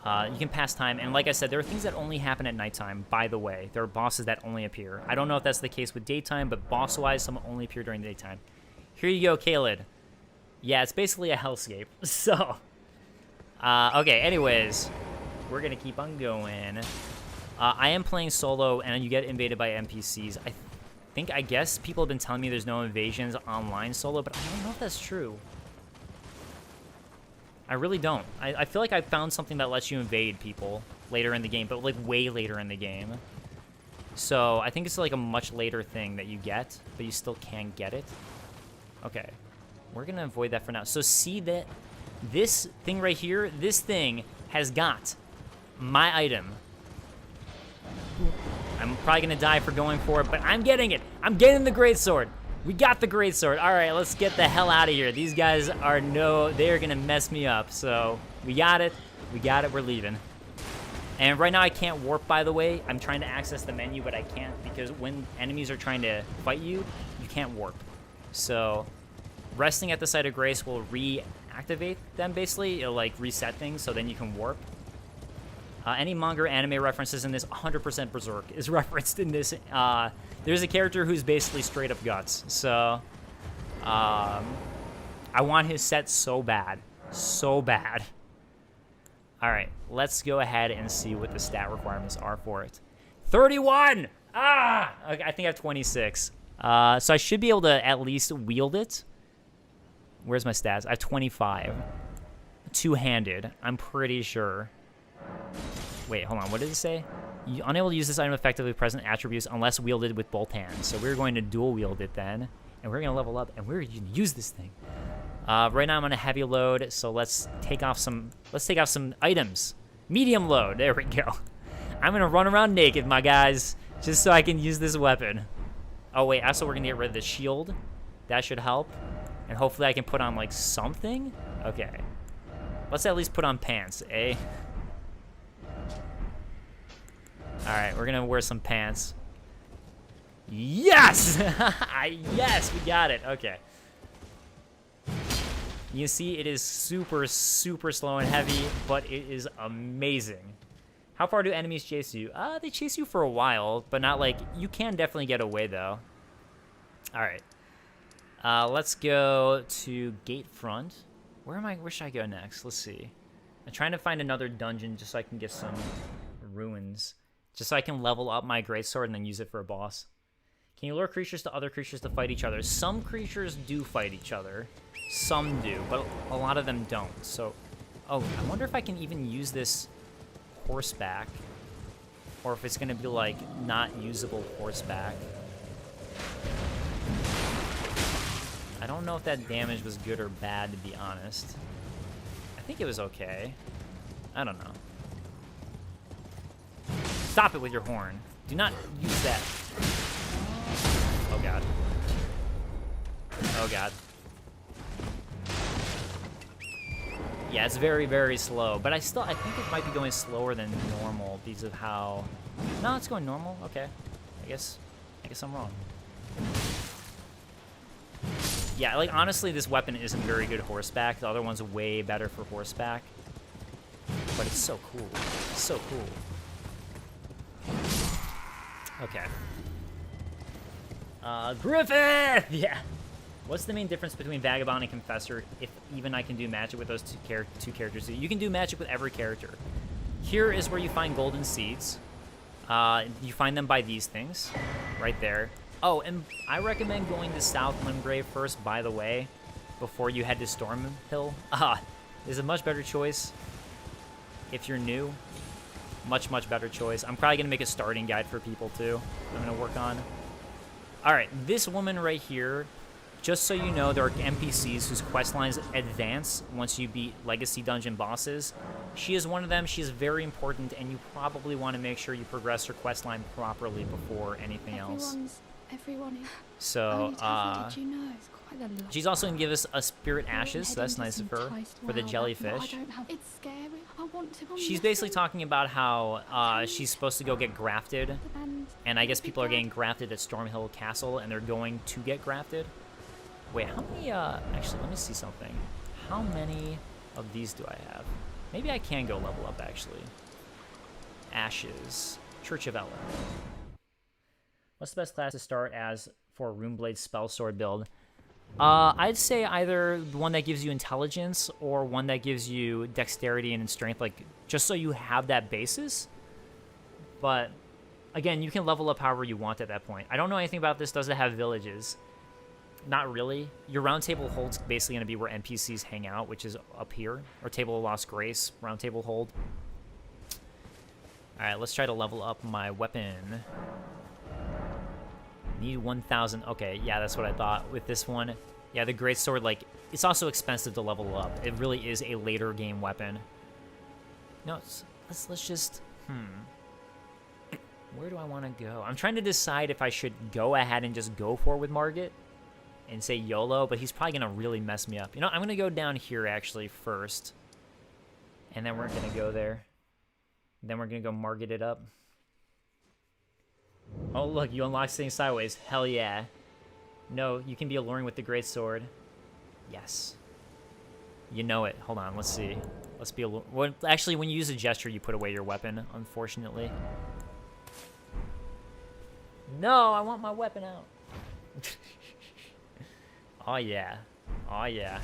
You can pass time, and like I said, there are things that only happen at nighttime, by the way. There are bosses that only appear. I don't know if that's the case with daytime, but boss-wise, some only appear during daytime. Here you go, Caelid. Yeah, it's basically a hellscape. So, okay, anyways, we're going to keep on going. I am playing solo, and you get invaded by NPCs. I guess people have been telling me there's no invasions online solo, but I don't know if that's true. I really don't. I feel like I found something that lets you invade people later in the game, but like way later in the game. So I think it's like a much later thing that you get, but you still can get it. Okay, we're gonna avoid that for now. So see that this thing right here, this thing has got my item. I'm probably gonna die for going for it, but I'm getting it. I'm getting the Greatsword. We got the Greatsword. All right, let's get the hell out of here. These guys are they're gonna mess me up. So we got it. We got it. We're leaving. And right now I can't warp, by the way. I'm trying to access the menu, but I can't because when enemies are trying to fight you, you can't warp. So resting at the site of grace will reactivate them, basically. It'll like reset things, so then you can warp. Any manga or anime references in this, 100% Berserk is referenced in this. There's a character who's basically straight up guts. So, I want his set so bad. So bad. Alright, let's go ahead and see what the stat requirements are for it. 31! Ah! Okay, I think I have 26. So I should be able to at least wield it. Where's my stats? I have 25. Two-handed, I'm pretty sure. Wait, hold on. What did it say? You're unable to use this item effectively with present attributes unless wielded with both hands. So we're going to dual wield it then, and we're going to level up, and we're going to use this thing. Right now I'm on a heavy load, so let's take off some items. Medium load. There we go. I'm going to run around naked, my guys, just so I can use this weapon. Oh wait, also we're going to get rid of the shield. That should help. And hopefully I can put on like something. Okay. Let's at least put on pants, eh? Alright, we're gonna wear some pants. Yes! Yes, we got it. Okay. You see, it is super, super slow and heavy, but it is amazing. How far do enemies chase you? They chase you for a while, but not like... You can definitely get away, though. Alright. Let's go to Gate Front. Where should I go next? Let's see. I'm trying to find another dungeon just so I can get some ruins. Just so I can level up my Greatsword and then use it for a boss. Can you lure creatures to other creatures to fight each other? Some creatures do fight each other. Some do, but a lot of them don't. So, oh, I wonder if I can even use this horseback. Or if it's going to be, like, not usable horseback. I don't know if that damage was good or bad, to be honest. I think it was okay. I don't know. Stop it with your horn. Do not use that. Oh, God. Oh, God. Yeah, it's very, very slow. But I think it might be going slower than normal because of how... No, it's going normal. Okay. I guess I'm wrong. Yeah, like, honestly, this weapon isn't very good horseback. The other one's way better for horseback. But it's so cool. It's so cool. Okay. Griffith! Yeah. What's the main difference between Vagabond and Confessor, if even I can do magic with those two characters? You can do magic with every character. Here is where you find golden seeds. You find them by these things, right there. Oh, and I recommend going to South Limgrave first, by the way, before you head to Stormhill. Is a much better choice if you're new. Much, much better choice. I'm probably going to make a starting guide for people, too. I'm going to work on. All right, this woman right here, just so you know, there are NPCs whose quest lines advance once you beat Legacy Dungeon bosses. She is one of them. She is very important, and you probably want to make sure you progress her quest line properly before anything else. So, did you know? she's also going to give us a Spirit Ashes, so that's nice of her, for the jellyfish. It's scary. I want to. She's basically talking about how she's supposed to go get grafted, and I guess people are getting grafted at Stormveil Castle, and they're going to get grafted. Wait, how many, actually, let me see something. How many of these do I have? Maybe I can go level up, actually. Ashes. Church of Ellen. What's the best class to start as for a Runeblade Spellsword build? I'd say either the one that gives you intelligence or one that gives you dexterity and strength, like, just so you have that basis. But Again, you can level up however you want at that point. I don't know anything about this. Does it have villages? Not really. Your Roundtable Hold's basically going to be where NPCs hang out, which is up here. Or Table of Lost Grace, Roundtable Hold. Alright, let's try to level up my weapon. Need 1,000. Okay, yeah, that's what I thought with this one. Yeah, the Greatsword, like, it's also expensive to level up. It really is a later game weapon. No, let's just... Where do I want to go? I'm trying to decide if I should go ahead and just go for it with Margit and say YOLO, but he's probably going to really mess me up. You know, I'm going to go down here, actually, first. And then we're going to go there. Then we're going to go Margit it up. Oh, look, you unlock staying sideways. Hell yeah. No, you can be alluring with the Greatsword. Yes. You know it. Hold on, let's see. Let's be well, actually, when you use a gesture, you put away your weapon, unfortunately. No, I want my weapon out. Oh, yeah. Oh, yeah.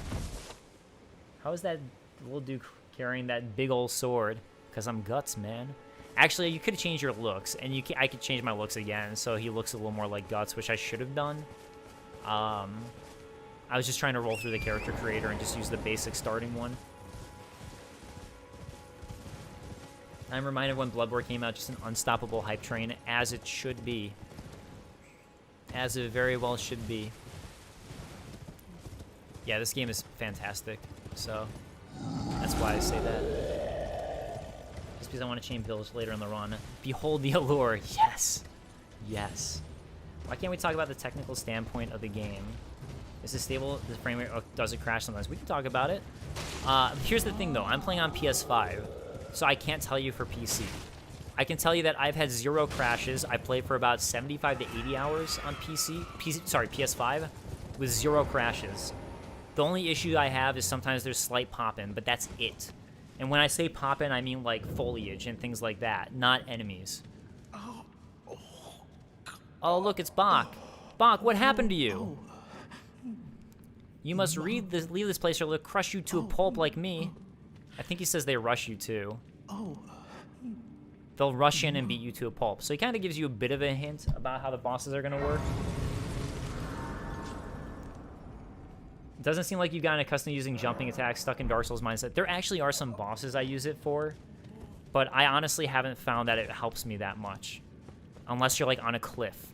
How is that little dude carrying that big old sword? Because I'm Guts, man. Actually, you could change your looks, and I could change my looks again, so he looks a little more like Guts, which I should have done. I was just trying to roll through the character creator and just use the basic starting one. I'm reminded when Bloodborne came out, just an unstoppable hype train, as it should be. As it very well should be. Yeah, this game is fantastic, so that's why I say that. Just because I want to chain village later in the run. Behold the allure. Yes. Yes. Why can't we talk about the technical standpoint of the game? Is it stable? The frame rate? Oh, does it crash sometimes? We can talk about it. Here's the thing, though. I'm playing on PS5, so I can't tell you for PC. I can tell you that I've had 0 crashes. I played for about 75 to 80 hours on PS5, with 0 crashes. The only issue I have is sometimes there's slight pop-in, but that's it. And when I say pop-in, I mean like foliage and things like that, not enemies. Oh, look, it's Bach. Bach, what happened to you? You must leave this place or they'll crush you to a pulp like me. I think he says they rush you too. They'll rush in and beat you to a pulp. So he kind of gives you a bit of a hint about how the bosses are going to work. It doesn't seem like you've gotten accustomed to using jumping attacks, stuck in Dark Souls mindset. There actually are some bosses I use it for, but I honestly haven't found that it helps me that much. Unless you're like on a cliff.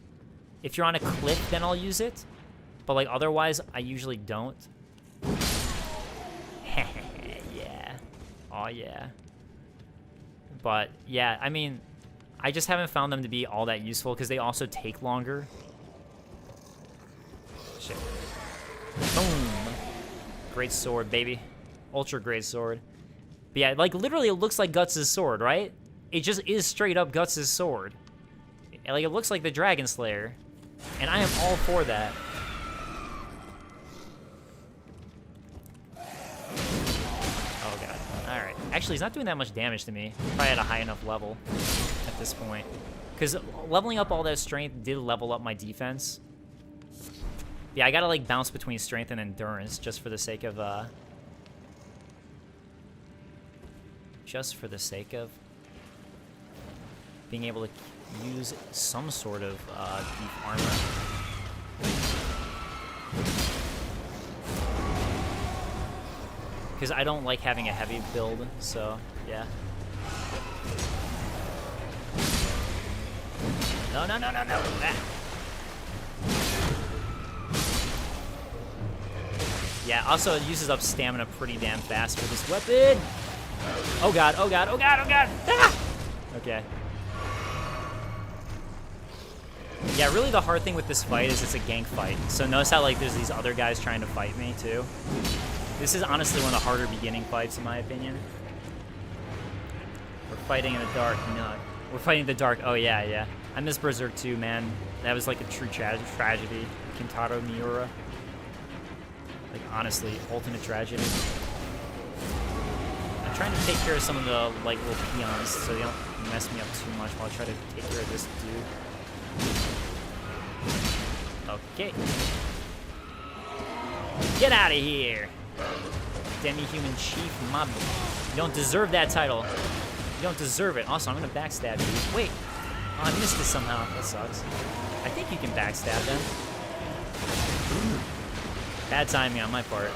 If you're on a cliff, then I'll use it. But like otherwise, I usually don't. Yeah. Oh yeah. But yeah, I mean, I just haven't found them to be all that useful because they also take longer. Shit. Boom. Great sword, baby. Ultra great sword. But yeah, like literally it looks like Guts' sword, right? It just is straight up Guts' sword. Like it looks like the Dragon Slayer. And I am all for that. Oh god. Alright. Actually, he's not doing that much damage to me. Probably at a high enough level at this point. Because leveling up all that strength did level up my defense. Yeah, I gotta like bounce between strength and endurance just for the sake of being able to use some sort of deep armor. Because I don't like having a heavy build, so yeah. No. Ah. Yeah, also it uses up stamina pretty damn fast for this weapon. Oh god. Ah! Okay. Yeah, really the hard thing with this fight is it's a gank fight. So notice how like there's these other guys trying to fight me too. This is honestly one of the harder beginning fights in my opinion. We're fighting in the dark, no. We're fighting in the dark, oh yeah. I miss Berserk too, man. That was like a true tragedy. Kintaro Miura. Like honestly, ultimate tragedy. I'm trying to take care of some of the like little peons so they don't mess me up too much while I try to take care of this dude. Okay. Get out of here! Demi-human chief mob. You don't deserve that title. You don't deserve it. Also, I'm gonna backstab you. Wait. Oh, I missed it somehow. That sucks. I think you can backstab them. Bad timing on my part.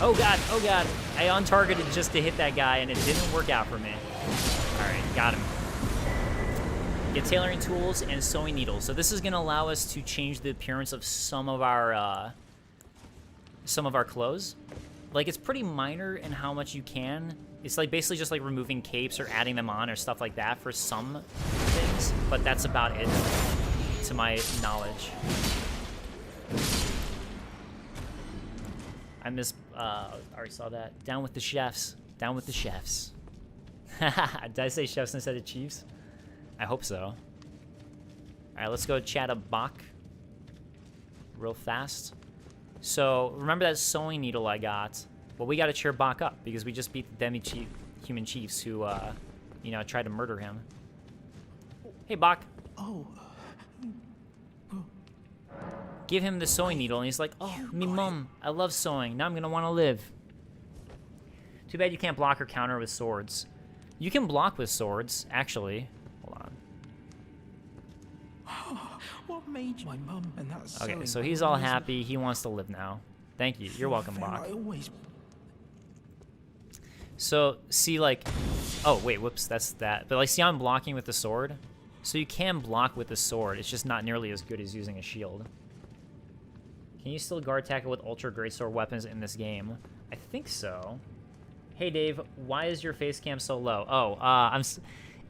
Oh god, oh god. I untargeted just to hit that guy and it didn't work out for me. Alright, got him. Get tailoring tools and sewing needles. So this is gonna allow us to change the appearance of some of our clothes. Like, it's pretty minor in how much you can. It's like basically just like removing capes or adding them on or stuff like that for some things, but that's about it to my knowledge. I already saw that. Down with the chefs. Down with the chefs. Did I say chefs instead of chiefs? I hope so. All right, let's go chat a Bach real fast. So remember that sewing needle I got? Well, we got to cheer Bach up because we just beat the human chiefs who, you know, tried to murder him. Hey, Bach. Oh. Give him the sewing needle, and he's like, oh, me mum, I love sewing. Now I'm going to want to live. Too bad you can't block or counter with swords. You can block with swords, actually. Hold on. What made my mum and that's Okay, so he's all happy. He wants to live now. Thank you. You're welcome, Bach. So, see, like... Oh, wait, whoops, that's that. But, like, see, I'm blocking with the sword. So you can block with the sword. It's just not nearly as good as using a shield. Can you still guard tackle with ultra greatsword weapons in this game? I think so. Hey, Dave, why is your face cam so low? Oh,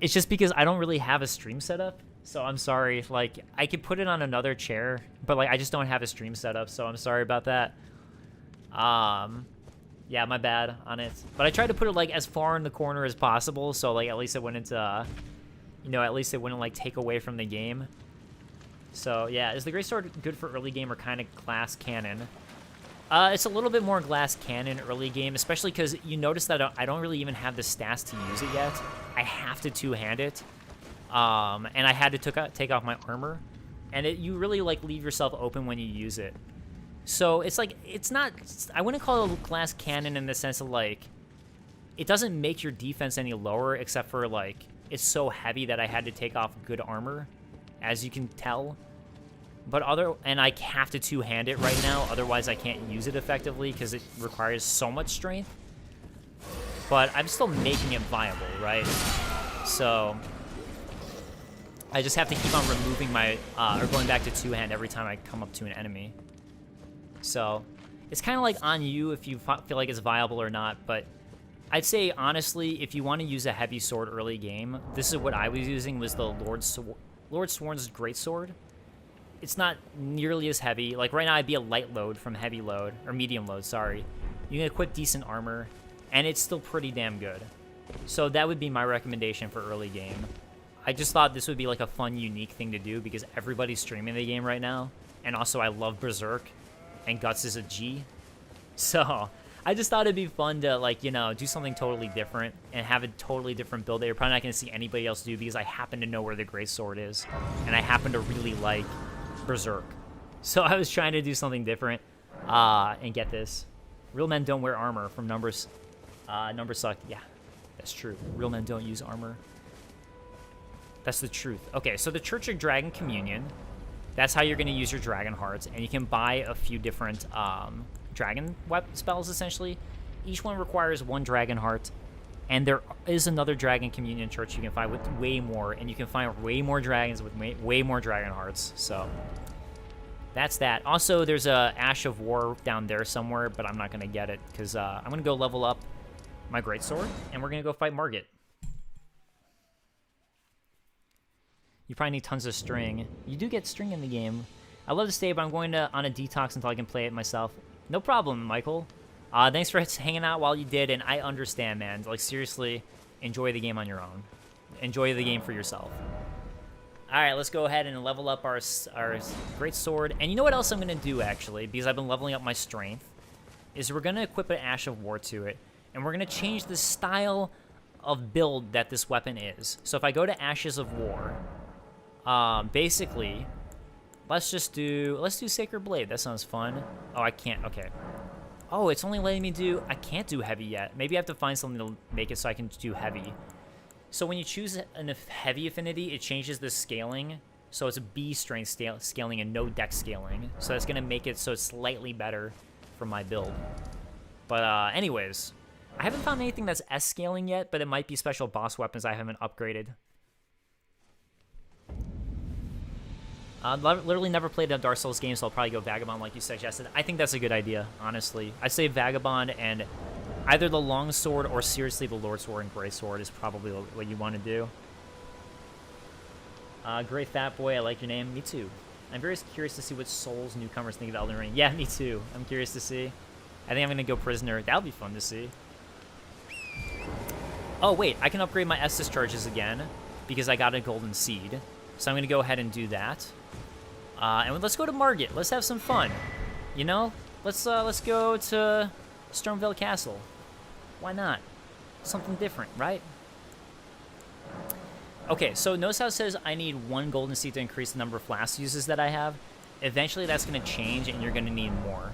it's just because I don't really have a stream setup. So I'm sorry. Like, I could put it on another chair, but, like, I just don't have a stream setup, so I'm sorry about that. Yeah, my bad on it. But I tried to put it, like, as far in the corner as possible, so, like, at least it wouldn't, you know, at least it wouldn't, like, take away from the game. So, yeah, is the Greatsword good for early game or kind of glass cannon? It's a little bit more glass cannon early game, especially because you notice that I don't really even have the stats to use it yet. I have to two-hand it, and I had to take off my armor, and you really, like, leave yourself open when you use it. So, it's like, it's not, I wouldn't call it a glass cannon in the sense of, like, it doesn't make your defense any lower, except for, like, it's so heavy that I had to take off good armor, as you can tell. But and I have to two-hand it right now, otherwise I can't use it effectively because it requires so much strength. But I'm still making it viable, right? So I just have to keep on removing my, or going back to two-hand every time I come up to an enemy. So it's kind of like on you if you feel like it's viable or not, but I'd say, honestly, if you want to use a heavy sword early game, this is what I was using, was the Lord Sworn's Greatsword. It's not nearly as heavy. Like, right now, I'd be a light load from heavy load, or medium load, sorry. You can equip decent armor, and it's still pretty damn good. So that would be my recommendation for early game. I just thought this would be, like, a fun, unique thing to do, because everybody's streaming the game right now, and also I love Berserk, and Guts is a G. So I just thought it'd be fun to, like, you know, do something totally different and have a totally different build that you're probably not going to see anybody else do because I happen to know where the Greatsword is, and I happen to really like Berserk. So I was trying to do something different, and get this. Real men don't wear armor from Numbers. Numbers suck. Yeah, that's true. Real men don't use armor. That's the truth. Okay, so the Church of Dragon Communion. That's how you're going to use your Dragon Hearts, and you can buy a few different dragon spells, essentially. Each one requires one Dragon Heart, and there is another Dragon Communion Church you can find with way more, and you can find way more dragons with way more Dragon Hearts, so that's that. Also, there's a Ash of War down there somewhere, but I'm not going to get it, because I'm going to go level up my Greatsword, and we're going to go fight Margit. You probably need tons of string. You do get string in the game. I love to stay, but I'm going on a detox until I can play it myself. No problem, Michael. Thanks for hanging out while you did, and I understand, man. Like, seriously, enjoy the game on your own. Enjoy the game for yourself. Alright, let's go ahead and level up our Greatsword. And you know what else I'm going to do, actually, because I've been leveling up my strength, is we're going to equip an Ash of War to it, and we're going to change the style of build that this weapon is. So if I go to Ashes of War, basically, let's do Sacred Blade. That sounds fun. Oh, I can't. Okay. Oh, it's only letting me do... I can't do heavy yet. Maybe I have to find something to make it so I can do heavy. So when you choose a heavy affinity, it changes the scaling. So it's B strength scaling and no dex scaling. So that's going to make it so it's slightly better for my build. But anyways, I haven't found anything that's S scaling yet, but it might be special boss weapons I haven't upgraded. Literally never played a Dark Souls game, so I'll probably go Vagabond like you suggested. I think that's a good idea, honestly. I'd say Vagabond and either the Longsword or seriously the Lord Sword and Greatsword is probably what you want to do. Great Fat Boy, I like your name. Me too. I'm very curious to see what Souls newcomers think of Elden Ring. Yeah, me too. I'm curious to see. I think I'm going to go Prisoner. That'll be fun to see. Oh, wait. I can upgrade my Estus charges again because I got a Golden Seed. So I'm going to go ahead and do that. And let's go to Margit. Let's have some fun. You know? Let's go to Stormveil Castle. Why not? Something different, right? Okay, so notice how it says I need 1 golden seed to increase the number of flask uses that I have. Eventually that's going to change and you're going to need more.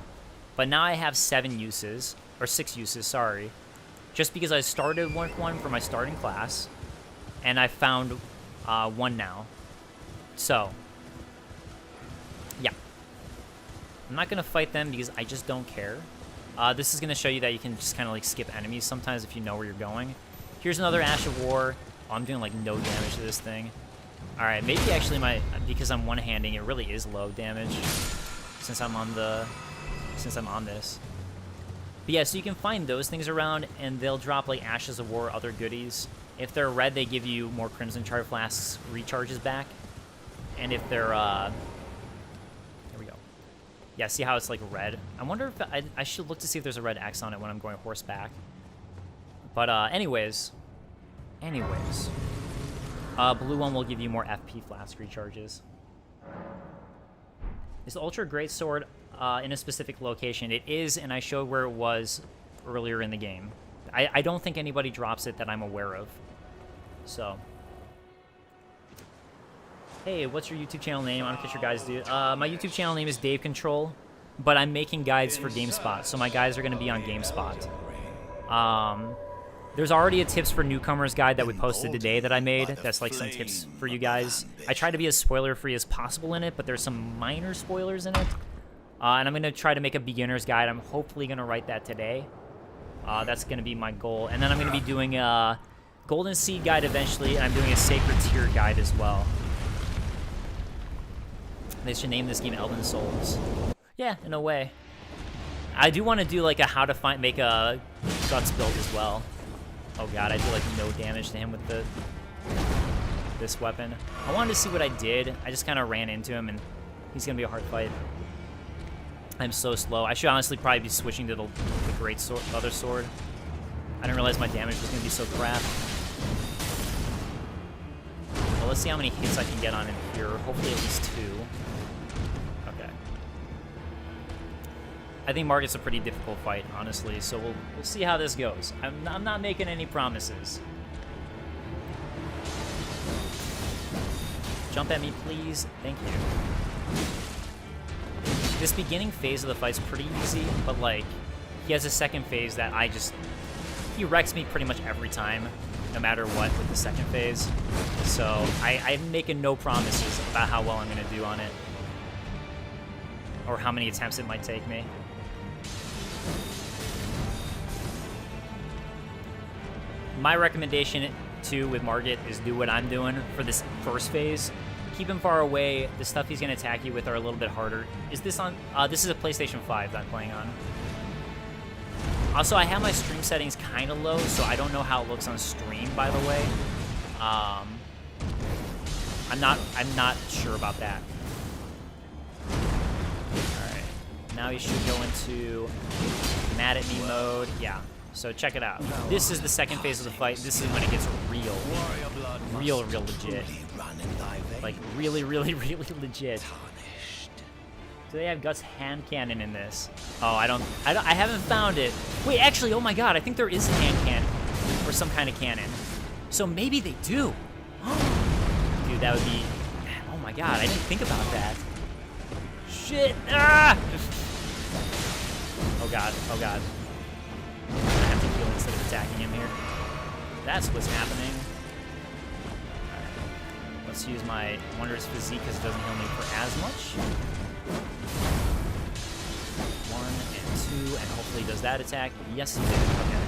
But now I have 7 uses, or 6 uses, sorry. Just because I started with 1 for my starting class, and I found 1 now. So, yeah. I'm not going to fight them because I just don't care. This is going to show you that you can just kind of like skip enemies sometimes if you know where you're going. Here's another Ash of War. Oh, I'm doing like no damage to this thing. Alright, maybe actually because I'm one-handing, it really is low damage since I'm on this. But yeah, so you can find those things around and they'll drop like Ashes of War, other goodies. If they're red, they give you more Crimson Char Flasks recharges back. And if they're, here we go. Yeah, see how it's like red? I wonder if I should look to see if there's a red X on it when I'm going horseback. But anyways. Blue one will give you more FP flask recharges. Is the Ultra Greatsword in a specific location? It is, and I showed where it was earlier in the game. I don't think anybody drops it that I'm aware of. So. Hey, what's your YouTube channel name? I don't know what your guys do. My YouTube channel name is DaveControl, but I'm making guides for GameSpot, so my guides are going to be on GameSpot. There's already a tips for newcomers guide that we posted today that I made. That's like some tips for you guys. I try to be as spoiler-free as possible in it, but there's some minor spoilers in it. And I'm going to try to make a beginner's guide. I'm hopefully going to write that today. That's going to be my goal. And then I'm going to be doing a Golden Seed guide eventually, and I'm doing a Sacred Tier guide as well. They should name this game Elden Souls. Yeah, in a way. I do want to do like a how to make a Guts build as well. Oh god, I do like no damage to him with this weapon. I wanted to see what I did. I just kind of ran into him, and he's going to be a hard fight. I'm so slow. I should honestly probably be switching to the great sword, other sword. I didn't realize my damage was going to be so crap. Well, let's see how many hits I can get on him here. Hopefully at least 2. Okay. I think Margit's a pretty difficult fight, honestly, so we'll see how this goes. I'm not making any promises. Jump at me, please. Thank you. This beginning phase of the fight's pretty easy, but, like, he has a second phase that he wrecks me pretty much every time, no matter what, with the second phase. So, I'm making no promises about how well I'm going to do on it. Or how many attempts it might take me. My recommendation, too, with Margit is do what I'm doing for this first phase. Keep him far away. The stuff he's going to attack you with are a little bit harder. Is this on... this is a PlayStation 5 that I'm playing on. Also, I have my stream settings kind of low, so I don't know how it looks on stream, by the way. I'm not sure about that. Alright. Now he should go into mad at me mode. Yeah. So check it out. This is the second phase of the fight. This is when it gets real legit. Like really legit. Do they have Guts hand cannon in this? Oh, I haven't found it. Wait, actually, oh my god, I think there is a hand cannon or some kind of cannon. So maybe they do. Dude, that would be. Oh my god, I didn't think about that. Shit! Ah! Oh god, oh god. I have to heal instead of attacking him here. That's what's happening. to use my Wondrous Physique because it doesn't heal me for as much. 1 and 2, and hopefully he does that attack. Yes, he did. Okay.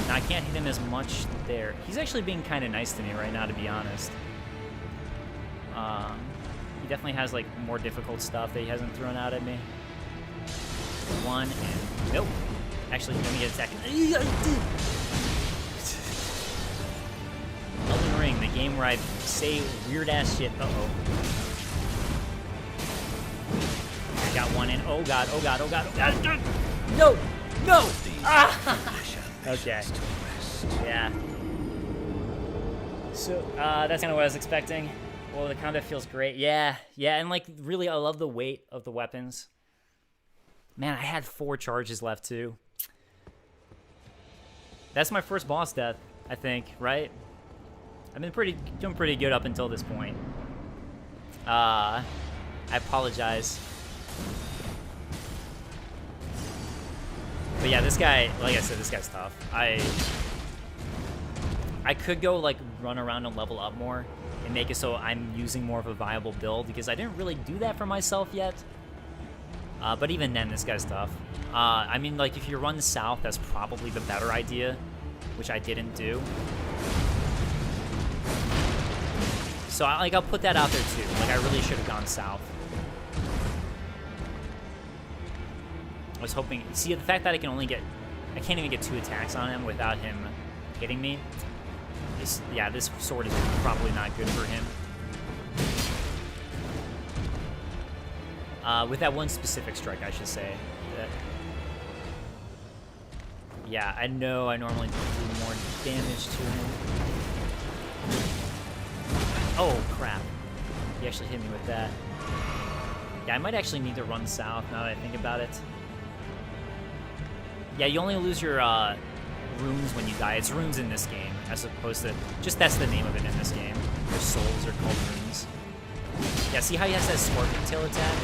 Now I can't hit him as much there. He's actually being kind of nice to me right now, to be honest. He definitely has like more difficult stuff that he hasn't thrown out at me. 1 and nope. Actually, let me get attacked. Elden Ring, the game where I say weird ass shit. Uh-oh. I got 1 in. Oh god, oh god, oh god, oh god. No! No! Ah! Okay. Yeah. So, that's kind of what I was expecting. Well, the combat feels great. Yeah, yeah, and like, really, I love the weight of the weapons. Man, I had 4 charges left, too. That's my first boss death, I think, right? I've been doing pretty good up until this point. I apologize. But yeah, this guy, like I said, this guy's tough. I could go, like, run around and level up more and make it so I'm using more of a viable build, because I didn't really do that for myself yet. But even then, this guy's tough. I mean, like, if you run south, that's probably the better idea, which I didn't do. So, I'll put that out there, too. Like, I really should have gone south. I was hoping... See, the fact that I can't even get 2 attacks on him without him hitting me. Yeah, this sword is probably not good for him. With that one specific strike, I should say. Yeah, I know I normally do more damage to him. Oh, crap. He actually hit me with that. Yeah, I might actually need to run south now that I think about it. Yeah, you only lose your runes when you die. It's runes in this game, as opposed to... Just that's the name of it in this game. Your souls are called runes. Yeah, see how he has that scorpion tail attack?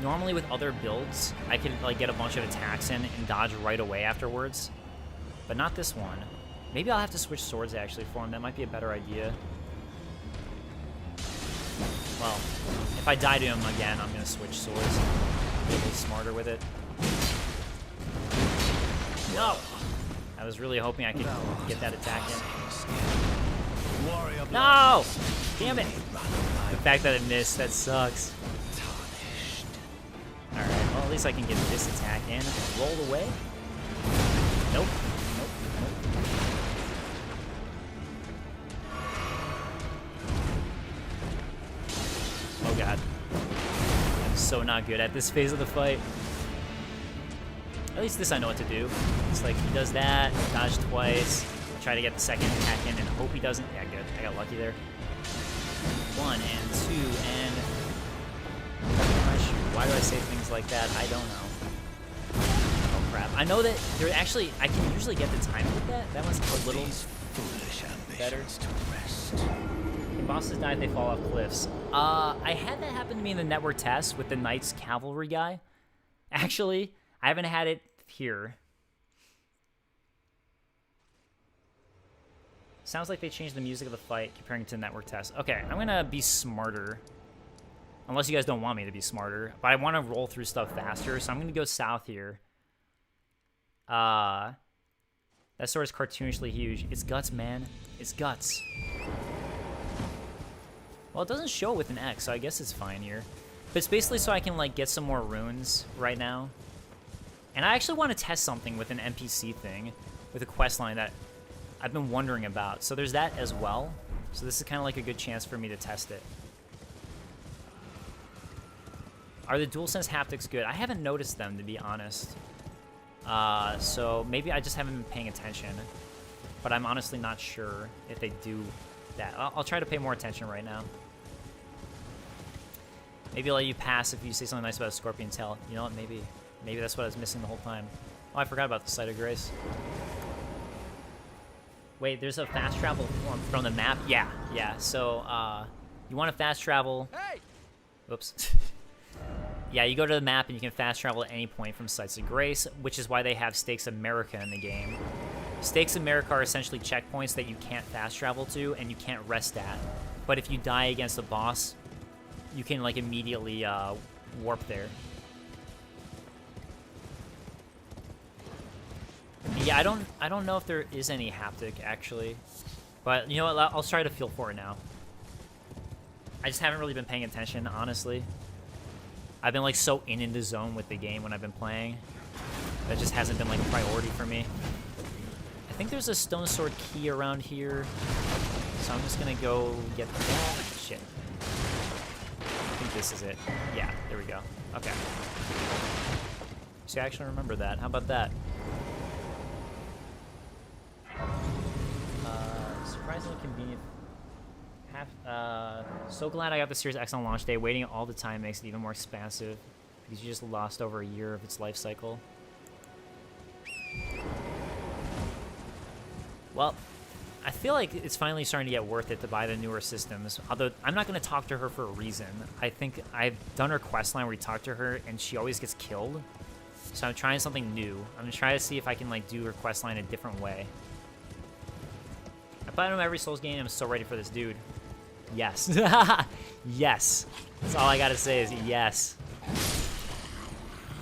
Normally with other builds, I could like get a bunch of attacks in and dodge right away afterwards. But not this one. Maybe I'll have to switch swords actually for him. That might be a better idea. Well, if I die to him again, I'm going to switch swords. Be a little smarter with it. No! I was really hoping I could get that attack in. No! Damn it! The fact that it missed, that sucks. Alright, well at least I can get this attack in and roll away. Nope. Nope. Nope. Oh god. I'm so not good at this phase of the fight. At least this I know what to do. It's like he does that, dodge twice, try to get the second attack in and hope he doesn't. Yeah, good. I got lucky there. 1 and 2 and... Why do I say things like that? I don't know. Oh crap. I know that there actually... I can usually get the timing with that. That one's a little better. When bosses die, they fall off cliffs. I had that happen to me in the network test with the Knight's Cavalry guy. Actually... I haven't had it here. Sounds like they changed the music of the fight comparing to the network test. Okay, I'm gonna be smarter. Unless you guys don't want me to be smarter. But I want to roll through stuff faster, so I'm gonna go south here. That sword is cartoonishly huge. It's guts, man. It's guts. Well, it doesn't show with an X, so I guess it's fine here. But it's basically so I can, like, get some more runes right now. And I actually want to test something with an NPC thing, with a quest line that I've been wondering about. So there's that as well. So this is kind of like a good chance for me to test it. Are the DualSense haptics good? I haven't noticed them, to be honest. So maybe I just haven't been paying attention. But I'm honestly not sure if they do that. I'll try to pay more attention right now. Maybe I'll let you pass if you say something nice about a scorpion tail. You know what? Maybe that's what I was missing the whole time. Oh, I forgot about the Site of Grace. Wait, there's a fast travel from the map? Yeah. So, you want to fast travel... Hey! Oops. Yeah, you go to the map and you can fast travel at any point from Sites of Grace, which is why they have Stakes America in the game. Stakes in Marika are essentially checkpoints that you can't fast travel to and you can't rest at. But if you die against a boss, you can like immediately warp there. Yeah, I don't know if there is any haptic actually, but you know what? I'll try to feel for it now. I just haven't really been paying attention, honestly. I've been like so in the zone with the game when I've been playing. That just hasn't been like a priority for me. I think there's a stone sword key around here, so I'm just gonna go get that. Shit. I think this is it. Yeah, there we go. Okay. See, I actually remember that. How about that? Surprisingly convenient. So glad I got the Series X on launch day. Waiting all the time makes it even more expansive because you just lost over a year of its life cycle. Well, I feel like it's finally starting to get worth it to buy the newer systems. Although I'm not going to talk to her for a reason. I think I've done her quest line where you talk to her and she always gets killed. So I'm trying something new. I'm going to try to see if I can like do her quest line a different way. I platinum every Souls game. I'm so ready for this dude. Yes. Yes. That's all I gotta say is yes.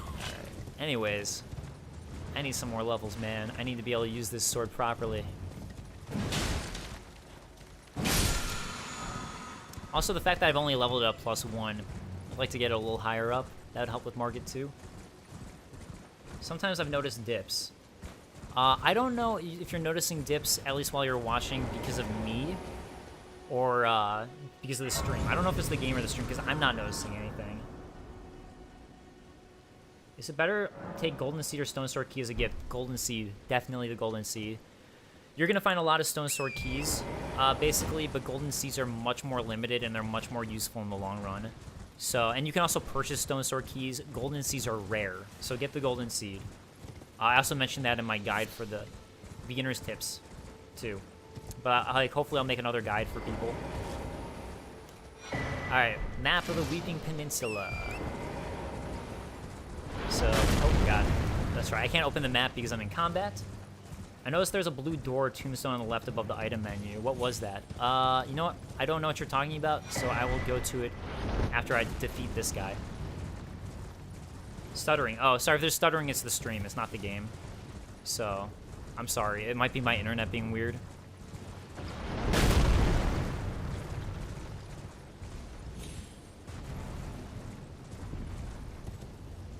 Alright. Anyways. I need some more levels, man. I need to be able to use this sword properly. Also, the fact that I've only leveled it up +1. I'd like to get it a little higher up. That would help with Margit too. Sometimes I've noticed dips. I don't know if you're noticing dips, at least while you're watching, because of me, or because of the stream. I don't know if it's the game or the stream, because I'm not noticing anything. Is it better to take Golden Seed or Stone Sword Key as a gift? Golden Seed. Definitely the Golden Seed. You're going to find a lot of Stone Sword Keys, basically, but Golden Seeds are much more limited, and they're much more useful in the long run. So, and you can also purchase Stone Sword Keys. Golden Seeds are rare, so get the Golden Seed. I also mentioned that in my guide for the beginner's tips, too. But hopefully I'll make another guide for people. Alright, map of the Weeping Peninsula. So, oh god, that's right. I can't open the map because I'm in combat. I noticed there's a blue door tombstone on the left above the item menu. What was that? You know what? I don't know what you're talking about, so I will go to it after I defeat this guy. Stuttering. Oh, sorry, if there's stuttering, it's the stream. It's not the game. So, I'm sorry. It might be my internet being weird.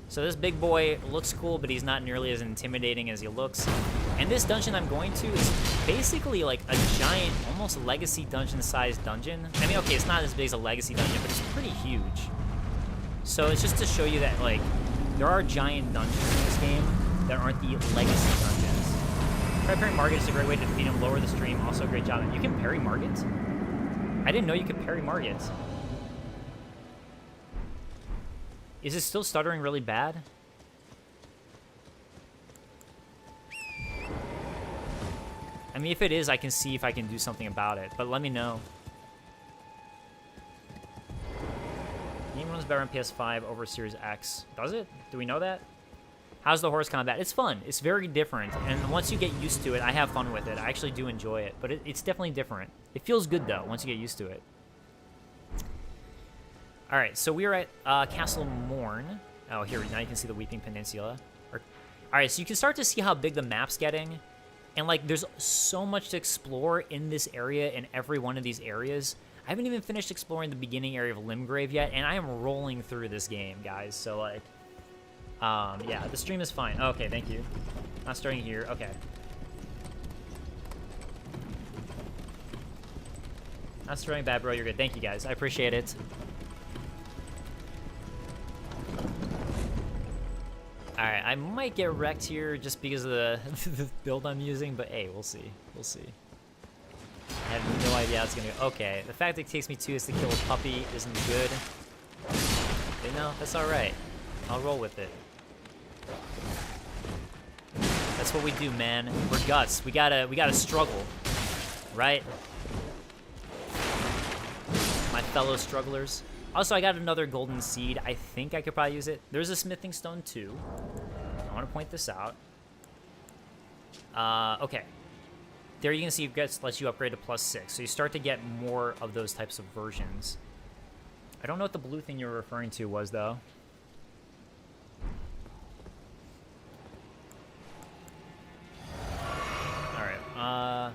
So this big boy looks cool, but he's not nearly as intimidating as he looks. And this dungeon I'm going to is basically like a giant, almost legacy dungeon-sized dungeon. I mean, okay, it's not as big as a legacy dungeon, but it's pretty huge. So it's just to show you that, like, there are giant dungeons in this game that aren't the legacy dungeons. Try parrying Margit is a great way to defeat him, lower the stream. Also, great job. You can parry Margit? I didn't know you could parry Margit. Is it still stuttering really bad? I mean, if it is, I can see if I can do something about it, but let me know. Game runs better on PS5 over Series X. Does it? Do we know that? How's the horse combat? It's fun. It's very different, and once you get used to it, I have fun with it. I actually do enjoy it, but it's definitely different. It feels good, though, once you get used to it. All right, so we are at Castle Morn. Oh, here, now you can see the Weeping Peninsula. All right, so you can start to see how big the map's getting. And, like, there's so much to explore in this area, in every one of these areas. I haven't even finished exploring the beginning area of Limgrave yet, and I am rolling through this game, guys. So, like, yeah, the stream is fine. Okay, thank you. Not starting here. Okay. Not starting bad, bro. You're good. Thank you, guys. I appreciate it. Alright, I might get wrecked here just because of the build I'm using, but hey, we'll see. We'll see. I have no idea how it's gonna go. Okay, the fact that it takes me 2 is to kill a puppy isn't good. You know, that's alright. I'll roll with it. That's what we do, man. We're guts. We gotta struggle. Right? My fellow strugglers. Also, I got another golden seed. I think I could probably use it. There's a smithing stone, too. I want to point this out. Okay. There you can see it lets you upgrade to +6, so you start to get more of those types of versions. I don't know what the blue thing you were referring to was, though. Alright,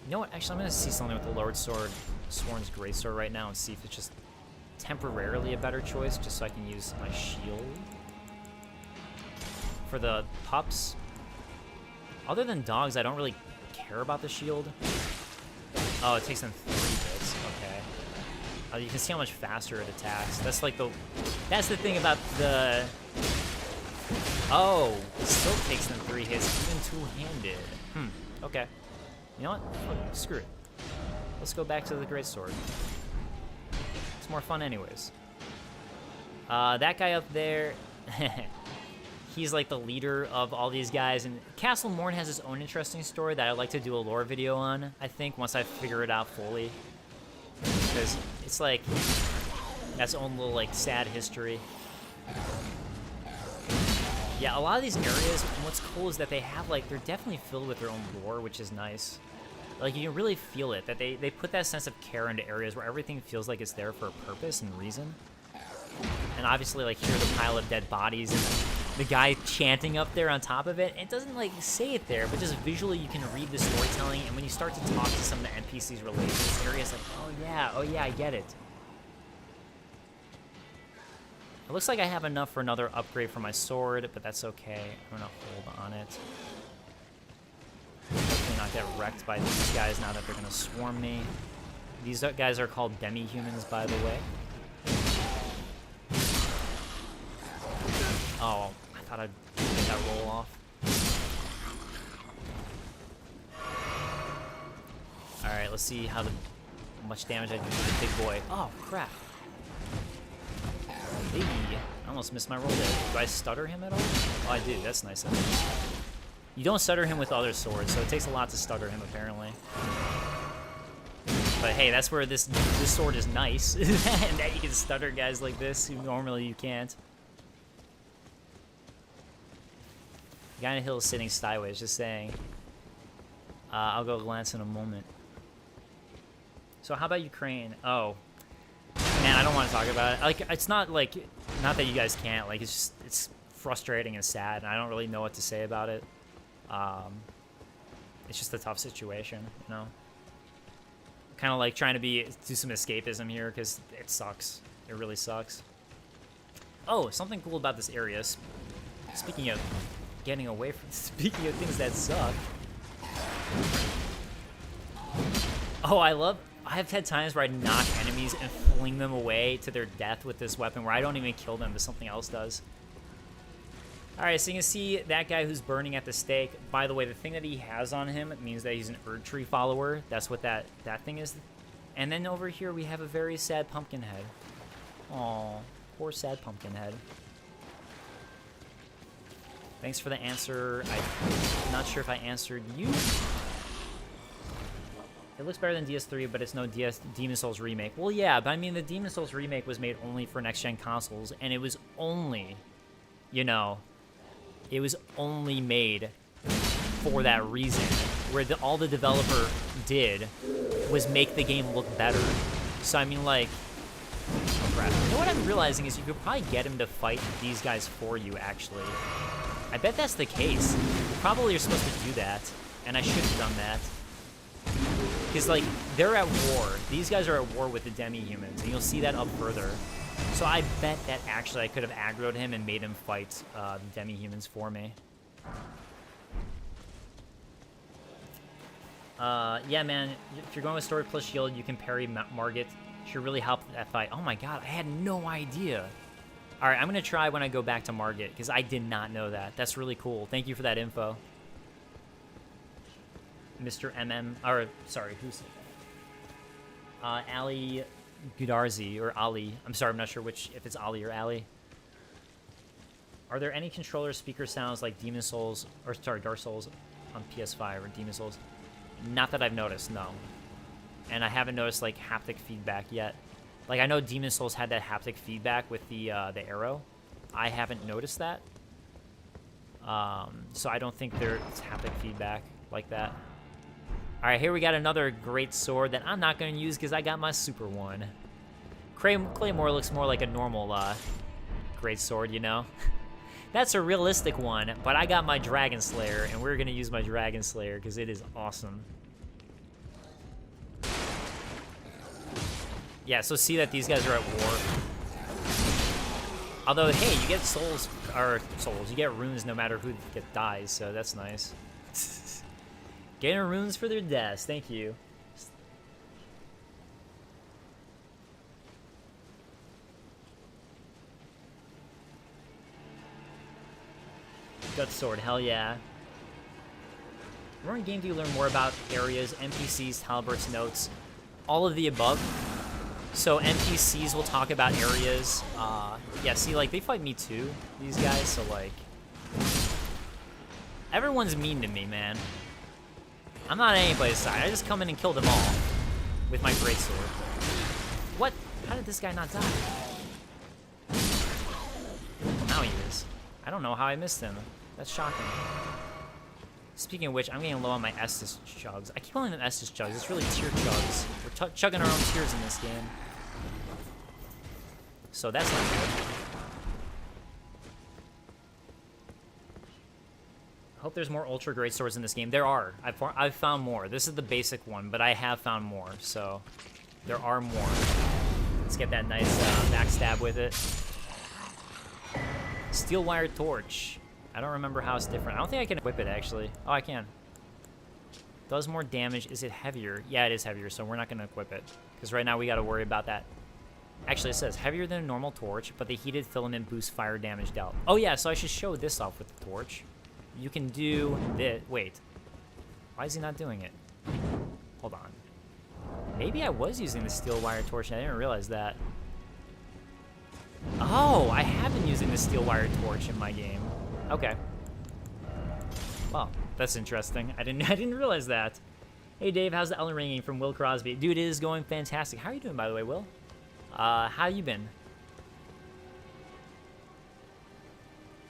you know what? Actually, I'm going to see something with the Lowered Sword, Sworn's Greatsword right now, and see if it's just temporarily a better choice, just so I can use my shield. For the pups, other than dogs, I don't really care about the shield. Oh, it takes them 3 bits. Okay. You can see how much faster it attacks. That's like that's the thing about the. Oh, it still takes them 3 hits, even two-handed. Okay. You know what? Fuck, screw it. Let's go back to the Greatsword. It's more fun, anyways. That guy up there. He's like the leader of all these guys, and Castle Morn has his own interesting story that I'd like to do a lore video on, I think, once I figure it out fully. Because it's like, that's own little, like, sad history. Yeah, a lot of these areas, and what's cool is that they have, like, they're definitely filled with their own lore, which is nice. Like, you can really feel it, that they put that sense of care into areas where everything feels like it's there for a purpose and reason. And obviously, like, here's a pile of dead bodies, and the guy chanting up there on top of it. It doesn't, like, say it there, but just visually you can read the storytelling, and when you start to talk to some of the NPCs related to this area, it's like, oh yeah, I get it. It looks like I have enough for another upgrade for my sword, but that's okay. I'm gonna hold on it. Hopefully not get wrecked by these guys now that they're gonna swarm me. These guys are called demi-humans, by the way. Oh, I thought I'd get that roll off. Alright, let's see how much damage I do to the big boy. Oh, crap. Hey, I almost missed my roll there. Do I stutter him at all? Oh, I do. That's nice of me. You don't stutter him with other swords, so it takes a lot to stutter him, apparently. But hey, that's where this sword is nice. And that you can stutter guys like this who normally you can't. The guy on the hill is sitting sideways, just saying. I'll go glance in a moment. So how about Ukraine? Oh. Man, I don't want to talk about it. Like, it's not like, not that you guys can't, like, it's just, it's frustrating and sad, and I don't really know what to say about it. It's just a tough situation, you know? Kind of like trying to do some escapism here, because it sucks. It really sucks. Oh, something cool about this area. Speaking of getting away from, speaking of things that suck. Oh, I have had times where I knock enemies and fling them away to their death with this weapon where I don't even kill them, but something else does. Alright, so you can see that guy who's burning at the stake. By the way, the thing that he has on him means that he's an Erd Tree follower. That's what that thing is. And then over here we have a very sad pumpkin head. Aw, poor sad pumpkin head. Thanks for the answer. I'm not sure if I answered you. It looks better than DS3, but it's no Demon Souls remake. Well, yeah, but I mean, the Demon Souls remake was made only for next-gen consoles, and it was only, you know, it was only made for that reason, where all the developer did was make the game look better. So, I mean, like, oh, crap. You know what I'm realizing is you could probably get him to fight these guys for you, actually. I bet that's the case. Probably you're supposed to do that, and I should have done that. Because, like, they're at war. These guys are at war with the demi-humans, and you'll see that up further. So I bet that actually I could have aggroed him and made him fight the demi-humans for me. Yeah, man, if you're going with Sword plus Shield, you can parry Margit. Should really help that fight. Oh my god, I had no idea. Alright, I'm going to try when I go back to Margit, because I did not know that. That's really cool. Thank you for that info. Mr. MM, or sorry, who said that? Ali Gudarzi, or Ali. I'm sorry, I'm not sure if it's Ali or Ali. Are there any controller speaker sounds like Demon Souls, or sorry, Dark Souls on PS5 or Demon Souls? Not that I've noticed, no. And I haven't noticed like haptic feedback yet. Like I know Demon Souls had that haptic feedback with the arrow. I haven't noticed that. So I don't think there's haptic feedback like that. All right, here we got another great sword that I'm not going to use because I got my super one. Claymore looks more like a normal great sword, you know? That's a realistic one, but I got my Dragon Slayer, and we're going to use my Dragon Slayer because it is awesome. Yeah, so see that these guys are at war. Although, hey, you get souls, you get runes no matter who dies, so that's nice. Getting runes for their deaths, thank you. Gut sword, hell yeah. Where in game do you learn more about areas, NPCs, Talbert's notes, all of the above? So NPCs will talk about areas. Yeah, see, like, they fight me too, these guys, so, like... Everyone's mean to me, man. I'm not on anybody's side. I just come in and kill them all with my greatsword. What? How did this guy not die? Now he is. I don't know how I missed him. That's shocking. Speaking of which, I'm getting low on my Estus chugs. I keep calling them Estus chugs. It's really tier chugs. We're chugging our own tiers in this game. So that's not good. I hope there's more ultra great swords in this game. There are. I've found more. This is the basic one, but I have found more. So there are more. Let's get that nice backstab with it. Steel wire torch. I don't remember how it's different. I don't think I can equip it, actually. Oh, I can. Does more damage. Is it heavier? Yeah, it is heavier, so we're not going to equip it. Because right now we got to worry about that. Actually, it says heavier than a normal torch, but the heated filament boosts fire damage dealt. Oh, yeah, so I should show this off with the torch. You can do this. Wait. Why is he not doing it? Hold on. Maybe I was using the steel wire torch and I didn't realize that. Oh, I have been using the steel wire torch in my game. Okay. Well, that's interesting. I didn't realize that. Hey Dave, how's the Elden Ring from Will Crosby? Dude, it is going fantastic. How are you doing, by the way, Will? How you been?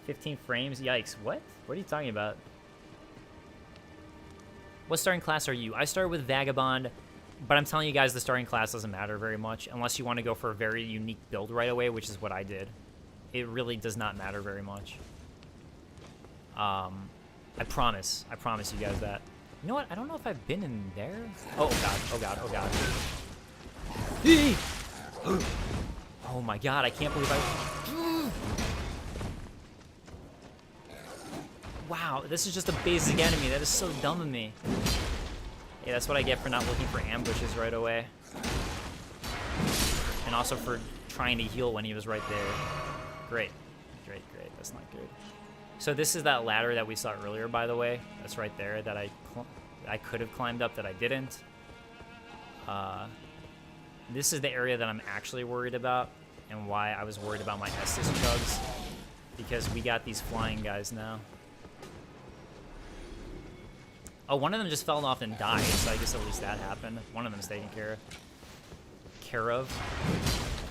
15 frames? Yikes. What? What are you talking about? What starting class are you? I started with Vagabond, but I'm telling you guys the starting class doesn't matter very much unless you want to go for a very unique build right away, which is what I did. It really does not matter very much. I promise you guys that. You know what? I don't know if I've been in there. Oh god, oh god, oh god. Oh my god, I can't believe I... Wow, this is just a basic enemy. That is so dumb of me. Yeah, that's what I get for not looking for ambushes right away. And also for trying to heal when he was right there. Great. Great, great. That's not good. So this is that ladder that we saw earlier, by the way. That's right there that I could have climbed up that I didn't. This is the area that I'm actually worried about and why I was worried about my Estus chugs. Because we got these flying guys now. Oh, one of them just fell off and died, so I guess at least that happened. One of them's taken care of.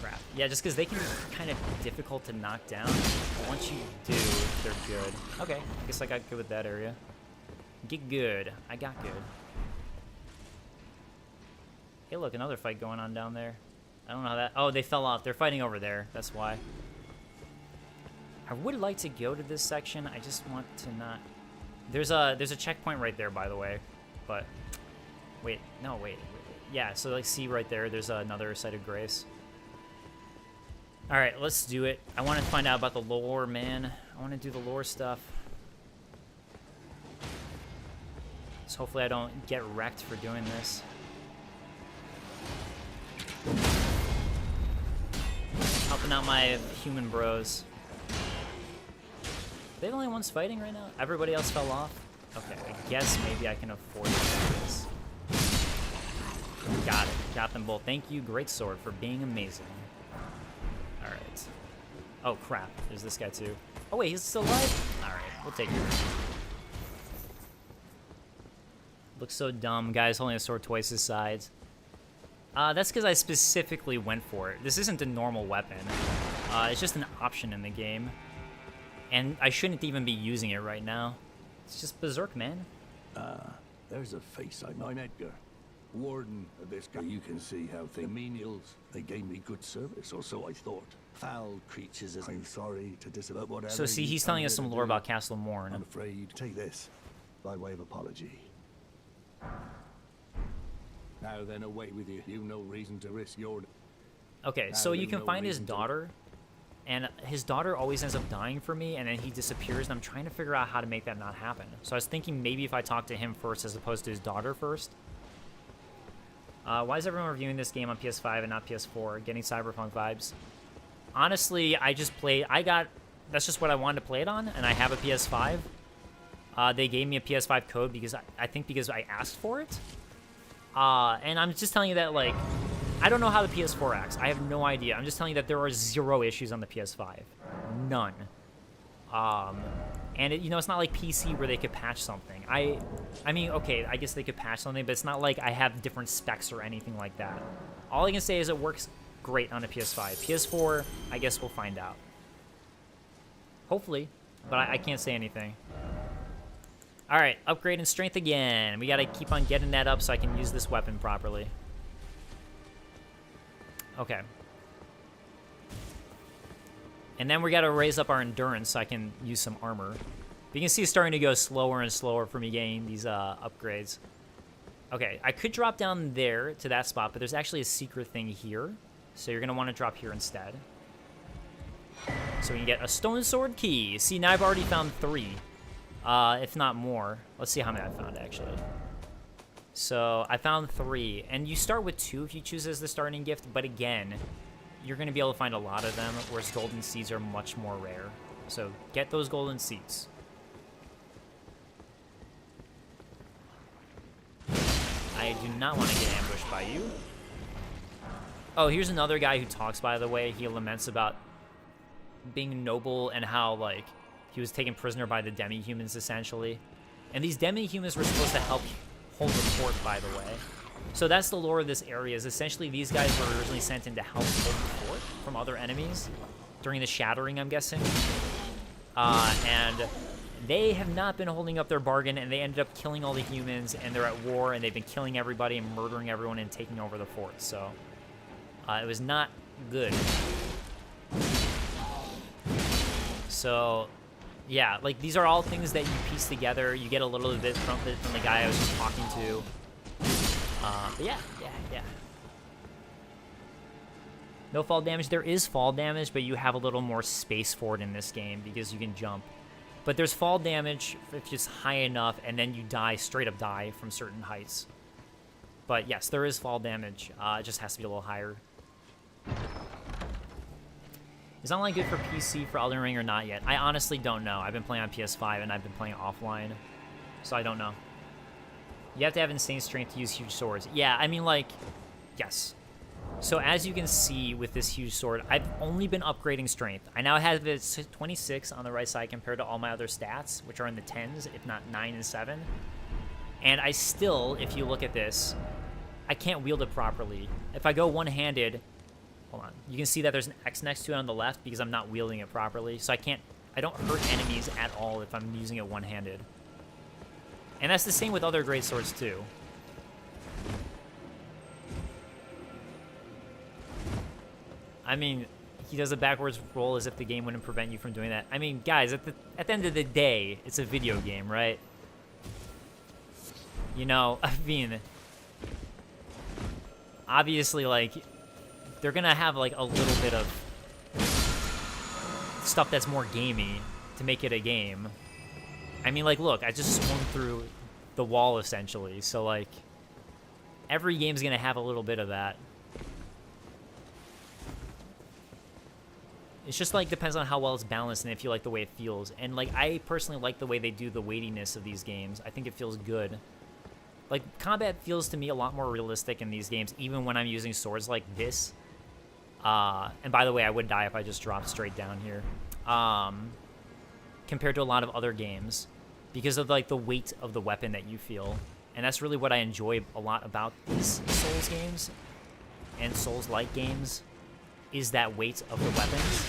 Crap. Yeah, just because they can be kind of difficult to knock down. But once you do, they're good. Okay, I guess I got good with that area. Get good. I got good. Hey, look, another fight going on down there. I don't know how that... Oh, they fell off. They're fighting over there. That's why. I would like to go to this section. I just want to not... There's a checkpoint right there, by the way. But... Wait. No, wait. Yeah, so, like, see right there. There's another site of grace. Alright, let's do it. I want to find out about the lore, man. I want to do the lore stuff. So hopefully I don't get wrecked for doing this. Helping out my human bros. They're the only ones fighting right now? Everybody else fell off? Okay, I guess maybe I can afford to do this. Got it. Got them both. Thank you, Greatsword, for being amazing. Alright. Oh, crap. There's this guy, too. Oh, wait, he's still alive? Alright, we'll take it. Looks so dumb. Guys holding a sword twice his size. That's because I specifically went for it. This isn't a normal weapon. It's just an option in the game. And I shouldn't even be using it right now. It's just berserk, man. There's a face. I'm Edgar, warden of this guy. You can see how the menials, they gave me good service, or so I thought. Foul creatures as I'm sorry to disavow whatever. So see, you he's come telling us here some to lore do. about Castle Morn. I'm afraid. Take this, by way of apology. Now then, away with you. You've no reason to risk your... Okay, Now so then, you can no find his reason to- daughter, and his daughter always ends up dying for me, and then he disappears, and I'm trying to figure out how to make that not happen. So I was thinking maybe if I talk to him first as opposed to his daughter first. Why is everyone reviewing this game on PS5 and not PS4? Getting Cyberpunk vibes. Honestly, I just played... That's just what I wanted to play it on, and I have a PS5. They gave me a PS5 code because I think because I asked for it. And I'm just telling you that, like... I don't know how the PS4 acts. I have no idea. I'm just telling you that there are 0 issues on the PS5. None. And it, it's not like PC where they could patch something. I mean, okay, I guess they could patch something, but it's not like I have different specs or anything like that. All I can say is it works great on a PS5. PS4, I guess we'll find out. Hopefully, but I can't say anything. All right, upgrade in strength again. We got to keep on getting that up so I can use this weapon properly. Okay. And then we got to raise up our endurance so I can use some armor. But you can see it's starting to go slower and slower for me getting these upgrades. Okay, I could drop down there to that spot, but there's actually a secret thing here. So you're going to want to drop here instead. So we can get a stone sword key. See, now I've already found 3. If not more. Let's see how many I found, actually. So I found 3. And you start with 2 if you choose as the starting gift. But again, you're going to be able to find a lot of them, whereas golden seeds are much more rare. So get those golden seeds. I do not want to get ambushed by you. Oh, here's another guy who talks, by the way. He laments about being noble and how, like, he was taken prisoner by the demi-humans, essentially. And these demi-humans were supposed to help hold the fort, by the way. So that's the lore of this area, is essentially these guys were originally sent in to help hold the fort from other enemies during the Shattering, I'm guessing. And they have not been holding up their bargain, and they ended up killing all the humans, and they're at war, and they've been killing everybody and murdering everyone and taking over the fort. So it was not good. So, yeah, like, these are all things that you piece together. You get a little bit from the guy I was just talking to. But yeah. No fall damage. There is fall damage, but you have a little more space for it in this game because you can jump. But there's fall damage if it's high enough, and then you die, straight up die from certain heights. But yes, there is fall damage. It just has to be a little higher. Is online good for PC for Elden Ring or not yet? I honestly don't know. I've been playing on PS5 and I've been playing offline, so I don't know. You have to have insane strength to use huge swords. Yeah, I mean, like, yes. So as you can see with this huge sword, I've only been upgrading strength. I now have it 26 on the right side compared to all my other stats, which are in the 10s, if not 9 and 7. And I still, if you look at this, I can't wield it properly. If I go one-handed, hold on, you can see that there's an X next to it on the left because I'm not wielding it properly. So I don't hurt enemies at all if I'm using it one-handed. And that's the same with other greatswords too. I mean, he does a backwards roll as if the game wouldn't prevent you from doing that. I mean, guys, at the end of the day, it's a video game, right? You know, I mean, obviously, like, they're gonna have, like, a little bit of stuff that's more gamey to make it a game. I mean, like, look, I just swung through the wall, essentially, so, like, every game's gonna have a little bit of that. It's just, like, depends on how well it's balanced and if you like the way it feels. And, like, I personally like the way they do the weightiness of these games. I think it feels good. Like, combat feels to me a lot more realistic in these games, even when I'm using swords like this. And by the way, I would die if I just dropped straight down here. Compared to a lot of other games. Because of, like, the weight of the weapon that you feel. And that's really what I enjoy a lot about these Souls games and Souls-like games. Is that weight of the weapons.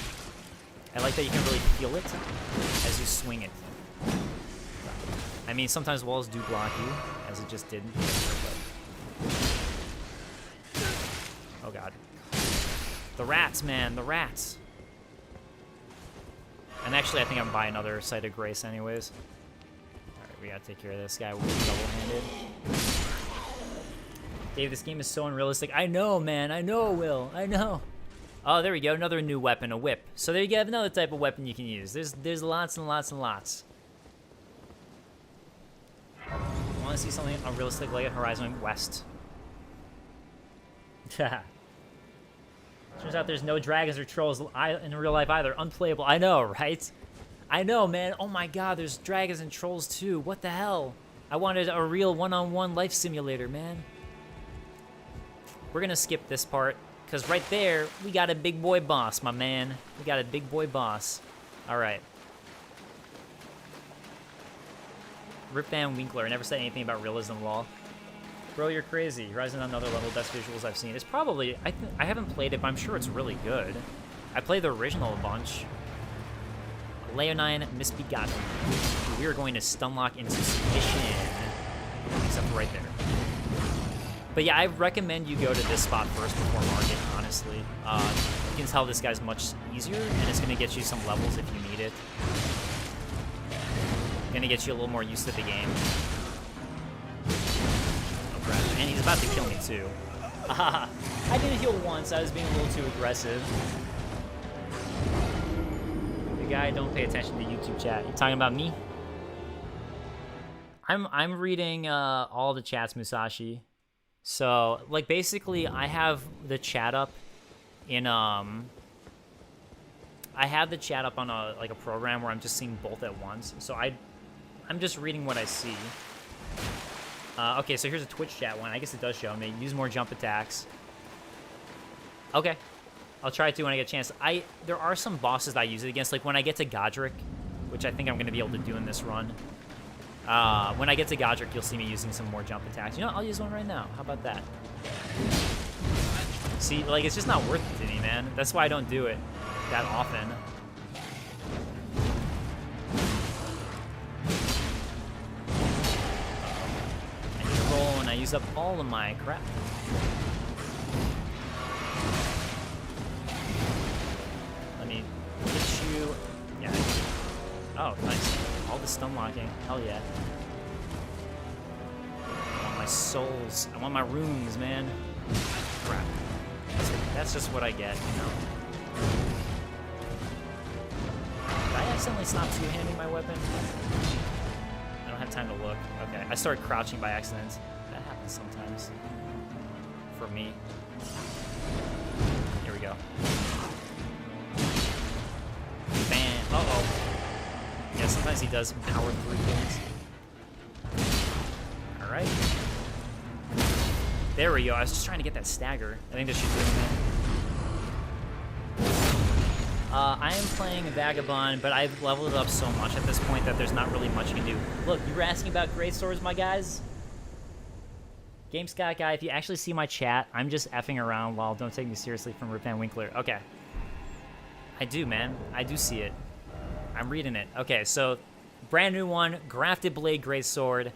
I like that you can really feel it as you swing it. I mean, sometimes walls do block you, as it just didn't. Oh god. The rats, man, the rats. And actually, I think I'm buying another Site of Grace anyways. Alright, we gotta take care of this guy. We'll be double-handed. Dave, this game is so unrealistic. I know, man. I know, Will. I know. Oh, there we go. Another new weapon, a whip. So there you go. Another type of weapon you can use. There's lots and lots and lots. Want to see something unrealistic like a Horizon West? Turns out there's no dragons or trolls in real life either. Unplayable. I know, right? I know, man. Oh my god, there's dragons and trolls too. What the hell? I wanted a real one-on-one life simulator, man. We're gonna skip this part, because right there, we got a big boy boss, my man. We got a big boy boss. Alright. Rip Van Winkler never said anything about realism law. Bro, you're crazy. Rising on another level, best visuals I've seen. It's probably, I haven't played it, but I'm sure it's really good. I played the original a bunch. Leonine, Misbegotten. We are going to stunlock into submission. Except for right there. But yeah, I recommend you go to this spot first before Margit, honestly. You can tell this guy's much easier, and it's going to get you some levels if you need it. Going to get you a little more used to the game. Oh crap, and he's about to kill me too. I didn't heal once, I was being a little too aggressive. The guy don't pay attention to YouTube chat. You talking about me? I'm reading all the chats, Musashi. So, like, basically, I have the chat up in, I have the chat up on a program where I'm just seeing both at once. So I'm just reading what I see. Okay, so here's a Twitch chat one. I guess it does show me. Use more jump attacks. Okay. I'll try to when I get a chance. There are some bosses that I use it against, like when I get to Godrick, which I think I'm going to be able to do in this run. When I get to Godrick, you'll see me using some more jump attacks. You know, I'll use one right now. How about that? See, like, it's just not worth it to me, man. That's why I don't do it that often. I need to roll, and I use up all of my crap. Let me hit you. Yeah. Oh, nice. All the stun locking. Hell yeah. I want my souls. I want my runes, man. Crap. That's just what I get, you know. Did I accidentally stop two-handing my weapon? I don't have time to look. Okay, I started crouching by accident. That happens sometimes. For me. Here we go. Bam. Uh-oh. Yeah, sometimes he does power through things. Alright. There we go. I was just trying to get that stagger. I think this should do it, man. I am playing Vagabond, but I've leveled it up so much at this point that there's not really much you can do. Look, you were asking about Greatswords, my guys? GameSpot guy, if you actually see my chat, I'm just effing around while don't take me seriously from Rip Van Winkler. Okay. I do, man. I do see it. I'm reading it. Okay, so brand new one, Grafted Blade Greatsword.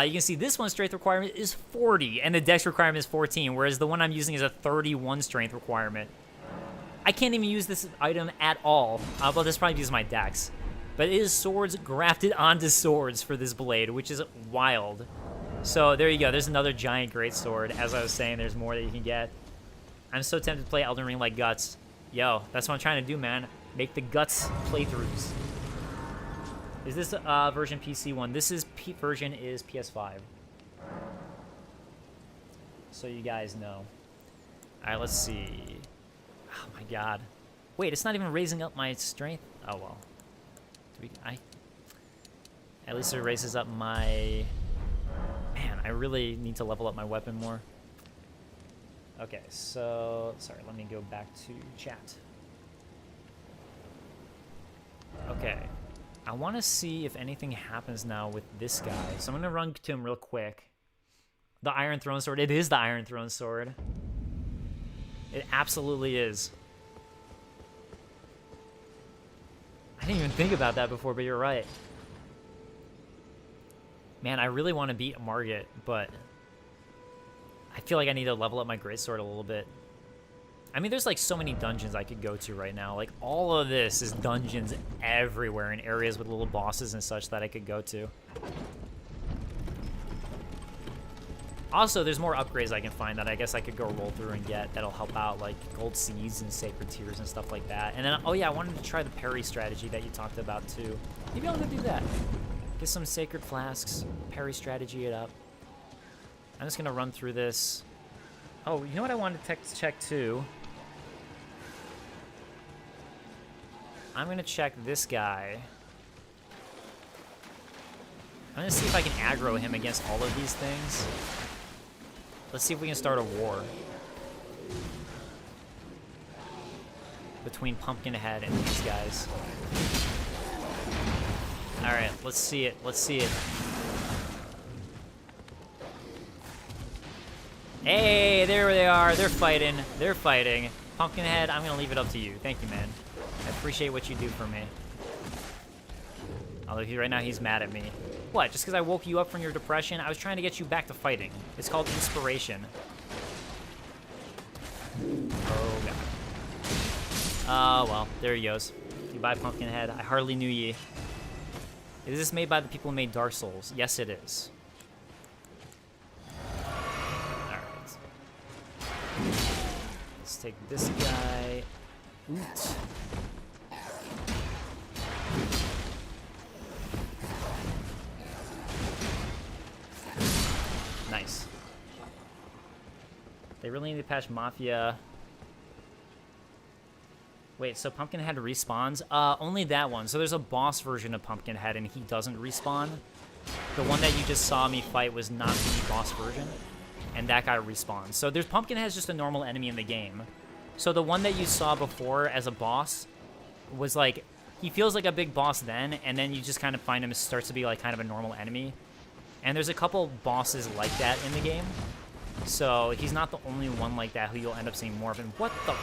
You can see this one's strength requirement is 40, and the dex requirement is 14, whereas the one I'm using is a 31 strength requirement. I can't even use this item at all. Well, this probably uses my dex. But it is swords grafted onto swords for this blade, which is wild. So there you go. There's another giant greatsword. As I was saying, there's more that you can get. I'm so tempted to play Elden Ring like Guts. Yo, that's what I'm trying to do, man. Make the Guts playthroughs. Is this version PC one? This is version is PS5. So you guys know. All right, let's see. Oh my god. Wait, it's not even raising up my strength. Oh well. At least it raises up my. Man, I really need to level up my weapon more. Okay, so sorry. Let me go back to chat. Okay. I want to see if anything happens now with this guy. So I'm going to run to him real quick. The Iron Throne Sword. It is the Iron Throne Sword. It absolutely is. didn't even think about that before, but you're right. Man, I really want to beat Margit, but I feel like I need to level up my Greatsword a little bit. I mean, there's like so many dungeons I could go to right now. Like, all of this is dungeons everywhere in areas with little bosses and such that I could go to. Also, there's more upgrades I can find that I guess I could go roll through and get that'll help out, like gold seeds and sacred tears and stuff like that. And then, oh yeah, I wanted to try the parry strategy that you talked about too. Maybe I'll go do that. Get some sacred flasks, parry strategy it up. I'm just gonna run through this. Oh, you know what I wanted to check too? I'm gonna check this guy. I'm gonna see if I can aggro him against all of these things. Let's see if we can start a war between Pumpkinhead and these guys. Alright, let's see it. Let's see it. Hey, there they are. They're fighting. They're fighting. Pumpkinhead, I'm gonna leave it up to you. Thank you, man. I appreciate what you do for me. Although right now he's mad at me. What, just because I woke you up from your depression? I was trying to get you back to fighting. It's called inspiration. Oh, God. Oh, well, there he goes. Goodbye, Pumpkinhead. I hardly knew ye. Is this made by the people who made Dark Souls? Yes, it is. Alright. Let's take this guy. Oot. Nice. They really need to patch Mafia. Wait, so Pumpkinhead respawns? Only that one. So there's a boss version of Pumpkinhead and he doesn't respawn. The one that you just saw me fight was not the boss version. And that guy respawns. So there's Pumpkinhead's just a normal enemy in the game. So the one that you saw before as a boss was like, he feels like a big boss then, and then you just kind of find him starts to be like kind of a normal enemy. And there's a couple bosses like that in the game. So he's not the only one like that who you'll end up seeing more of. And what the...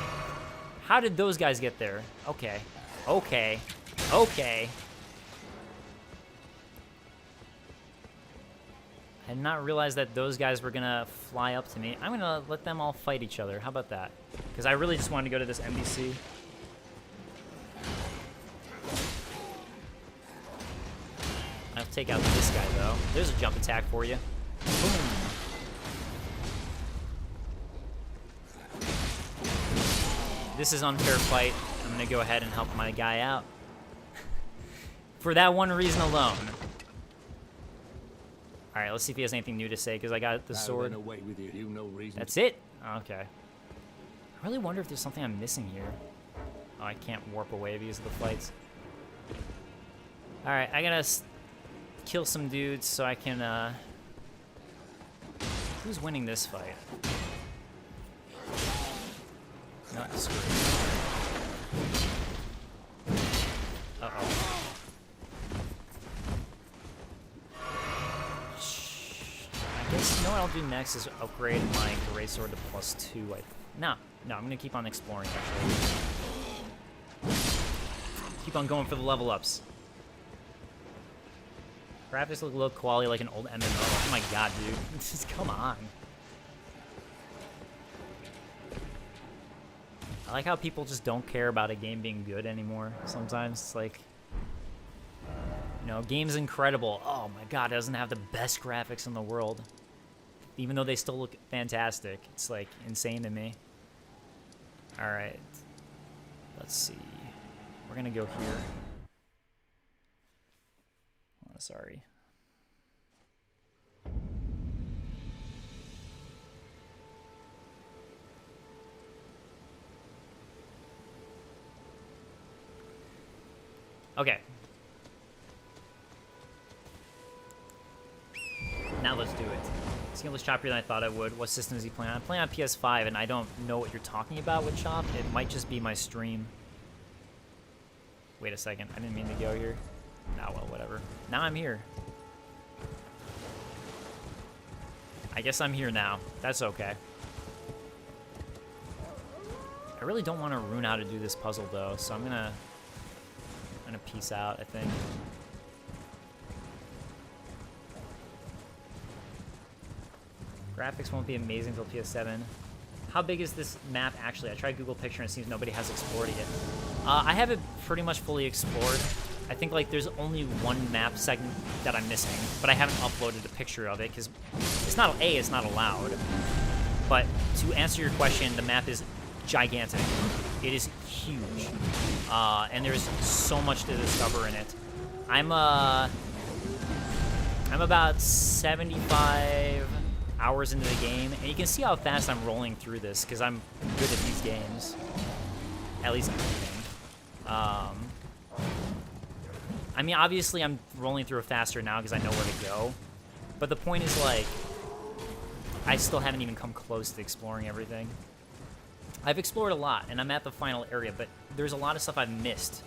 How did those guys get there? Okay. Okay. Okay. I did not realize that those guys were gonna fly up to me. I'm gonna let them all fight each other. How about that? Because I really just wanted to go to this NBC. I'll take out this guy, though. There's a jump attack for you. Boom. This is unfair fight. I'm going to go ahead and help my guy out. For that one reason alone. All right, let's see if he has anything new to say, because I got the sword. Away with you. You no reason. That's it? Okay. I really wonder if there's something I'm missing here. Oh, I can't warp away because of the fights. All right, I got to... kill some dudes so I can, Who's winning this fight? Not screwed. Uh-oh. I guess, you know what I'll do next is upgrade my Greatsword to +2. No, I'm gonna keep on exploring, actually. Keep on going for the level ups. Graphics look low quality like an old MMO. Oh my god, dude. Just come on. I like how people just don't care about a game being good anymore. Sometimes it's like, you know, game's incredible. Oh my god, it doesn't have the best graphics in the world. Even though they still look fantastic. It's like insane to me. Alright. Let's see. We're gonna go here. Sorry. Okay. Now let's do it. It's getting less choppier than I thought it would. What system is he playing on? I'm playing on PS5, and I don't know what you're talking about with chop. It might just be my stream. Wait a second. I didn't mean to go here. Nah, well, whatever. Now I'm here. I guess I'm here now. That's okay. I really don't want to ruin how to do this puzzle, though, so I'm gonna gonna peace out, I think. Graphics won't be amazing until PS7. How big is this map actually? I tried Google Picture and it seems nobody has explored it yet. I have it pretty much fully explored. I think like there's only one map segment that I'm missing, but I haven't uploaded a picture of it because it's not allowed. But to answer your question, the map is gigantic. It is huge, and there's so much to discover in it. I'm about 75 hours into the game, and you can see how fast I'm rolling through this because I'm good at these games. At least I think. I mean, obviously I'm rolling through it faster now because I know where to go, but the point is like, I still haven't even come close to exploring everything. I've explored a lot, and I'm at the final area, but there's a lot of stuff I've missed.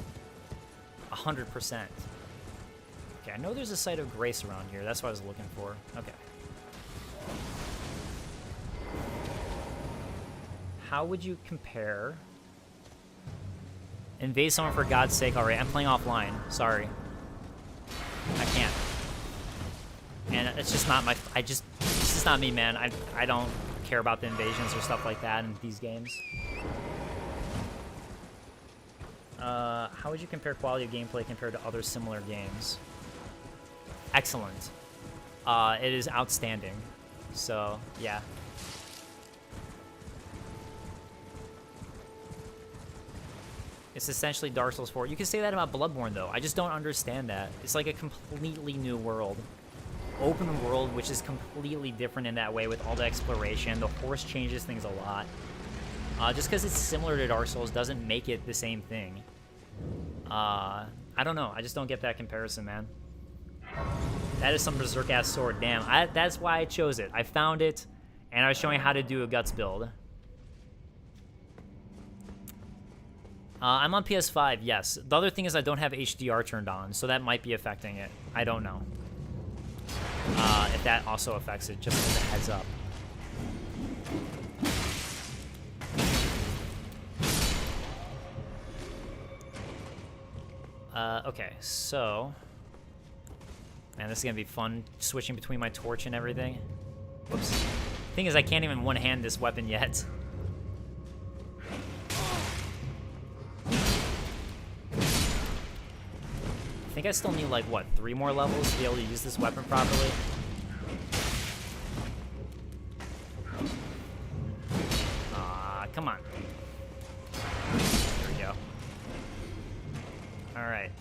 100%. Okay, I know there's a site of grace around here. That's what I was looking for. Okay. How would you compare... Invade someone for God's sake. Alright, I'm playing offline. Sorry. I can't. And it's just not my... this is not me, man. I don't care about the invasions or stuff like that in these games. How would you compare quality of gameplay compared to other similar games? Excellent. It is outstanding. So, yeah. It's essentially Dark Souls 4. You can say that about Bloodborne, though. I just don't understand that. It's like a completely new world. Open world, which is completely different in that way with all the exploration. The horse changes things a lot. Just because it's similar to Dark Souls doesn't make it the same thing. I don't know. I just don't get that comparison, man. That is some berserk-ass sword. Damn. That's why I chose it. I found it, and I was showing how to do a guts build. I'm on PS5, yes. The other thing is I don't have HDR turned on, so that might be affecting it. I don't know. If that also affects it, just as a heads up. Okay, so... Man, this is gonna be fun, switching between my torch and everything. Whoops. Thing is, I can't even one-hand this weapon yet. I think I still need, like, what, 3 more levels to be able to use this weapon properly? Come on. There we go. Alright.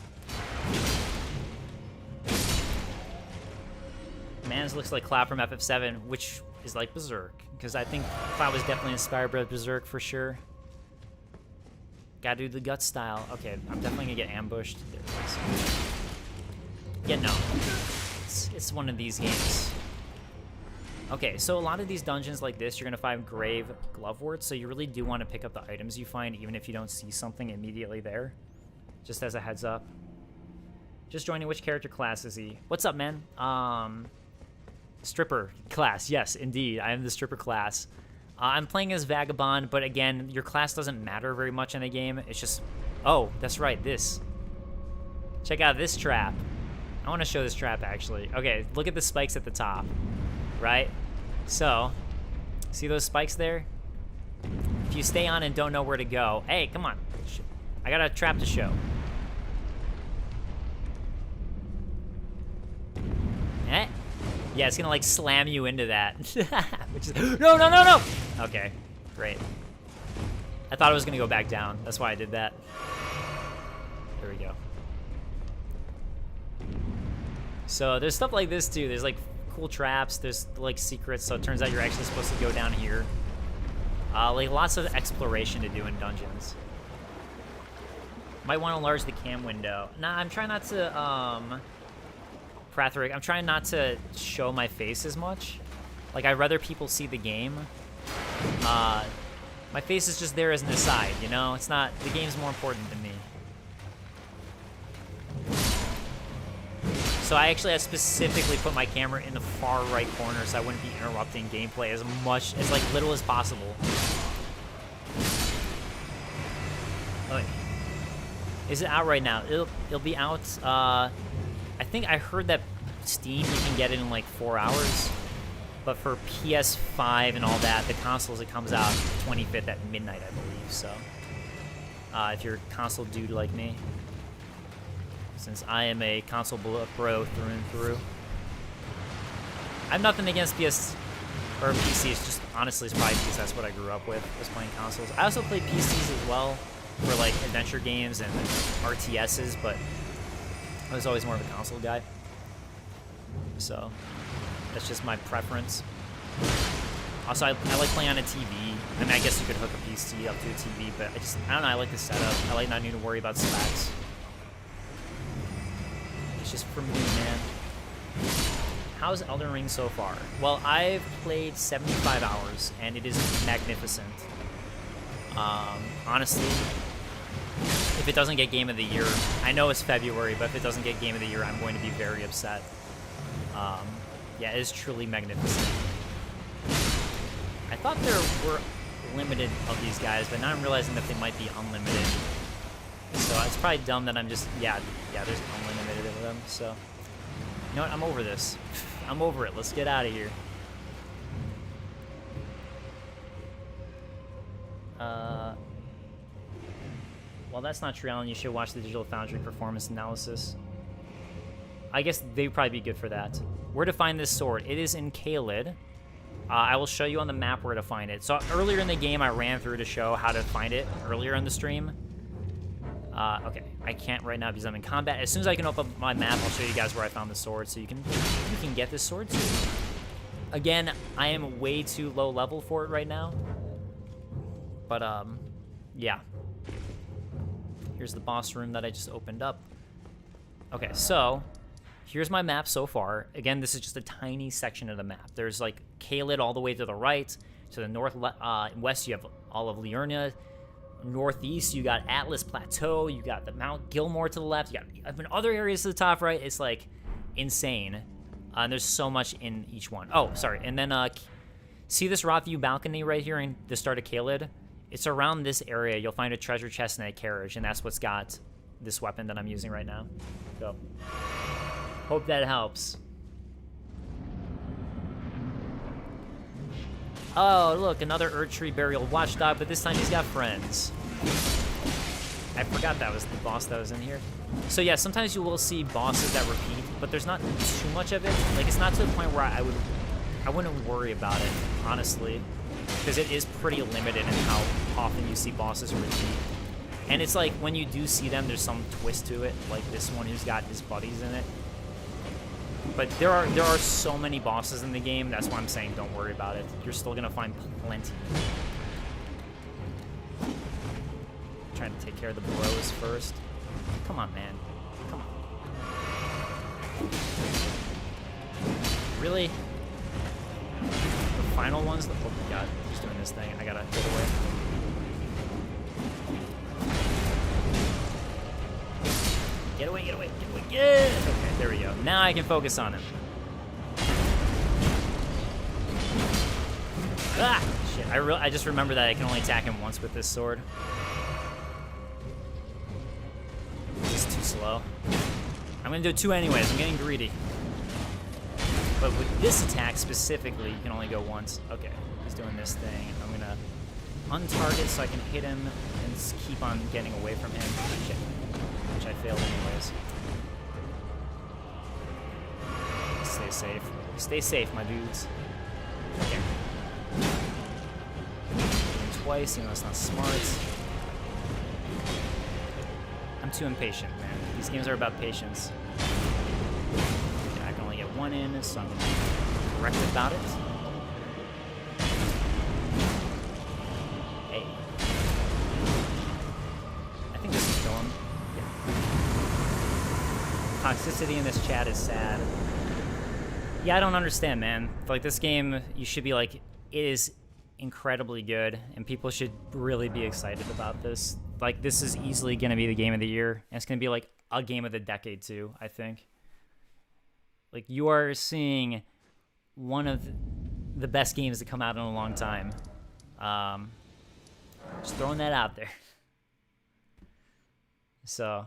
Mans looks like Cloud from FF7, which is like Berserk, because I think Cloud was definitely inspired by Berserk for sure. Gotta do the gut style. Okay, I'm definitely gonna get ambushed. There it is. Yeah, no. It's one of these games. Okay, so a lot of these dungeons like this, you're gonna find grave gloveworts, so you really do want to pick up the items you find, even if you don't see something immediately there. Just as a heads up. Just joining, which character class is he? What's up, man? Stripper class. Yes, indeed. I am the stripper class. I'm playing as Vagabond, but again, your class doesn't matter very much in the game. It's just... Oh, that's right, this. Check out this trap. I want to show this trap, actually. Okay, look at the spikes at the top. Right? So, see those spikes there? If you stay on and don't know where to go... Hey, come on. I got a trap to show. Eh? Yeah, it's gonna, like, slam you into that. Which is... No, no, no, no! Okay, great. I thought it was gonna go back down. That's why I did that. There we go. So, there's stuff like this, too. There's, like, cool traps. There's, like, secrets, so it turns out you're actually supposed to go down here. Like, lots of exploration to do in dungeons. Might want to enlarge the cam window. Nah, I'm trying not to, Pratherick, I'm trying not to show my face as much. Like, I'd rather people see the game. My face is just there as an aside, you know? It's not... The game's more important than me. So I actually have specifically put my camera in the far right corner so I wouldn't be interrupting gameplay as much, as, like, little as possible. Oy. Is it out right now? It'll be out. I think I heard that Steam, you can get it in like 4 hours. But for PS5 and all that, the consoles, it comes out 25th at midnight, I believe. So, if you're a console dude like me, since I am a console bro through and through, I have nothing against PS or PC. It's just honestly, it's probably because that's what I grew up with, was playing consoles. I also play PCs as well for like adventure games and RTSs, but I was always more of a console guy. So that's just my preference. Also, I like playing on a TV. I mean, I guess you could hook a PC up to a TV, but I don't know, I like the setup. I like not needing to worry about specs. It's just for me, man. How's Elden Ring so far? Well, I've played 75 hours, and it is magnificent. Honestly, if it doesn't get Game of the Year, I know it's February, but if it doesn't get Game of the Year, I'm going to be very upset. Yeah, it is truly magnificent. I thought there were limited of these guys, but now I'm realizing that they might be unlimited. So it's probably dumb that I'm just, yeah, there's unlimited of them, so. You know what, I'm over this. I'm over it, let's get out of here. Well, that's not true, Alan. You should watch the Digital Foundry performance analysis. I guess they'd probably be good for that. Where to find this sword? It is in Caelid. I will show you on the map where to find it. So earlier in the game, I ran through to show how to find it earlier in the stream. Okay, I can't right now because I'm in combat. As soon as I can open up my map, I'll show you guys where I found the sword, so you can get this sword too. Again, I am way too low level for it right now. But yeah. Here's the boss room that I just opened up. Okay, so here's my map so far. Again, this is just a tiny section of the map. There's like Caelid all the way to the right. To the north west, you have all of Liurnia. Northeast, you got Atlas Plateau. You got the Mount Gilmore to the left. You got other areas to the top right. It's like insane. And there's so much in each one. Oh, sorry. And then see this Roth View balcony right here in the start of Caelid? It's around this area. You'll find a treasure chest and a carriage, and that's what's got this weapon that I'm using right now. So, hope that helps. Oh, look, another Erdtree Burial Watchdog, but this time he's got friends. I forgot that was the boss that was in here. So yeah, sometimes you will see bosses that repeat, but there's not too much of it. Like, it's not to the point where I wouldn't worry about it, honestly, because it is pretty limited in how often you see bosses repeat. And it's like, when you do see them, there's some twist to it, like this one who's got his buddies in it. But there are so many bosses in the game, that's why I'm saying don't worry about it. You're still gonna find plenty. Trying to take care of the bros first. Come on, man. Come on. Really? The final ones? Oh my god, he's doing this thing. I gotta get away. Get away, get away, get away, yeah! Okay, there we go. Now I can focus on him. Ah! Shit, I just remember that I can only attack him once with this sword. He's too slow. I'm gonna do 2 anyways, I'm getting greedy. But with this attack specifically, you can only go once. Okay, he's doing this thing. I'm gonna untarget so I can hit him and just keep on getting away from him. Shit. Which I failed anyways. Stay safe. Stay safe, my dudes. Okay. Doing twice, even though it's not smart. I'm too impatient, man. These games are about patience. Okay, I can only get 1 in, so I'm gonna be correct about it. Hey. I think this will kill him. Toxicity in this chat is sad. Yeah, I don't understand, man. Like, this game, you should be like, it is incredibly good, and people should really be excited about this. Like, this is easily going to be the game of the year, and it's going to be, like, a game of the decade, too, I think. Like, you are seeing one of the best games to come out in a long time. Just throwing that out there. So,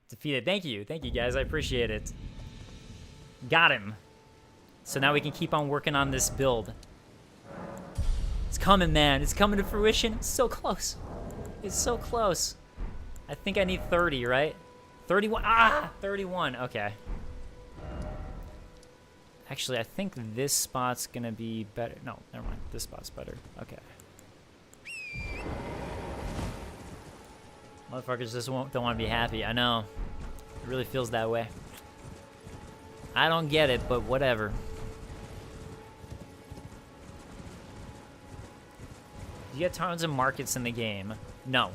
defeated. Thank you guys, I appreciate it. Got him. So now we can keep on working on this build. It's coming, man. It's coming to fruition. It's so close. It's so close. I think I need 30, right? 31. Ah, 31. Okay. Actually, I think this spot's gonna be better. No, never mind. This spot's better. Okay. Motherfuckers just don't want to be happy. I know. It really feels that way. I don't get it, but whatever. You get tons of markets in the game. No.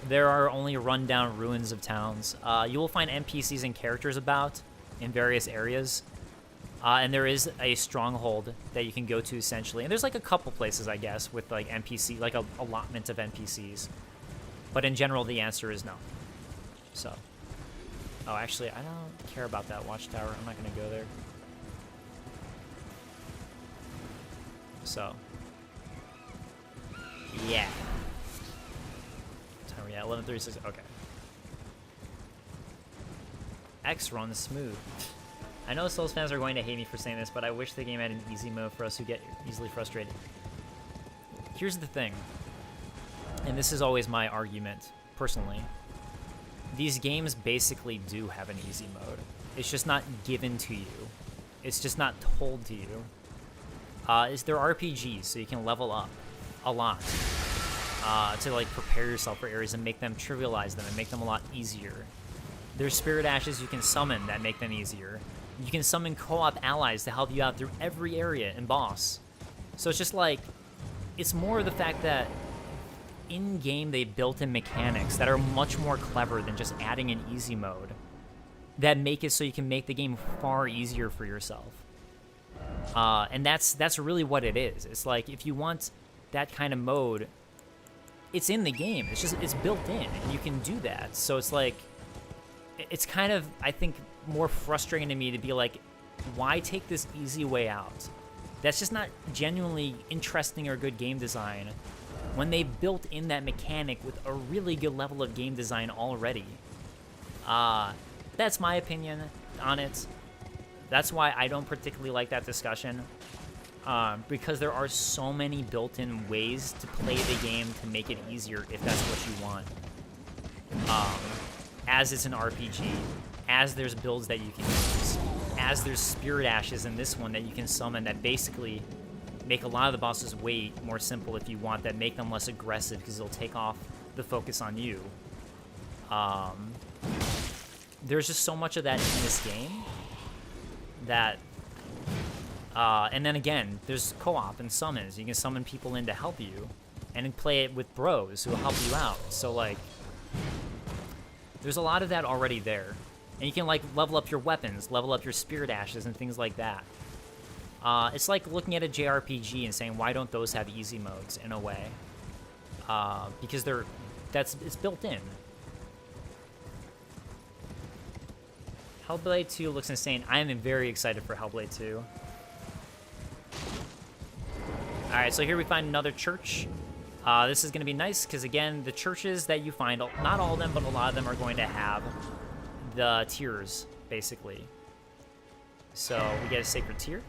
There are only rundown ruins of towns. You will find NPCs and characters about in various areas. And there is a stronghold that you can go to, essentially. And there's like a couple places, I guess, with like NPC, like a allotment of NPCs. But in general, the answer is no. So. Oh, actually, I don't care about that watchtower. I'm not going to go there. So. Yeah. What time are we at? 11:36. Okay. X runs smooth. I know Souls fans are going to hate me for saying this, but I wish the game had an easy mode for us who get easily frustrated. Here's the thing. And this is always my argument, personally. These games basically do have an easy mode. It's just not given to you. It's just not told to you. They're RPGs, so you can level up a lot to like prepare yourself for areas and make them, trivialize them and make them a lot easier. There's spirit ashes you can summon that make them easier. You can summon co-op allies to help you out through every area and boss. So it's just like, it's more the fact that in-game they built in mechanics that are much more clever than just adding an easy mode that make it so you can make the game far easier for yourself. And that's really what it is. It's like, if you want that kind of mode, it's in the game. It's built in, and you can do that. So it's like, it's kind of, I think, more frustrating to me to be like, why take this easy way out? That's just not genuinely interesting or good game design when they built in that mechanic with a really good level of game design already. That's my opinion on it. That's why I don't particularly like that discussion, because there are so many built-in ways to play the game to make it easier if that's what you want. As it's an RPG, as there's builds that you can use, as there's spirit ashes in this one that you can summon that basically make a lot of the bosses way more simple if you want, that make them less aggressive because they'll take off the focus on you. There's just so much of that in this game that, and then again, there's co-op and summons. You can summon people in to help you and then play it with bros who will help you out. So like, there's a lot of that already there. And you can like level up your weapons, level up your spirit ashes and things like that. It's like looking at a JRPG and saying, why don't those have easy modes in a way? Because it's built in. Hellblade 2 looks insane. I am very excited for Hellblade 2. Alright, so here we find another church. This is going to be nice because, again, the churches that you find, not all of them, but a lot of them are going to have the tiers, basically. So we get a sacred tier.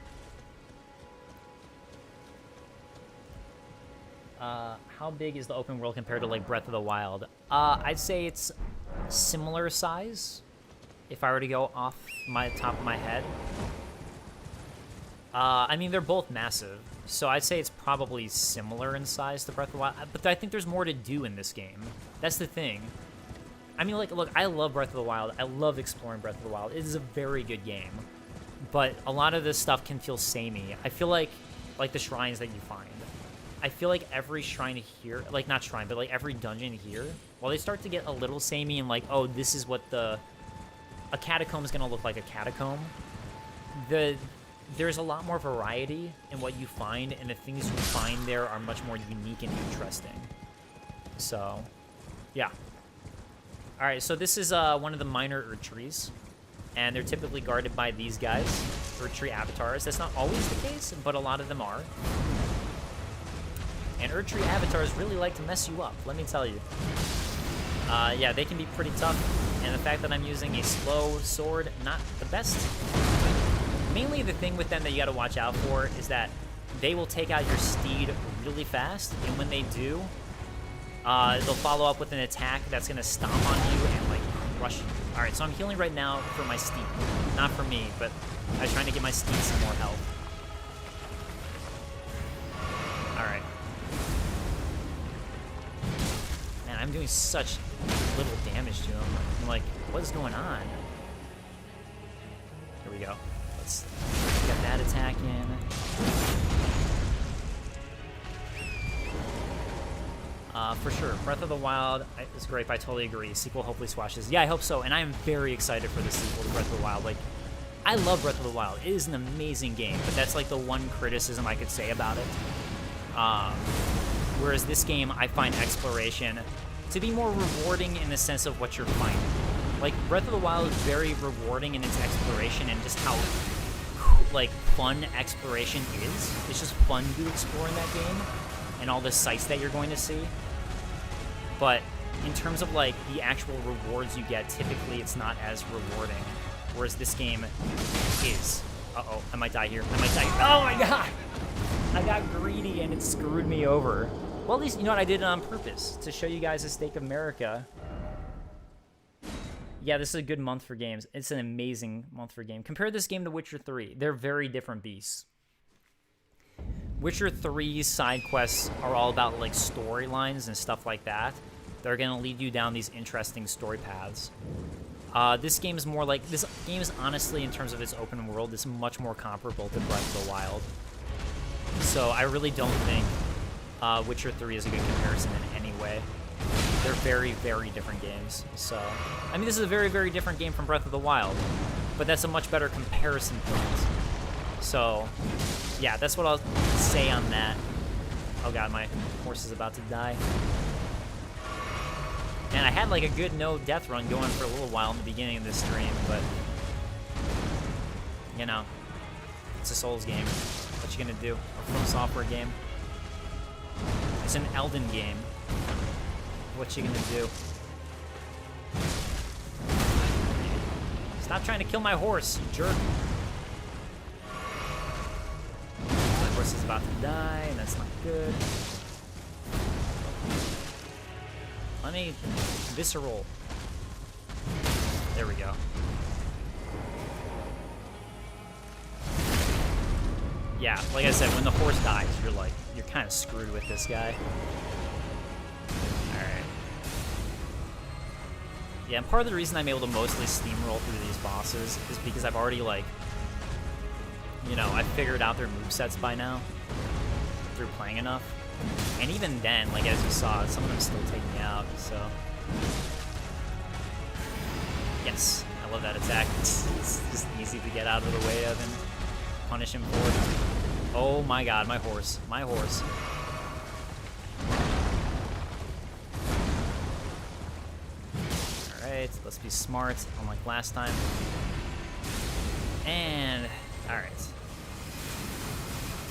How big is the open world compared to like Breath of the Wild? I'd say it's similar size, if I were to go off my top of my head. I mean, they're both massive, so I'd say it's probably similar in size to Breath of the Wild, but I think there's more to do in this game. That's the thing. I mean, like, look, I love Breath of the Wild. I love exploring Breath of the Wild. It is a very good game, but a lot of this stuff can feel samey. I feel like the shrines that you find. I feel like every shrine here, like, not shrine, but like every dungeon here, while they start to get a little samey and like, oh, this is what a catacomb is going to look like a catacomb, there's a lot more variety in what you find, and the things you find there are much more unique and interesting. So, yeah. Alright, so this is one of the minor Erdtrees, and they're typically guarded by these guys, Erdtree avatars. That's not always the case, but a lot of them are. And Erdtree avatars really like to mess you up, let me tell you. Yeah, they can be pretty tough. And the fact that I'm using a slow sword, not the best. Mainly the thing with them that you gotta watch out for is that they will take out your steed really fast, and when they do, they'll follow up with an attack that's gonna stomp on you and like crush you. Alright, so I'm healing right now for my steed. Not for me, but I was trying to get my steed some more health. Alright. Man, I'm doing such little damage to him. I'm like, what is going on? Here we go. Let's get that attack in. For sure, Breath of the Wild is great. I totally agree. Sequel hopefully squashes. Yeah, I hope so. And I am very excited for the sequel to Breath of the Wild. Like, I love Breath of the Wild. It is an amazing game, but that's like the one criticism I could say about it. Whereas this game, I find exploration to be more rewarding in the sense of what you're finding. Like, Breath of the Wild is very rewarding in its exploration and just how, like, fun exploration is. It's just fun to explore in that game and all the sights that you're going to see. But in terms of, like, the actual rewards you get, typically it's not as rewarding. Whereas this game is. Uh-oh, I might die here. I might die here. Oh my god! I got greedy and it screwed me over. Well, at least, you know what, I did it on purpose, to show you guys the Stake of America. Yeah, this is a good month for games. It's an amazing month for game. Compare this game to Witcher 3. They're very different beasts. Witcher 3's side quests are all about, like, storylines and stuff like that. They're going to lead you down these interesting story paths. This game is more like... This game is honestly, in terms of its open world, is much more comparable to Breath of the Wild. So I really don't think Witcher 3 is a good comparison in any way. They're very, very different games. So, I mean, this is a very, very different game from Breath of the Wild, but that's a much better comparison point. So, yeah, that's what I'll say on that. Oh god, my horse is about to die. Man, I had like a good no death run going for a little while in the beginning of this stream, but you know, it's a Souls game. What you gonna do? A From Software game. It's an Elden game. What you gonna do? Stop trying to kill my horse, you jerk. My horse is about to die, and that's not good. Let me visceral. There we go. Yeah, like I said, when the horse dies, you're kind of screwed with this guy. Alright. Yeah, and part of the reason I'm able to mostly steamroll through these bosses is because I've already, like, you know, I've figured out their movesets by now through playing enough. And even then, like, as you saw, some of them still take me out, so... Yes, I love that attack. It's just easy to get out of the way of and punish him for it. Oh my god, my horse. My horse. Alright, let's be smart, unlike last time. And... Alright.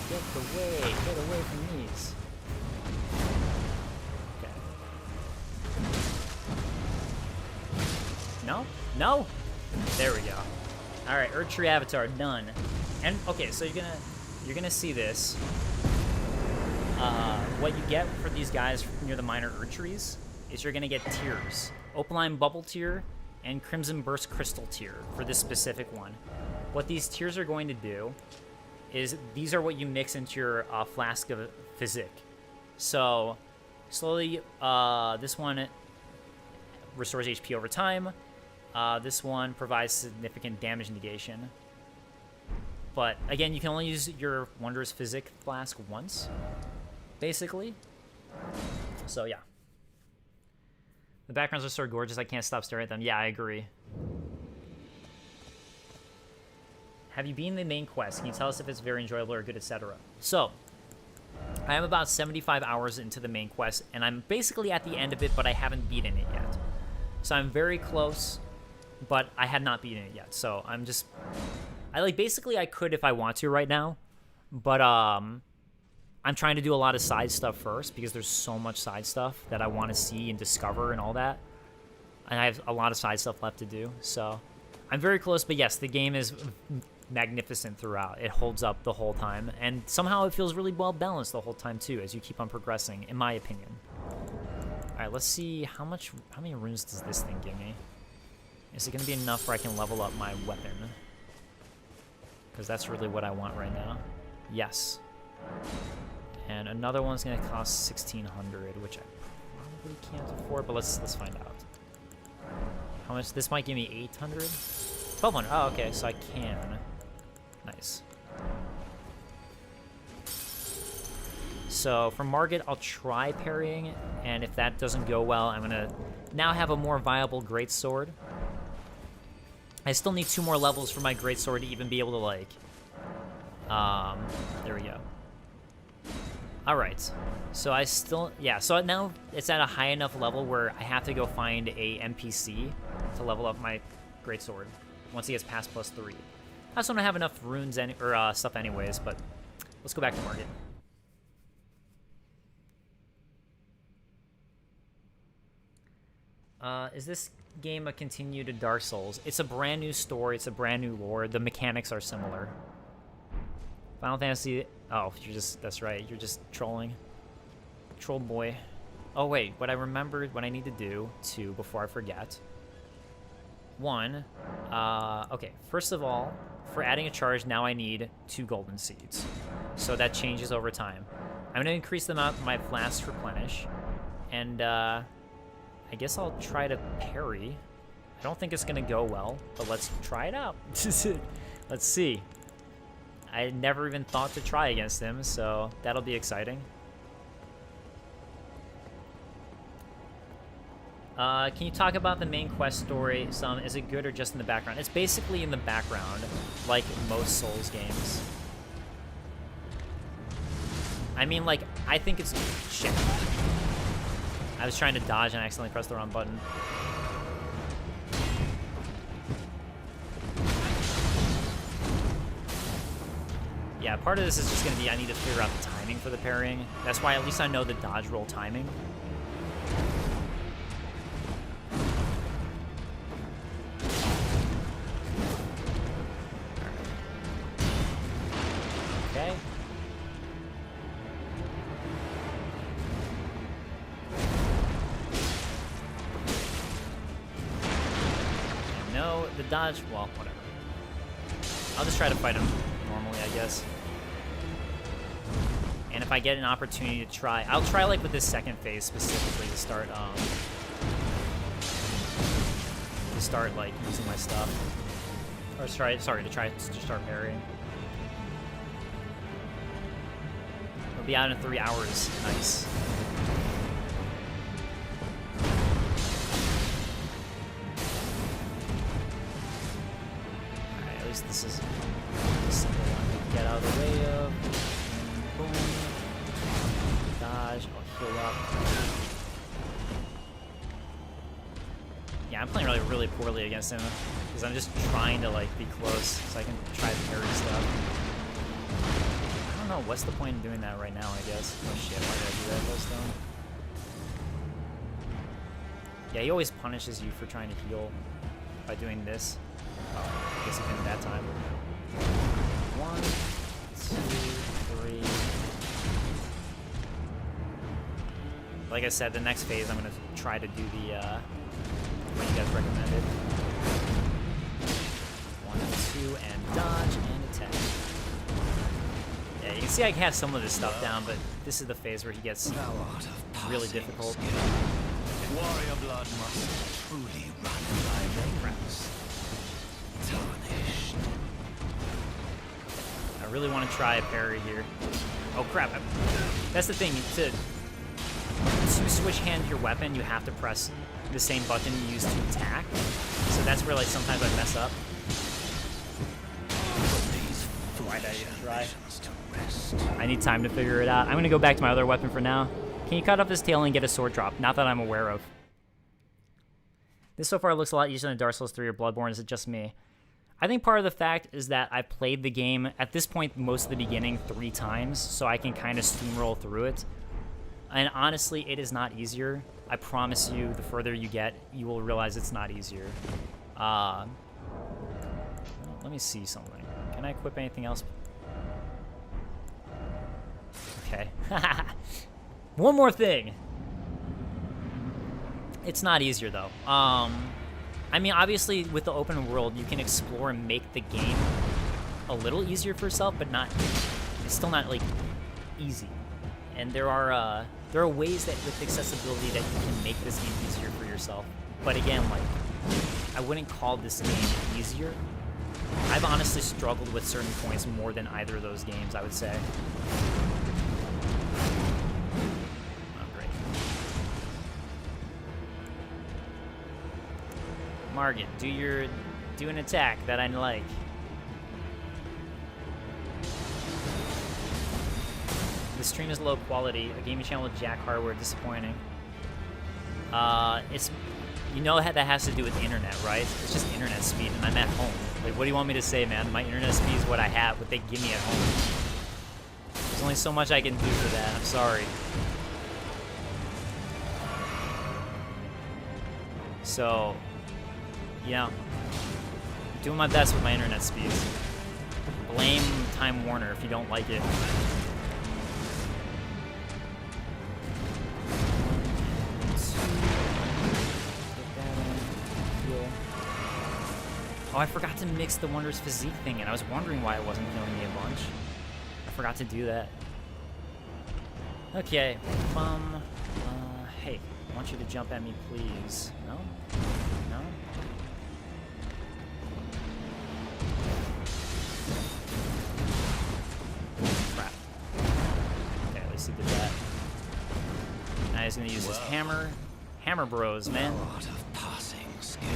Get away from these. Okay. No? No? There we go. Alright, Erdtree Avatar, done. And, okay, so you're gonna see this. What you get for these guys near the minor Erdtrees is you're gonna get tiers. Opaline Bubble tier and Crimson Burst Crystal tier for this specific one. What these tiers are going to do is these are what you mix into your Flask of Physique. So, slowly, this one restores HP over time. This one provides significant damage negation. But, again, you can only use your Wondrous Physique Flask once, basically. So, yeah. The backgrounds are so gorgeous, I can't stop staring at them. Yeah, I agree. Have you been the main quest? Can you tell us if it's very enjoyable or good, etc.? So, I am about 75 hours into the main quest, and I'm basically at the end of it, but I haven't beaten it yet. So I'm very close, but I have not beaten it yet. So I'm just... basically I could if I want to right now, but I'm trying to do a lot of side stuff first, because there's so much side stuff that I want to see and discover and all that. And I have a lot of side stuff left to do, so I'm very close. But yes, the game is magnificent throughout. It holds up the whole time, and somehow it feels really well balanced the whole time too, as you keep on progressing, in my opinion. All right, let's see how many runes does this thing give me? Is it going to be enough where I can level up my weapon? Because that's really what I want right now. Yes. And another one's going to cost 1,600, which I probably can't afford, but let's find out. How much? This might give me 800? 1,200. Oh, okay, so I can. Nice. So for Margit, I'll try parrying, and if that doesn't go well, I'm going to now have a more viable Greatsword. I still need 2 more levels for my Greatsword to even be able to, like... there we go. Alright. So I still... Yeah, so now it's at a high enough level where I have to go find a NPC to level up my Greatsword once he gets past +3. I also don't have enough runes or stuff anyways, but let's go back to Margit. Is this game a continue to Dark Souls? It's a brand new story. It's a brand new lore. The mechanics are similar. Final Fantasy... Oh, that's right. You're just trolling. Troll boy. Oh, wait. What I remembered, what I need to do, too, before I forget. 1. Okay, first of all, for adding a charge, now I need 2 golden seeds. So that changes over time. I'm going to increase the amount my flasks replenish. And, I guess I'll try to parry. I don't think it's going to go well, but let's try it out. Let's see. I never even thought to try against him, so that'll be exciting. Can you talk about the main quest story some? Is it good or just in the background? It's basically in the background, like most Souls games. I mean, like, I think it's... Shit. I was trying to dodge and I accidentally pressed the wrong button. Yeah, part of this is just going to be I need to figure out the timing for the parrying. That's why at least I know the dodge roll timing. Okay. The dodge, well, whatever. I'll just try to fight him normally, I guess. And if I get an opportunity to try, I'll try like with this second phase specifically to start like using my stuff. Or to try to start parrying. It'll be out in 3 hours. Nice. This is a simple one to get out of the way of. Boom. Dodge. I'll heal up. Yeah, I'm playing really poorly against him because I'm just trying to like be close so I can try to parry stuff. I don't know what's the point in doing that right now. I guess. Oh shit! Why did I do that, Glowstone? Yeah, he always punishes you for trying to heal by doing this. Oh, I guess he didn't that time. 1, 2, 3. Like I said, the next phase I'm gonna try to do the what you guys recommended. 1, 2, and dodge and attack. Yeah, you can see I have some of this stuff down, but this is the phase where he gets really difficult. Warrior blood must truly run in my veins. Tarnished. I really want to try a parry here. Oh crap! That's the thing. To switch hand your weapon, you have to press the same button you use to attack. So that's where like sometimes I mess up. Why did I even try? I need time to figure it out. I'm gonna go back to my other weapon for now. Can you cut off his tail and get a sword drop? Not that I'm aware of. This so far looks a lot easier than Dark Souls 3 or Bloodborne. Is it just me? I think part of the fact is that I played the game, at this point, most of the beginning 3 times, so I can kind of steamroll through it. And honestly, it is not easier. I promise you, the further you get, you will realize it's not easier. Let me see something. Can I equip anything else? Okay. One more thing. It's not easier, though. I mean, obviously, with the open world, you can explore and make the game a little easier for yourself, but not... It's still not, like, easy. And there are ways that, with accessibility, that you can make this game easier for yourself. But again, like, I wouldn't call this game easier. I've honestly struggled with certain points more than either of those games, I would say. Oh, great. Margit, do an attack that I like. The stream is low quality. A gaming channel with jack hardware, disappointing. It's, you know, that has to do with the internet, right? It's just internet speed, and I'm at home. Like, what do you want me to say, man? My internet speed is what I have, what they give me at home. There's only so much I can do for that. I'm sorry. So, you know, I'm doing my best with my internet speeds. Blame Time Warner if you don't like it. Oh, I forgot to mix the Wondrous Physique thing, and I was wondering why it wasn't healing me a bunch. I forgot to do that. Okay, hey, I want you to jump at me, please. No? No? Crap. Okay, at least he did that. Now he's gonna use his hammer. Hammer bros, man. Art of passing skill.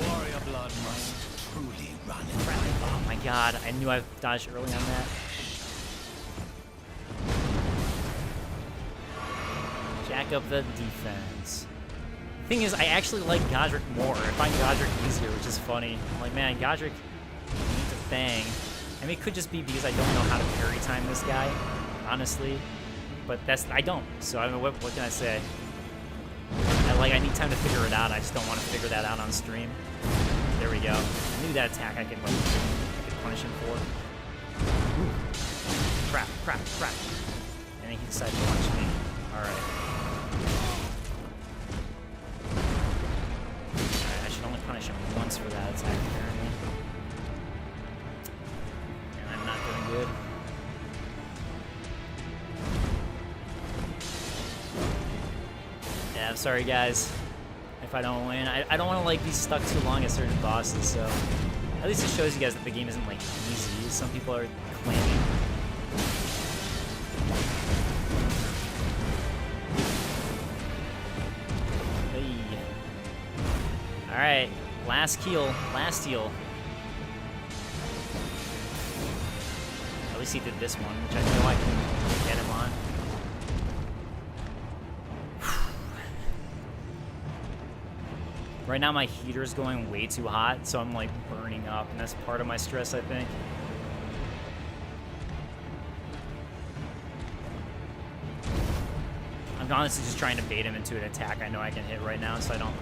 Warrior blood must truly run in. Oh my god, I knew I dodged early on that. Jack up the defense. Thing is, I actually like Godrick more. I find Godrick easier, which is funny. I'm like, man, Godrick needs a thing. I mean, it could just be because I don't know how to parry time this guy, honestly. But I don't. So I don't know, what can I say? I need time to figure it out. I just don't want to figure that out on stream. There we go. I knew that attack I could punish him for. Ooh. Crap, crap, crap. And then he decided to punch me. Alright. I should only punish him once for that attack, apparently. And I'm not doing good. Yeah, I'm sorry guys if I don't win. I don't want to like be stuck too long at certain bosses, so at least it shows you guys that the game isn't like easy. Some people are claiming. Hey. Alright, last heal. At least he did this one, which I know I can get him on. Right now my heater's going way too hot, so I'm like burning up, and that's part of my stress, I think. I'm honestly just trying to bait him into an attack I know I can hit right now, so I don't...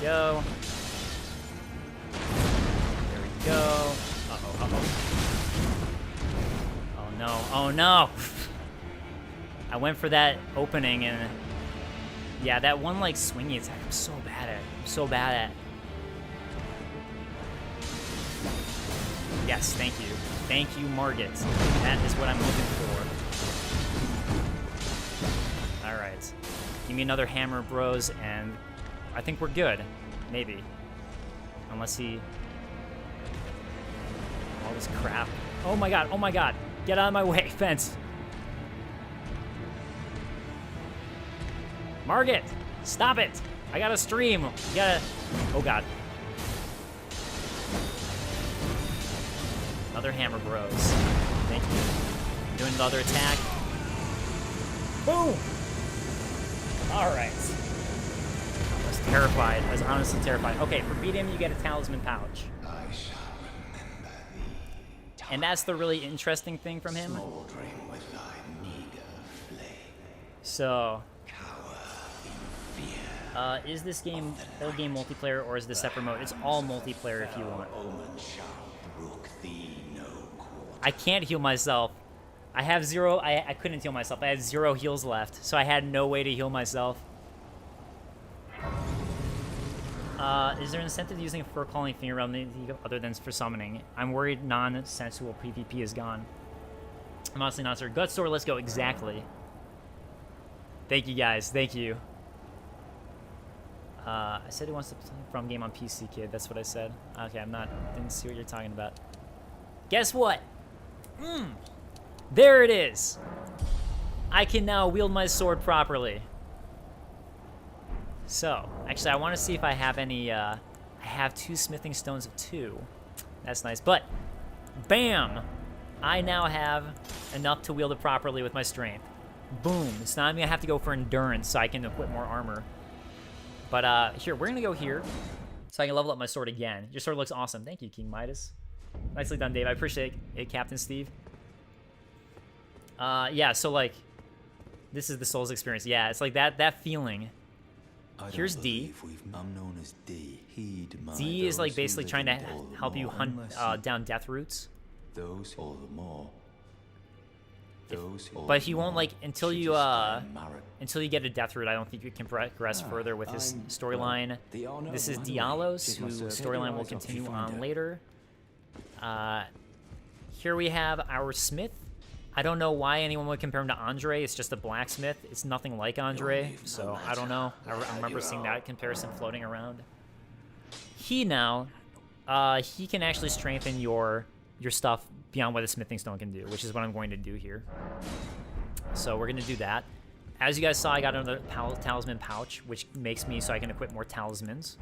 Go. There we go. Uh-oh, uh-oh. Oh no, oh no! I went for that opening and... Yeah, that one, like, swingy attack, I'm so bad at. I'm so bad at. Yes, thank you. Thank you, Margit. That is what I'm looking for. Alright. Give me another hammer, bros, and I think we're good. Maybe. Unless he... All this crap. Oh my god, oh my god. Get out of my way, fence. Margit, stop it! I gotta stream. You gotta... Oh god. Another hammer bros. Thank you. Doing another attack. Boom! Alright. I was terrified. I was honestly terrified. Okay, for beating him, you get a talisman pouch. I shall remember thee. And that's the really interesting thing from him. Smoldering with thy meager flame. So, is this game whole game multiplayer or is this separate mode? It's all multiplayer if you want. I can't heal myself. I have zero. I couldn't heal myself. I had 0 heals left, so I had no way to heal myself. Is there an incentive to using a fur-calling finger realm other than for summoning? I'm worried non-sensual PvP is gone. I'm honestly not sure. Gutsword, let's go. Exactly. Thank you, guys. Thank you. I said he wants to play from game on PC, kid. That's what I said. Okay, didn't see what you're talking about. Guess what? There it is. I can now wield my sword properly. So, actually, I want to see if I have any, I have 2 smithing stones of 2. That's nice. But, bam! I now have enough to wield it properly with my strength. Boom. So now I'm going to have to go for endurance so I can equip more armor. But, here, we're going to go here so I can level up my sword again. Your sword looks awesome. Thank you, King Midas. Nicely done, Dave. I appreciate it, Captain Steve. Yeah, so, like, this is the Souls experience. Yeah, it's like that feeling. Here's D. I'm known as D. D is like basically trying to help you hunt down death roots. Those all the more. But he won't like until you get a death root. I don't think you can progress further with his storyline. This is Dialos, whose storyline will continue on later. Here we have our smith. I don't know why anyone would compare him to Andre. It's just a blacksmith. It's nothing like Andre, so I don't know. I remember seeing that comparison floating around. He now, he can actually strengthen your stuff beyond what a smithing stone can do, which is what I'm going to do here. So we're going to do that. As you guys saw, I got another talisman pouch, which makes me so I can equip more talismans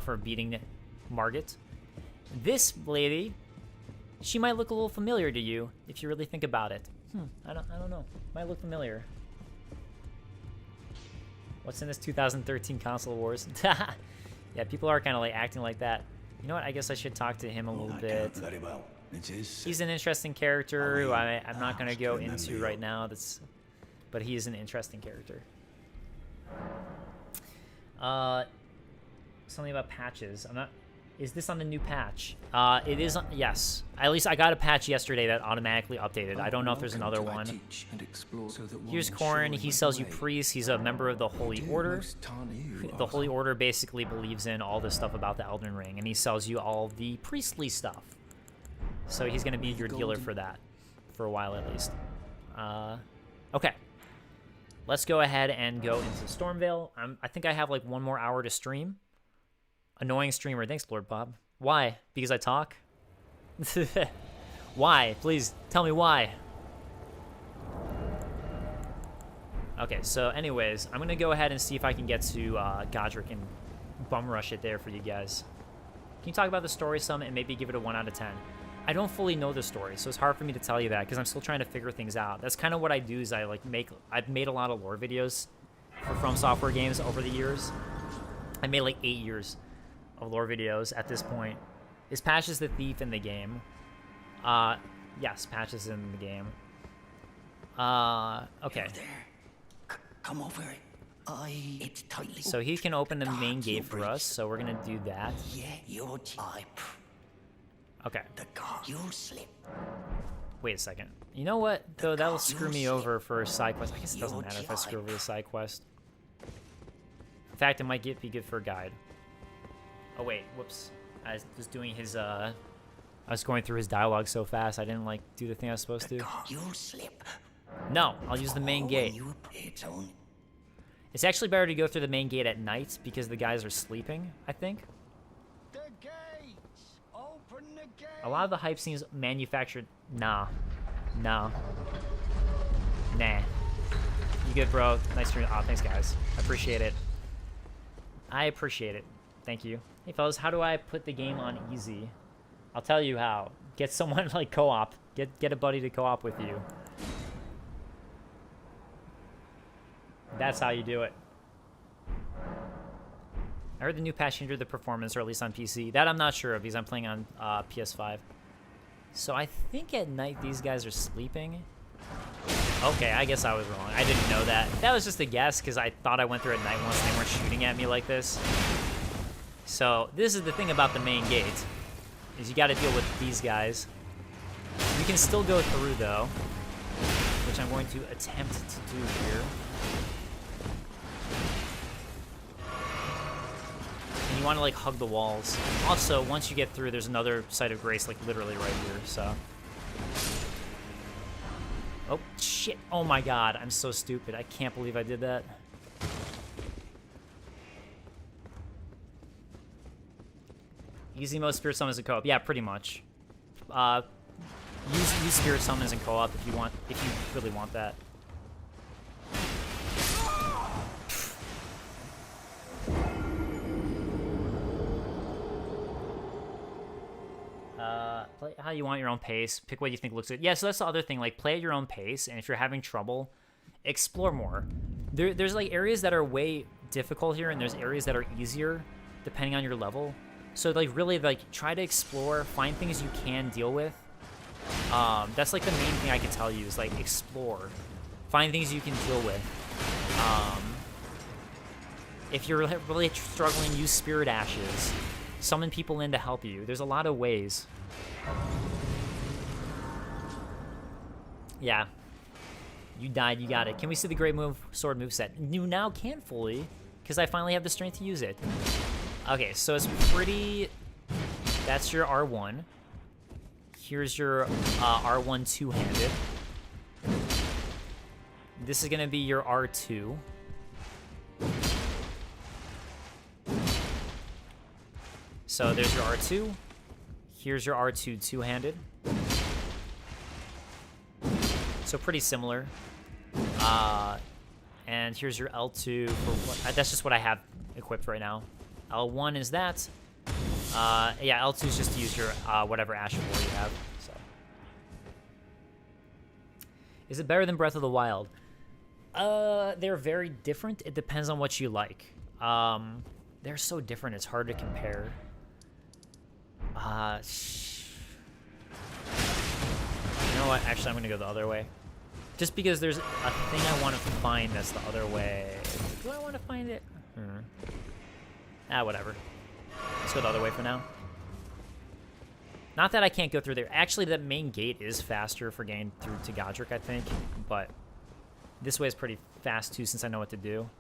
for beating Margit. This lady... she might look a little familiar to you if you really think about it. I don't know. Might look familiar. What's in this 2013 console wars? Yeah, people are kind of like acting like that. You know what? I guess I should talk to him a little bit. Very well. It is. He's an interesting character who I'm not going to go into right now. But he is an interesting character. Something about patches. Is this on the new patch? It is, yes. At least I got a patch yesterday that automatically updated. I don't know if there's another one. Here's Corrin. He sells you priests. He's a member of the Holy Order. The Holy Order basically believes in all this stuff about the Elden Ring, and he sells you all the priestly stuff. So he's going to be your dealer for that, for a while at least. Okay. Let's go ahead and go into Stormveil. I think I have like 1 more hour to stream. Annoying streamer. Thanks, Lord Bob. Why? Because I talk? Why? Please tell me why. Okay, so anyways, I'm going to go ahead and see if I can get to Godrick and bum rush it there for you guys. Can you talk about the story some and maybe give it a 1 out of 10? I don't fully know the story, so it's hard for me to tell you that because I'm still trying to figure things out. That's kind of what I do is I've made a lot of lore videos for From Software games over the years. I made like 8 years of lore videos at this point. Is Patches the thief in the game? Yes, Patches in the game. Okay. Come over. It's tightly. So he can open the main gate for us, so we're gonna do that. Yeah, Okay. The guard, you'll slip. Wait a second. You know what? Though that'll screw me over for a side quest. I guess it doesn't matter if I screw over the side quest. In fact, it might be good for a guide. Oh wait, whoops. I was doing his I was going through his dialogue so fast I didn't like do the thing I was supposed to. You'll slip. No, I'll use the main gate. It's actually better to go through the main gate at night because the guys are sleeping, I think. The gates! Open the gate! A lot of the hype scenes manufactured. Nah. You good, bro? Nice stream. Oh, thanks, guys. I appreciate it. Thank you. Hey, fellas, how do I put the game on easy? I'll tell you how. Get someone like co-op. Get a buddy to co-op with you. That's how you do it. I heard the new patch hindered the performance, or at least on PC. That I'm not sure of because I'm playing on PS5. So I think at night these guys are sleeping. Okay, I guess I was wrong. I didn't know that. That was just a guess because I thought I went through at night once and they weren't shooting at me like this. So this is the thing about the main gate, is you got to deal with these guys. You can still go through though, which I'm going to attempt to do here. And you want to like hug the walls. Also, once you get through, there's another site of grace like literally right here, so. Oh, shit. Oh my god, I'm so stupid. I can't believe I did that. Easy mode spirit summons and co-op. Yeah, pretty much. Use spirit summons and co-op if you really want that. Play how you want your own pace. Pick what you think looks good. Yeah, so that's the other thing. Like, play at your own pace, and if you're having trouble, explore more. There's like areas that are way difficult here, and there's areas that are easier depending on your level. So like really like try to explore, find things you can deal with. That's like the main thing I can tell you is like explore, find things you can deal with. If you're really struggling, use spirit ashes. Summon people in to help you. There's a lot of ways. Yeah. You died, you got it. Can we see the Great Sword moveset? You now can fully, because I finally have the strength to use it. Okay, so it's pretty... That's your R1. Here's your R1 two-handed. This is going to be your R2. So there's your R2. Here's your R2 two-handed. So pretty similar. And here's your L2 for what, that's just what I have equipped right now. L1 is that. Yeah, L2 is just to use your whatever Ash of War you have. So, is it better than Breath of the Wild? They're very different. It depends on what you like. They're so different. It's hard to compare. You know what? Actually, I'm gonna go the other way. Just because there's a thing I want to find that's the other way. Do I want to find it? Whatever. Let's go the other way for now. Not that I can't go through there. Actually, the main gate is faster for getting through to Godrick, I think. But this way is pretty fast, too, since I know what to do.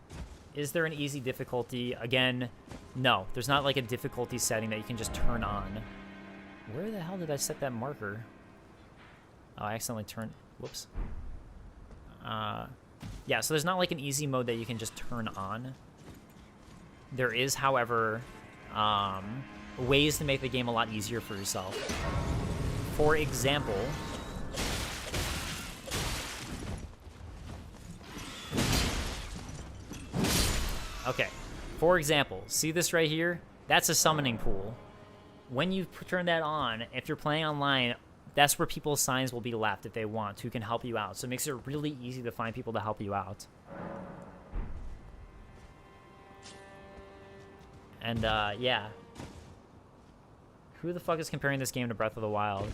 Is there an easy difficulty? Again, no. There's not, like, a difficulty setting that you can just turn on. Where the hell did I set that marker? Oh, I accidentally turned... Whoops. Yeah, so there's not, like, an easy mode that you can just turn on. There is, however, ways to make the game a lot easier for yourself. For example... Okay, for example, see this right here? That's a summoning pool. When you turn that on, if you're playing online, that's where people's signs will be left if they want, who can help you out. So it makes it really easy to find people to help you out. And, yeah. Who the fuck is comparing this game to Breath of the Wild?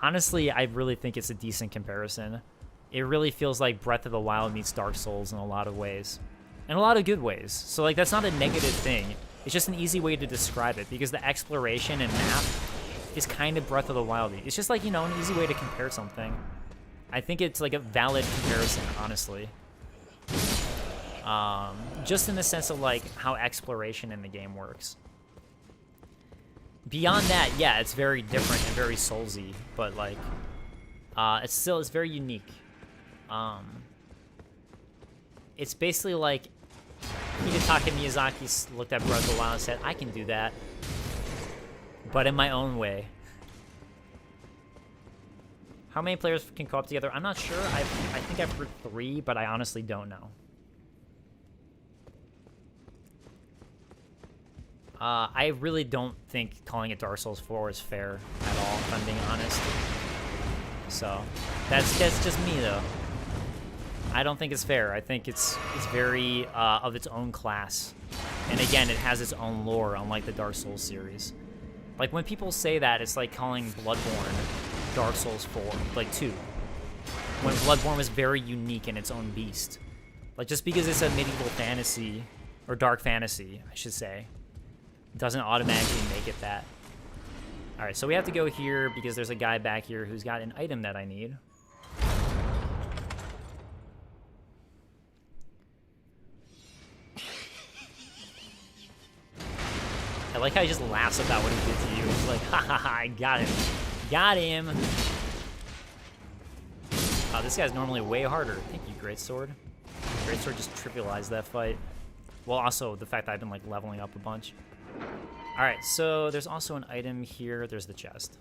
Honestly, I really think it's a decent comparison. It really feels like Breath of the Wild meets Dark Souls in a lot of ways. In a lot of good ways. So, like, that's not a negative thing. It's just an easy way to describe it, because the exploration and map is kind of Breath of the Wild. It's just, like, you know, an easy way to compare something. I think it's, like, a valid comparison, honestly. Just in the sense of, like, how exploration in the game works. Beyond that, yeah, it's very different and very Soulsy, but, like, it's very unique. It's basically like Hidetaka Miyazaki looked at Breath of the Wild and said, I can do that, but in my own way. How many players can co-op together? I'm not sure. I think I've heard 3, but I honestly don't know. I really don't think calling it Dark Souls 4 is fair at all, if I'm being honest. So, that's just me, though. I don't think it's fair. I think it's very of its own class. And again, it has its own lore, unlike the Dark Souls series. Like, when people say that, it's like calling Bloodborne Dark Souls 4, like 2. when Bloodborne was very unique in its own beast. Like, just because it's a medieval fantasy, or dark fantasy, I should say, doesn't automatically make it that. Alright, so we have to go here because there's a guy back here who's got an item that I need. I like how he just laughs about what he did to you. He's like, ha ha ha, I got him. Got him! Oh, this guy's normally way harder. Thank you, Greatsword. Greatsword just trivialized that fight. Well, also, the fact that I've been, like, leveling up a bunch. Alright, so there's also an item here. There's the chest.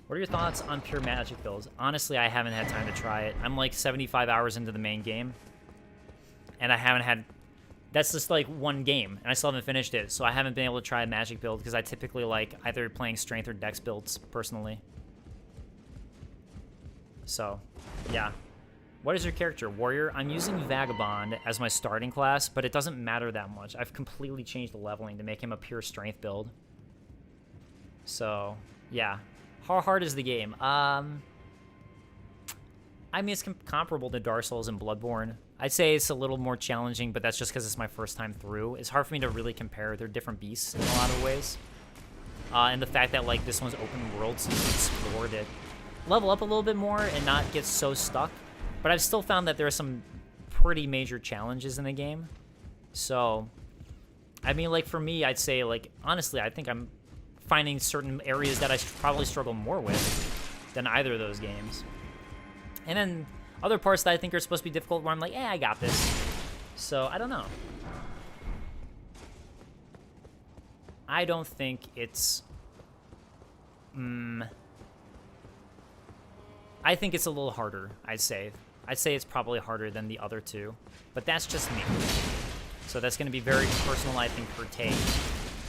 What are your thoughts on pure magic builds? Honestly, I haven't had time to try it. I'm, like, 75 hours into the main game. And I haven't had... That's just, like, one game, and I still haven't finished it. So I haven't been able to try a magic build, because I typically like either playing strength or dex builds, personally. So, yeah. What is your character? Warrior? I'm using Vagabond as my starting class, but it doesn't matter that much. I've completely changed the leveling to make him a pure strength build. So, yeah. How hard is the game? I mean, it's comparable to Dark Souls and Bloodborne. I'd say it's a little more challenging, but that's just because it's my first time through. It's hard for me to really compare. They're different beasts in a lot of ways. And the fact that, like, this one's open world, so you can explore it, level up a little bit more and not get so stuck. But I've still found that there are some pretty major challenges in the game. So, I mean, like, for me, I'd say, like, honestly, I think I'm finding certain areas that I probably struggle more with than either of those games. And then other parts that I think are supposed to be difficult where I'm like, I got this. So, I don't know. I don't think it's... I think it's a little harder, I'd say. I'd say it's probably harder than the other two. But that's just me. So that's going to be very personal, I think, per take.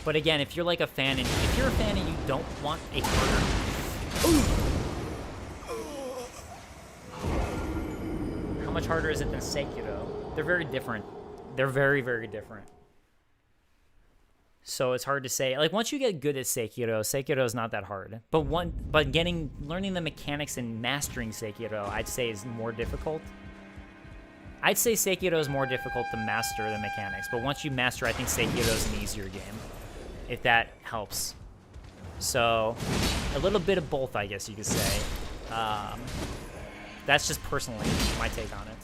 But again, if you're like a fan, and if you're a fan and you don't want a harder... How much harder is it than Sekiro? They're very different. They're very, very different. So it's hard to say. Like, once you get good at Sekiro is not that hard. But learning the mechanics and mastering Sekiro, I'd say is more difficult. I'd say Sekiro is more difficult to master the mechanics. But once you master, I think Sekiro is an easier game, if that helps. So, a little bit of both, I guess you could say. That's just personally my take on it.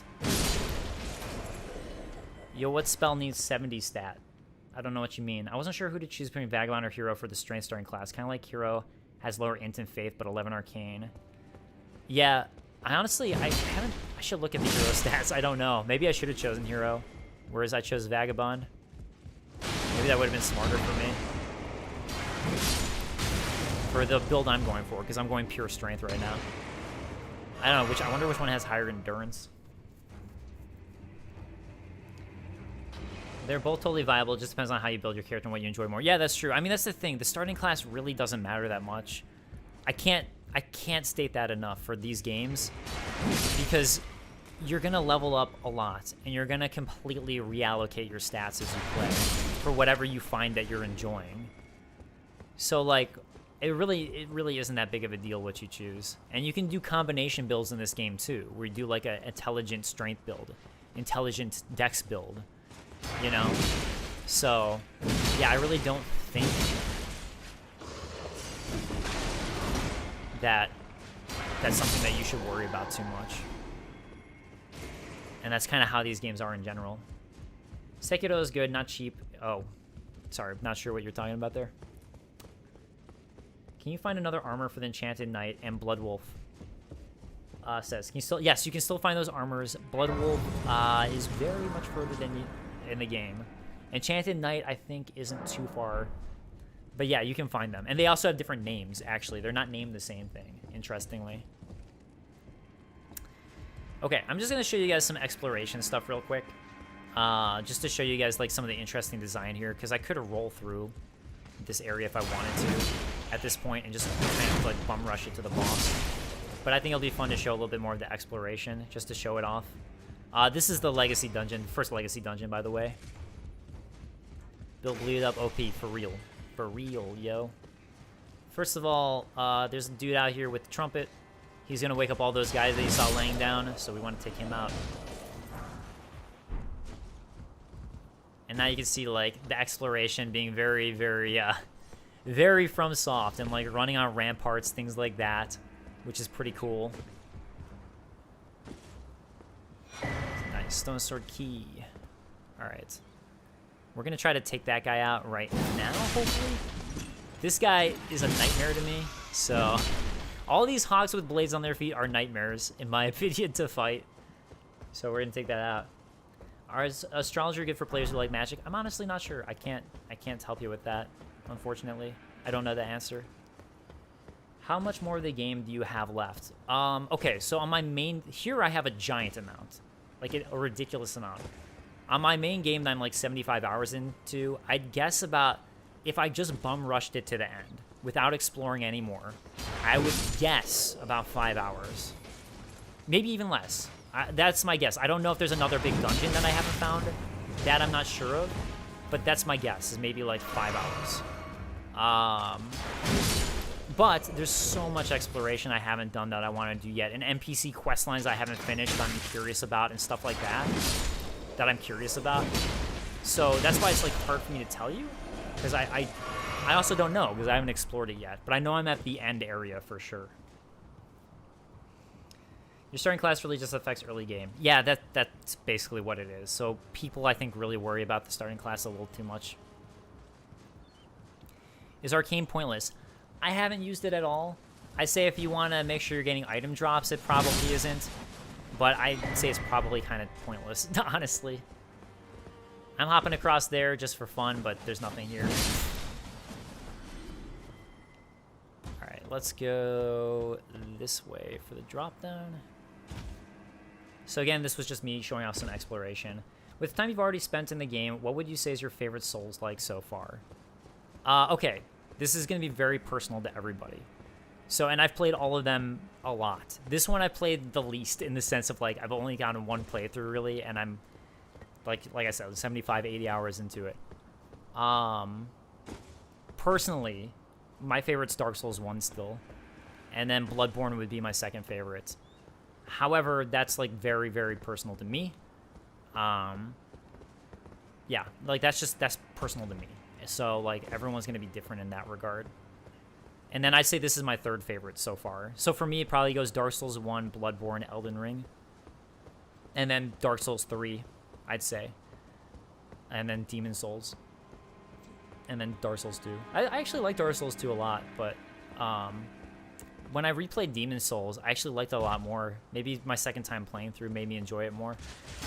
Yo, what spell needs 70 stat? I don't know what you mean. I wasn't sure who to choose between Vagabond or Hero for the strength starting class. Kind of like Hero has lower int and faith, but 11 arcane. Yeah, I honestly, I should look at the Hero stats. I don't know. Maybe I should have chosen Hero, whereas I chose Vagabond. Maybe that would have been smarter for me. For the build I'm going for, because I'm going pure strength right now. I don't know, I wonder which one has higher endurance. They're both totally viable. It just depends on how you build your character and what you enjoy more. Yeah, that's true. I mean, that's the thing. The starting class really doesn't matter that much. I can't state that enough for these games, because you're going to level up a lot, and you're going to completely reallocate your stats as you play for whatever you find that you're enjoying. So, like, it really isn't that big of a deal what you choose. And you can do combination builds in this game, too, where you do, like, an intelligent strength build, intelligent dex build. You know? So, yeah, I really don't think that that's something that you should worry about too much. And that's kind of how these games are in general. Sekiro is good, not cheap. Oh, sorry, not sure what you're talking about there. Can you find another armor for the Enchanted Knight and Bloodwolf? Says, can you still? Yes, you can still find those armors. Bloodwolf is very much further than you in the game. Enchanted Knight, I think, isn't too far. But yeah, you can find them. And they also have different names, actually. They're not named the same thing, interestingly. Okay, I'm just going to show you guys some exploration stuff real quick. Just to show you guys, like, some of the interesting design here, because I could have rolled through this area if I wanted to at this point and just kind of, like, bum rush it to the boss. But I think it'll be fun to show a little bit more of the exploration, just to show it off. This is the Legacy Dungeon. First Legacy Dungeon, by the way. Build bleed up OP, for real. For real, yo. First of all, there's a dude out here with the trumpet. He's gonna wake up all those guys that you saw laying down, so we want to take him out. And now you can see like the exploration being very, very, very FromSoft, and like running on ramparts, things like that, which is pretty cool. Nice stone sword key. All right, we're gonna try to take that guy out right now. Hopefully, this guy is a nightmare to me. So, all these hawks with blades on their feet are nightmares, in my opinion, to fight. So we're gonna take that out. Is astrologer good for players who like magic? I'm honestly not sure. I can't help you with that, unfortunately. I don't know the answer. How much more of the game do you have left? Okay, so on my main... Here I have a giant amount. Like a ridiculous amount. On my main game that I'm like 75 hours into, I'd guess about... If I just bum rushed it to the end, without exploring anymore, I would guess about 5 hours. Maybe even less. That's my guess. I don't know if there's another big dungeon that I haven't found. That I'm not sure of. But that's my guess, is maybe like 5 hours. But there's so much exploration I haven't done that I want to do yet. And NPC quest lines I haven't finished that I'm curious about and stuff like that. That I'm curious about. So that's why it's like hard for me to tell you. Because I also don't know, because I haven't explored it yet. But I know I'm at the end area for sure. Your starting class really just affects early game. Yeah, that's basically what it is. So people, I think, really worry about the starting class a little too much. Is Arcane pointless? I haven't used it at all. I say if you want to make sure you're getting item drops, it probably isn't. But I'd say it's probably kind of pointless, honestly. I'm hopping across there just for fun, but there's nothing here. Alright, let's go this way for the drop down. So again, this was just me showing off some exploration. With the time you've already spent in the game, what would you say is your favorite Souls-like so far? Okay, this is going to be very personal to everybody. So, and I've played all of them a lot. This one I played the least in the sense of, like, I've only gotten one playthrough, really, and I'm, like I said, 75, 80 hours into it. Personally, my favorite's Dark Souls 1 still, and then Bloodborne would be my second favorite. However, that's, like, very, very personal to me. Yeah, like, that's personal to me. So, like, everyone's going to be different in that regard. And then I'd say this is my third favorite so far. So for me, it probably goes Dark Souls 1, Bloodborne, Elden Ring. And then Dark Souls 3, I'd say. And then Demon Souls. And then Dark Souls 2. I actually like Dark Souls 2 a lot, but when I replayed Demon Souls, I actually liked it a lot more. Maybe my second time playing through made me enjoy it more.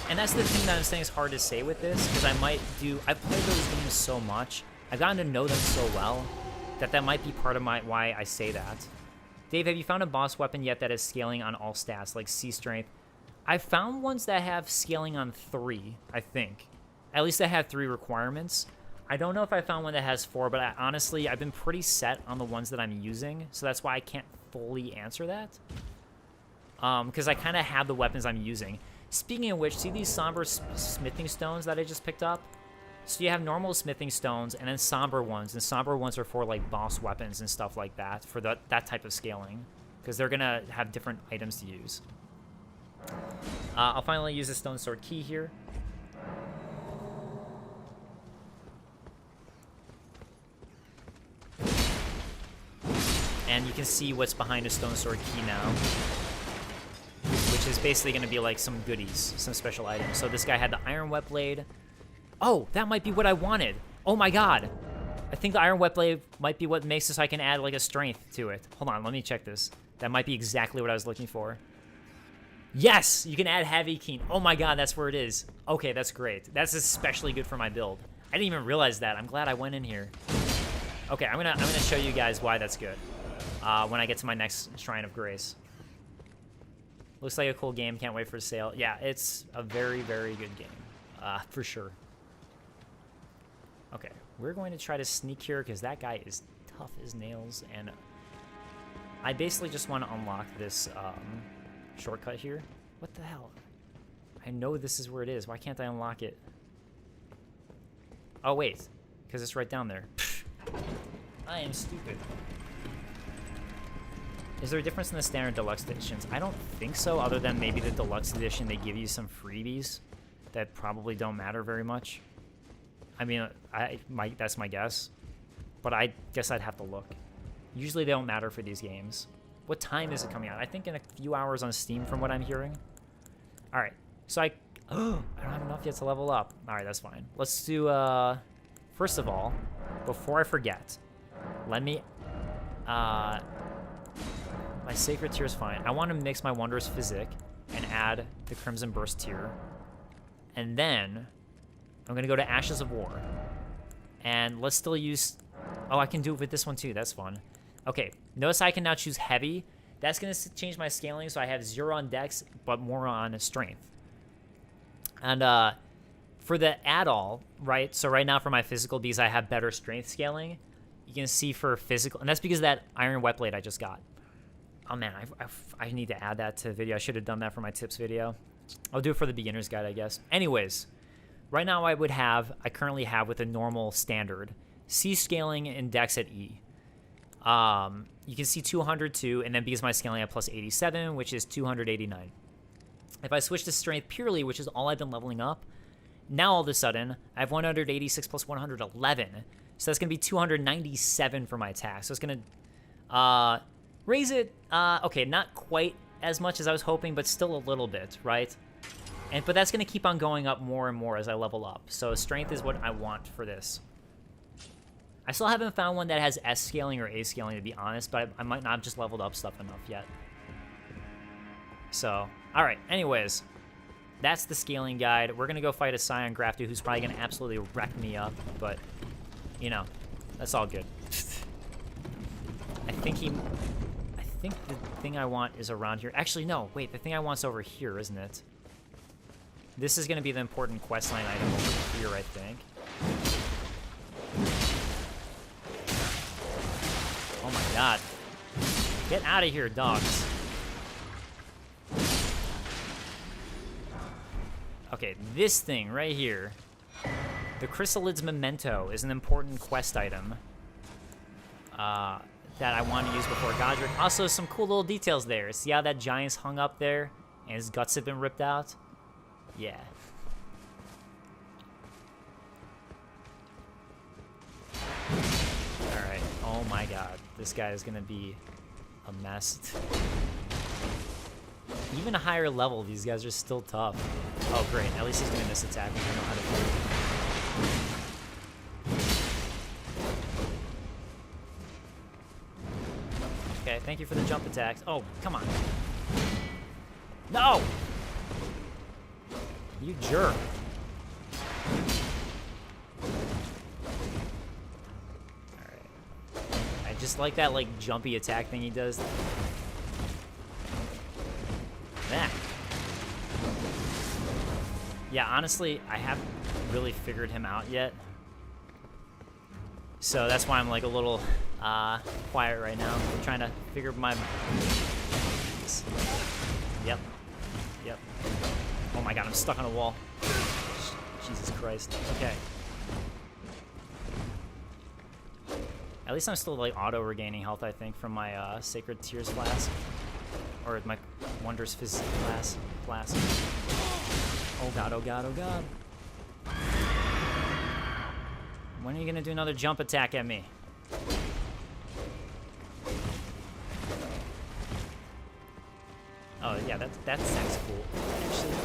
And that's the thing that I'm saying is hard to say with this, because I've played those games so much, I've gotten to know them so well, that might be part of why I say that. Dave, have you found a boss weapon yet that is scaling on all stats, like C strength? I've found ones that have scaling on 3, I think. At least I have 3 requirements. I don't know if I found one that has 4, but honestly, I've been pretty set on the ones that I'm using, so that's why I can't fully answer that. Because I kind of have the weapons I'm using. Speaking of which, see these somber smithing stones that I just picked up? So you have normal smithing stones and then somber ones, and somber ones are for like boss weapons and stuff like that, for that type of scaling, because they're gonna have different items to use. I'll finally use the stone sword key here. And you can see what's behind a stone sword key now, which is basically gonna be like some goodies, some special items. So this guy had the iron wet blade. Oh, that might be what I wanted. Oh my god. I think the iron wet blade might be what makes it so I can add like a strength to it. Hold on, let me check this. That might be exactly what I was looking for. Yes, you can add heavy keen. Oh my god, that's where it is. Okay, that's great. That's especially good for my build. I didn't even realize that. I'm glad I went in here. Okay, I'm gonna show you guys why that's good when I get to my next Shrine of Grace. Looks like a cool game. Can't wait for the sale. Yeah, it's a very, very good game, for sure. Okay, we're going to try to sneak here because that guy is tough as nails, and I basically just want to unlock this shortcut here. What the hell? I know this is where it is. Why can't I unlock it? Oh, wait, because it's right down there. I am stupid. Is there a difference in the standard deluxe editions? I don't think so, other than maybe the deluxe edition, they give you some freebies that probably don't matter very much. I mean, that's my guess. But I guess I'd have to look. Usually they don't matter for these games. What time is it coming out? I think in a few hours on Steam from what I'm hearing. Alright, so I don't have enough yet to level up. Alright, that's fine. Let's do, first of all, before I forget, let me, my Sacred Tier is fine. I want to mix my Wondrous Physick and add the Crimson Burst tier. And then, I'm going to go to Ashes of War. And let's still use... Oh, I can do it with this one too. That's fun. Okay, notice I can now choose Heavy. That's going to change my scaling, so I have 0 on Dex, but more on Strength. And for the add-all, right? So right now for my physical bees, I have better Strength scaling. You can see for physical... And that's because of that Iron Wet Blade I just got. Oh man, I need to add that to the video. I should have done that for my tips video. I'll do it for the beginner's guide, I guess. Anyways, right now I currently have with a normal standard, C scaling and Dex at E. You can see 202, and then because my scaling at plus 87, which is 289. If I switch to Strength purely, which is all I've been leveling up, now all of a sudden, I have 186 plus 111. So that's going to be 297 for my attack. So it's going to raise it, okay, not quite as much as I was hoping, but still a little bit, right? But that's going to keep on going up more and more as I level up. So Strength is what I want for this. I still haven't found one that has S scaling or A scaling, to be honest, but I might not have just leveled up stuff enough yet. So, alright, anyways, that's the scaling guide. We're going to go fight a Scion Grafter who's probably going to absolutely wreck me up, but, you know, that's all good. I think the thing I want is around here. Actually, no, wait, the thing I want's over here, isn't it? This is going to be the important questline item over here, I think. Oh my god. Get out of here, dogs. Okay, this thing right here. The Chrysalid's Memento is an important quest item that I want to use before Godrick. Also, some cool little details there. See how that giant's hung up there and his guts have been ripped out? Yeah. Alright. Oh my god. This guy is going to be a mess. Even a higher level, these guys are still tough. Oh, great. At least he's going to miss attack. I know how to do it. Okay, thank you for the jump attacks. Oh, come on. No! You jerk. Alright. I just like that, like, jumpy attack thing he does. That. Yeah, honestly, I haven't really figured him out yet. So that's why I'm, like, a little quiet right now. I'm trying to figure my... Yep. Yep. Oh my god, I'm stuck on a wall. Jesus Christ. Okay. At least I'm still, like, auto-regaining health, I think, from my Sacred Tears flask. Or my Wondrous Physick flask. Oh god, oh god, oh god. When are you gonna do another jump attack at me? Oh yeah, that sounds cool, actually.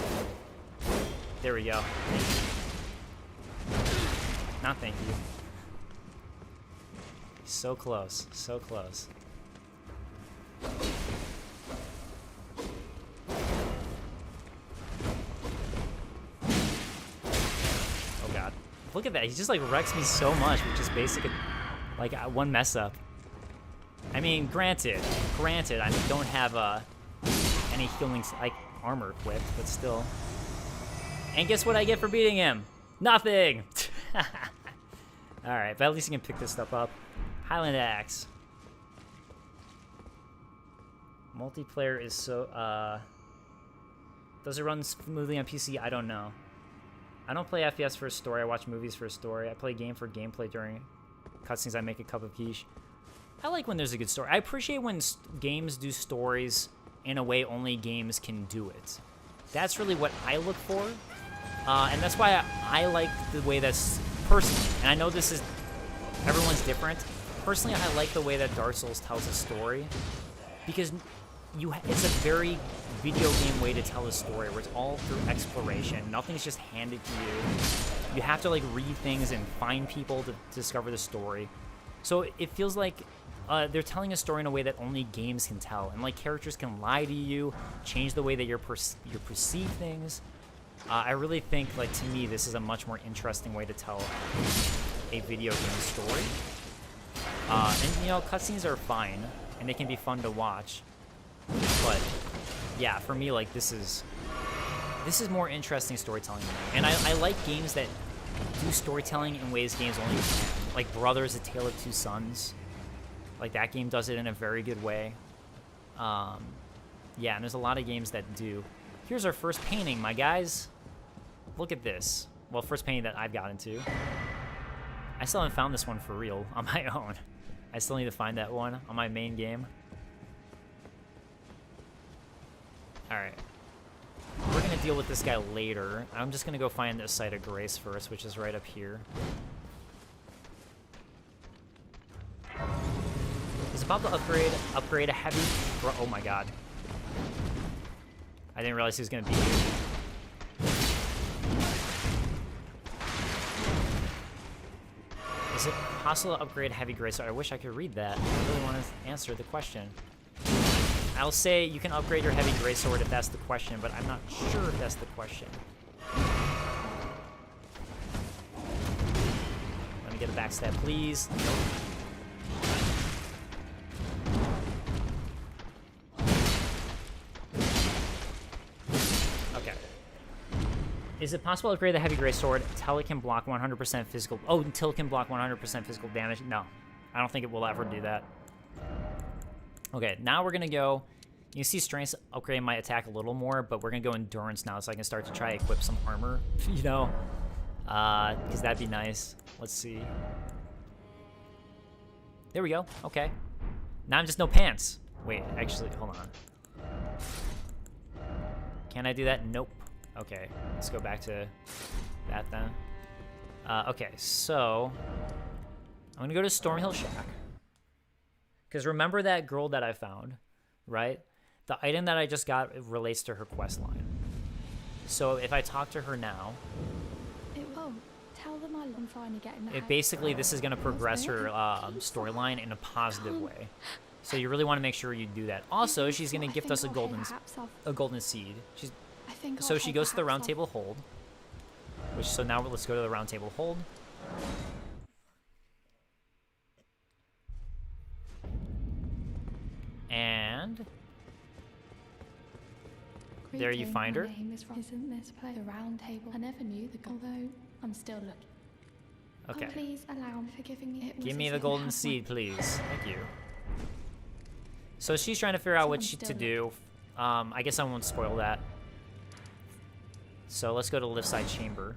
There we go. Not thank you. So close, so close. Oh god. Look at that, he just like wrecks me so much with just basic, like one mess up. I mean, granted, I don't have any healing like armor equipped, but still. And guess what I get for beating him? Nothing! Alright, but at least you can pick this stuff up. Highland Axe. Multiplayer is so, does it run smoothly on PC? I don't know. I don't play FPS for a story, I watch movies for a story. I play game for gameplay during cutscenes, I make a cup of quiche. I like when there's a good story. I appreciate when games do stories in a way only games can do it. That's really what I look for. And that's why I like the way that's personally, and I know this is, everyone's different. Personally, I like the way that Dark Souls tells a story because it's a very video game way to tell a story where it's all through exploration. Nothing's just handed to you. You have to like read things and find people to discover the story. So it feels like they're telling a story in a way that only games can tell, and like characters can lie to you, change the way that you perceive things. I really think, like, to me, this is a much more interesting way to tell a video game story. And you know, cutscenes are fine, and they can be fun to watch. But yeah, for me, like, this is more interesting storytelling to me. And I like games that do storytelling in ways games only can. Like Brothers: A Tale of Two Sons. Like, that game does it in a very good way. Yeah, and there's a lot of games that do. Here's our first painting, my guys. Look at this. Well, first painting that I've gotten to. I still haven't found this one for real on my own. I still need to find that one on my main game. Alright. We're going to deal with this guy later. I'm just going to go find the Site of Grace first, which is right up here. He's about to upgrade a heavy... Oh my god. I didn't realize he was going to be here. Is it possible to upgrade heavy Greatsword? I wish I could read that. I really want to answer the question. I'll say you can upgrade your heavy Greatsword if that's the question, but I'm not sure if that's the question. Let me get a backstab, please. Nope. Is it possible to upgrade the heavy Greatsword until it can block 100% physical... Oh, until it can block 100% physical damage? No. I don't think it will ever do that. Okay, now we're going to go... You see strength upgrading my attack a little more, but we're going to go endurance now so I can start to try to equip some armor, you know? Because that'd be nice. Let's see. There we go. Okay. Now I'm just no pants. Wait, actually, hold on. Can I do that? Nope. Okay, let's go back to that then. Okay, so I'm gonna go to Stormhill Shack. Because remember that girl that I found, right? The item that I just got relates to her quest line. So if I talk to her now, tell them I'm finally getting that. Basically this is gonna progress her storyline in a positive way. So you really want to make sure you do that. Also, she's gonna gift us a golden seed. So she goes to the Roundtable Hold, so now let's go to the Roundtable Hold. And there you find her. Isn't this place the Roundtable? I never knew the although I'm still looking. Okay. Oh, please allow me for giving me. Give me the golden seed, please. Thank you. So she's trying to figure out what to do. I guess I won't spoil that. So let's go to the lift side chamber.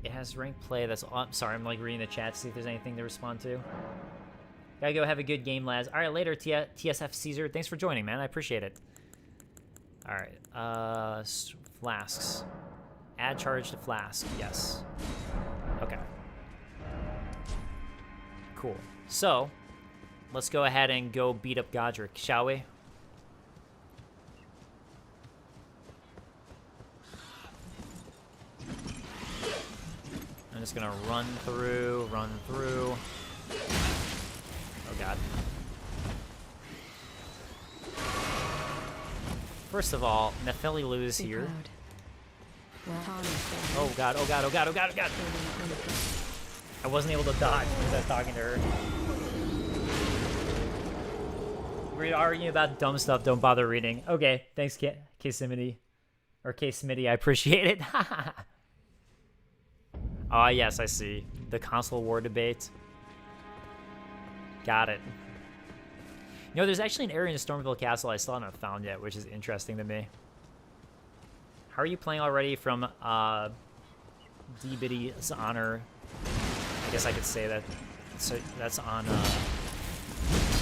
It has ranked play. That's all. Sorry, I'm like reading the chat to see if there's anything to respond to. Gotta go have a good game, lads. All right, later, TSF Caesar. Thanks for joining, man. I appreciate it. All right, flasks. Add charge to flask. Yes. Okay. Cool. So, let's go ahead and go beat up Godrick, shall we? I'm just gonna run through. Oh god. First of all, Nephili lose here. Oh god, oh god, oh god, oh god, oh god! I wasn't able to dodge because I was talking to her. We're arguing about dumb stuff, don't bother reading. Okay, thanks, K-Simity. Or K-Smitty, I appreciate it. Ah, yes, I see. The console war debate. Got it. You know, there's actually an area in Stormveil Castle I still haven't found yet, which is interesting to me. How are you playing already from D-Biddy's honor. I guess I could say that. So that's on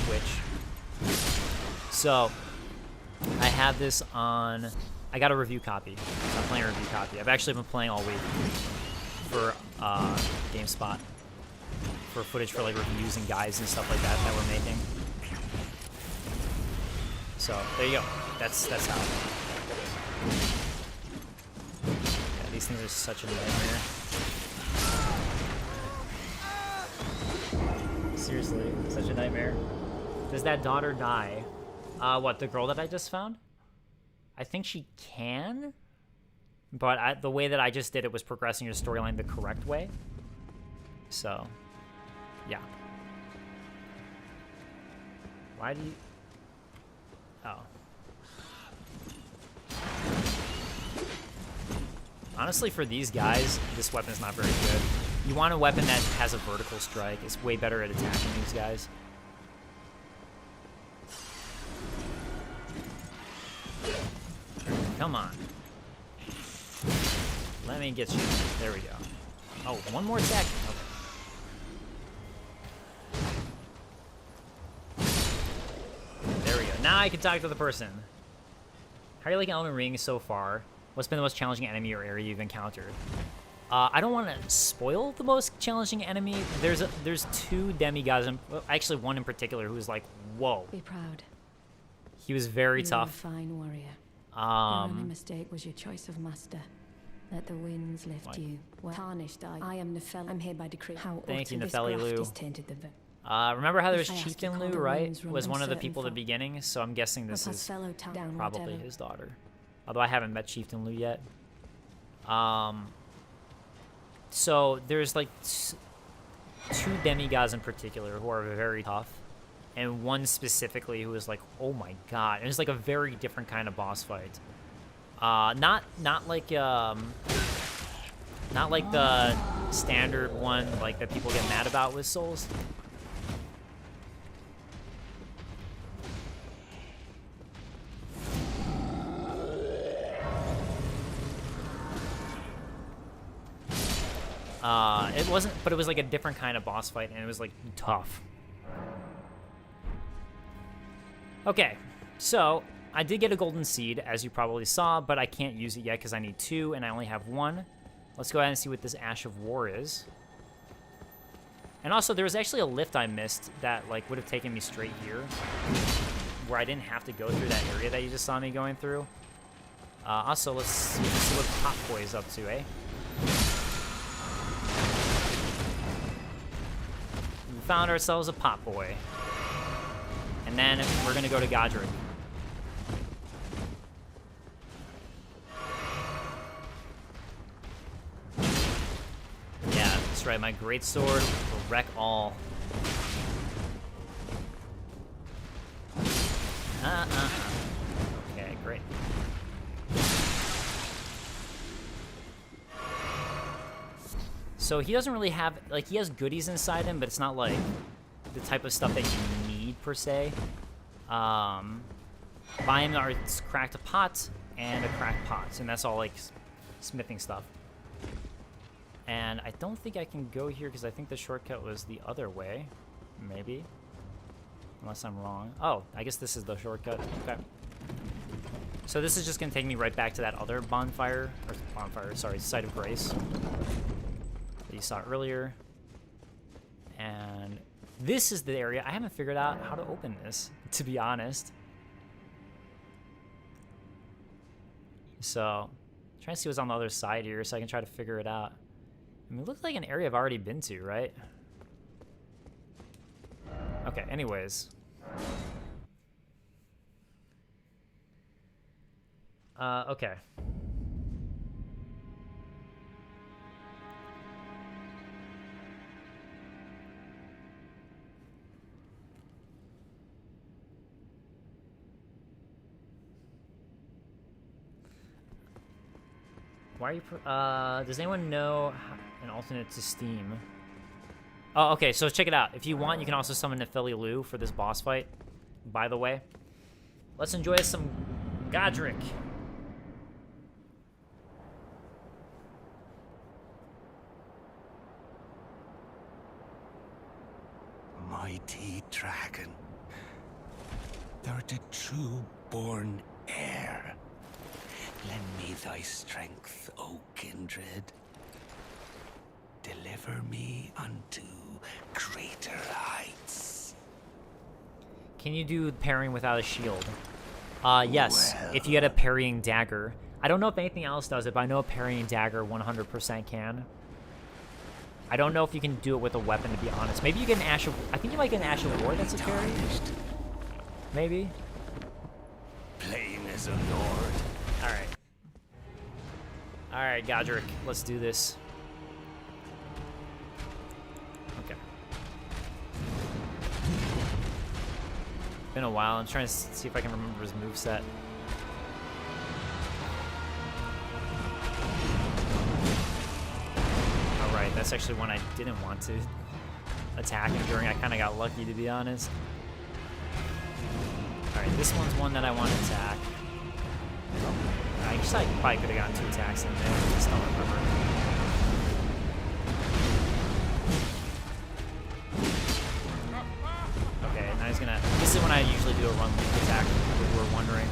Twitch. So I have this on. I got a review copy. So I'm playing a review copy. I've actually been playing all week for GameSpot for footage for like reviews and guides and stuff like that we're making. So there you go. That's how. Yeah, these things are such a nightmare. Seriously, such a nightmare. Does that daughter die? What, the girl that I just found? I think she can, but the way that I just did it was progressing your storyline the correct way. So, yeah. Why do you... Oh. Honestly, for these guys, this weapon is not very good. You want a weapon that has a vertical strike. It's way better at attacking these guys. Come on. Let me get you. There we go. Oh, one more attack. Okay. There we go. Now I can talk to the person. How are you liking Elden Ring so far? What's been the most challenging enemy or area you've encountered? I don't want to spoil the most challenging enemy. There's two demigods, actually one in particular who was like, whoa. Be proud. He was very tough. You're a fine warrior. Your only mistake was your choice of master. Let the winds lift you. Well, tarnished I am Nefeli. I'm here by decree. How thank you, Nefeli Lu. Remember how there was Chieftain Lu, right? Was one of the people at the beginning, so I'm guessing this is probably his daughter. Although I haven't met Chieftain Lu yet. So there's like two demigods in particular who are very tough, and one specifically who is like, oh my god, and it's like a very different kind of boss fight. Not like the standard one like that people get mad about with Souls. It wasn't, but it was like a different kind of boss fight, and it was like tough. Okay, so I did get a golden seed, as you probably saw, but I can't use it yet because I need 2, and I only have 1. Let's go ahead and see what this Ash of War is. And also, there was actually a lift I missed that like would have taken me straight here, where I didn't have to go through that area that you just saw me going through. Also, let's see what Pop Boy is up to, eh? We found ourselves a Pop Boy. And then we're gonna go to Godrick. Yeah, that's right, my Greatsword will wreck all. Okay, great. So he doesn't really have, like, he has goodies inside him, but it's not like the type of stuff that you need per se. Buy him are cracked pot and a cracked pot, and that's all like smithing stuff. And I don't think I can go here because I think the shortcut was the other way, maybe, unless I'm wrong. Oh, I guess this is the shortcut. Okay. So this is just gonna take me right back to that other site of grace that you saw earlier. And this is the area. I haven't figured out how to open this, to be honest. So, trying to see what's on the other side here so I can try to figure it out. I mean, it looks like an area I've already been to, right? Okay, anyways. Okay. Why are you, does anyone know an alternate to Steam? Oh, okay, so check it out. If you want, you can also summon Nefeli Lu for this boss fight, by the way. Let's enjoy some Godrick. mighty dragon. Thou art a true-born heir. Lend me thy strength, O kindred. Deliver me unto greater heights. Can you do parrying without a shield? Yes, if you get a parrying dagger. I don't know if anything else does it, but I know a parrying dagger 100% can. I don't know if you can do it with a weapon, to be honest. Maybe you get an Ash of... I think you might get an Ash of War that's a parry. Maybe. Plain as a lord. Alright. Alright, Godrick. Let's do this. Okay. Been a while. I'm trying to see if I can remember his moveset. Alright, that's actually one I didn't want to attack him during. I kind of got lucky, to be honest. Alright, this one's one that I want to attack. I guess I probably could have gotten 2 attacks in there. I just don't remember. Okay, now he's gonna... This is when I usually do a run loop attack, if you were wondering.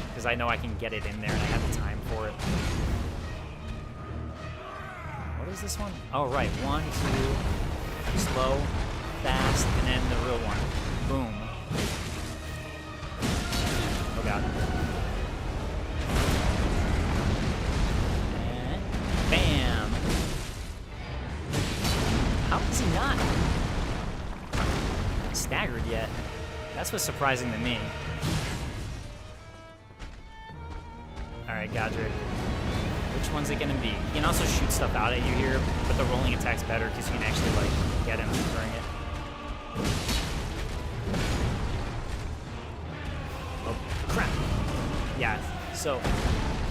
Because I know I can get it in there and I have the time for it. What is this one? Oh, right. 1, 2, slow, fast, and then the real one. Boom. Oh, God. And bam. How is he not staggered yet? That's what's surprising to me. Alright, Godrick. Which one's it gonna be? You can also shoot stuff out at you here, but the rolling attack's better because you can actually, like, get him during it. Oh, crap. Yeah, so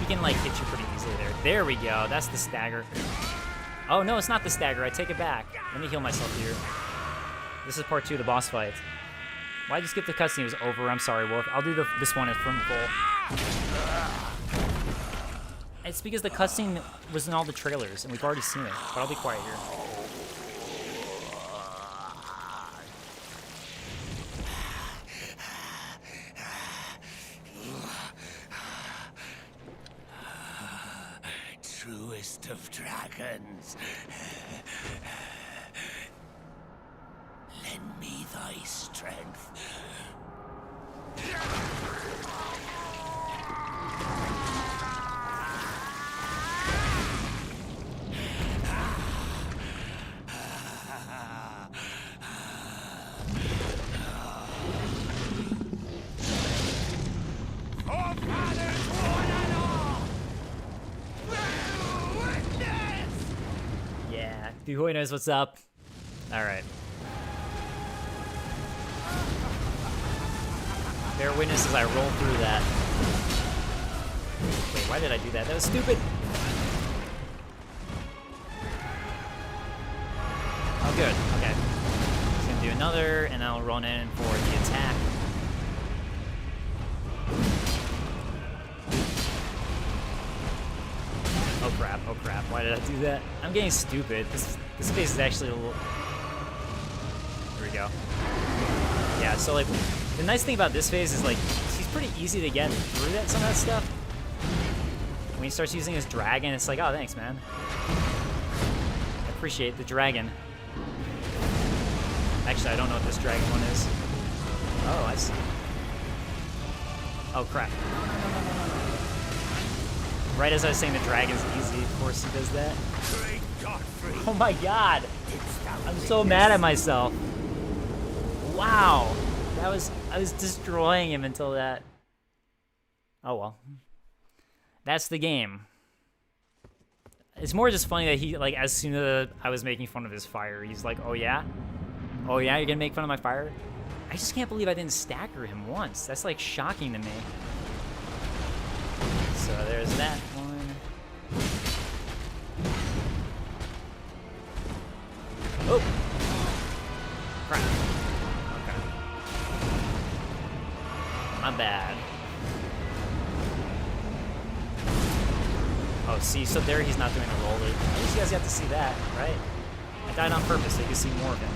he can, like, hit you pretty easily there. There we go. That's the stagger. Oh, no, it's not the stagger. I take it back. Let me heal myself here. This is part 2 of the boss fight. Why did you skip the cutscene? It was over. I'm sorry, Wolf. I'll do this one from full. It's because the cutscene was in all the trailers, and we've already seen it. But I'll be quiet here. Truest of dragons. Lend me thy strength. Yeah, Duhoy knows what's up. Alright. Bear witness as I roll through that. Wait, why did I do that? That was stupid! Oh, good. Okay. Just gonna do another, and I'll run in for the attack. Oh crap, oh crap. Why did I do that? I'm getting stupid. This phase is actually a little... Here we go. Yeah, so like, the nice thing about this phase is like, he's pretty easy to get through some of that stuff. When he starts using his dragon, it's like, oh, thanks, man. I appreciate the dragon. Actually, I don't know what this dragon one is. Oh, I see. Oh, crap. Right as I was saying the dragon's easy, of course he does that. Oh my god! I'm so mad at myself. Wow! I was destroying him until that. Oh well. That's the game. It's more just funny that he, like, as soon as I was making fun of his fire, he's like, oh yeah? Oh yeah, you're gonna make fun of my fire? I just can't believe I didn't stagger him once. That's, like, shocking to me. So there's that one. Oh! Crap. Okay. My bad. Oh, see, so there he's not doing a roll. At least you guys got to see that, right? I died on purpose so you can see more of him.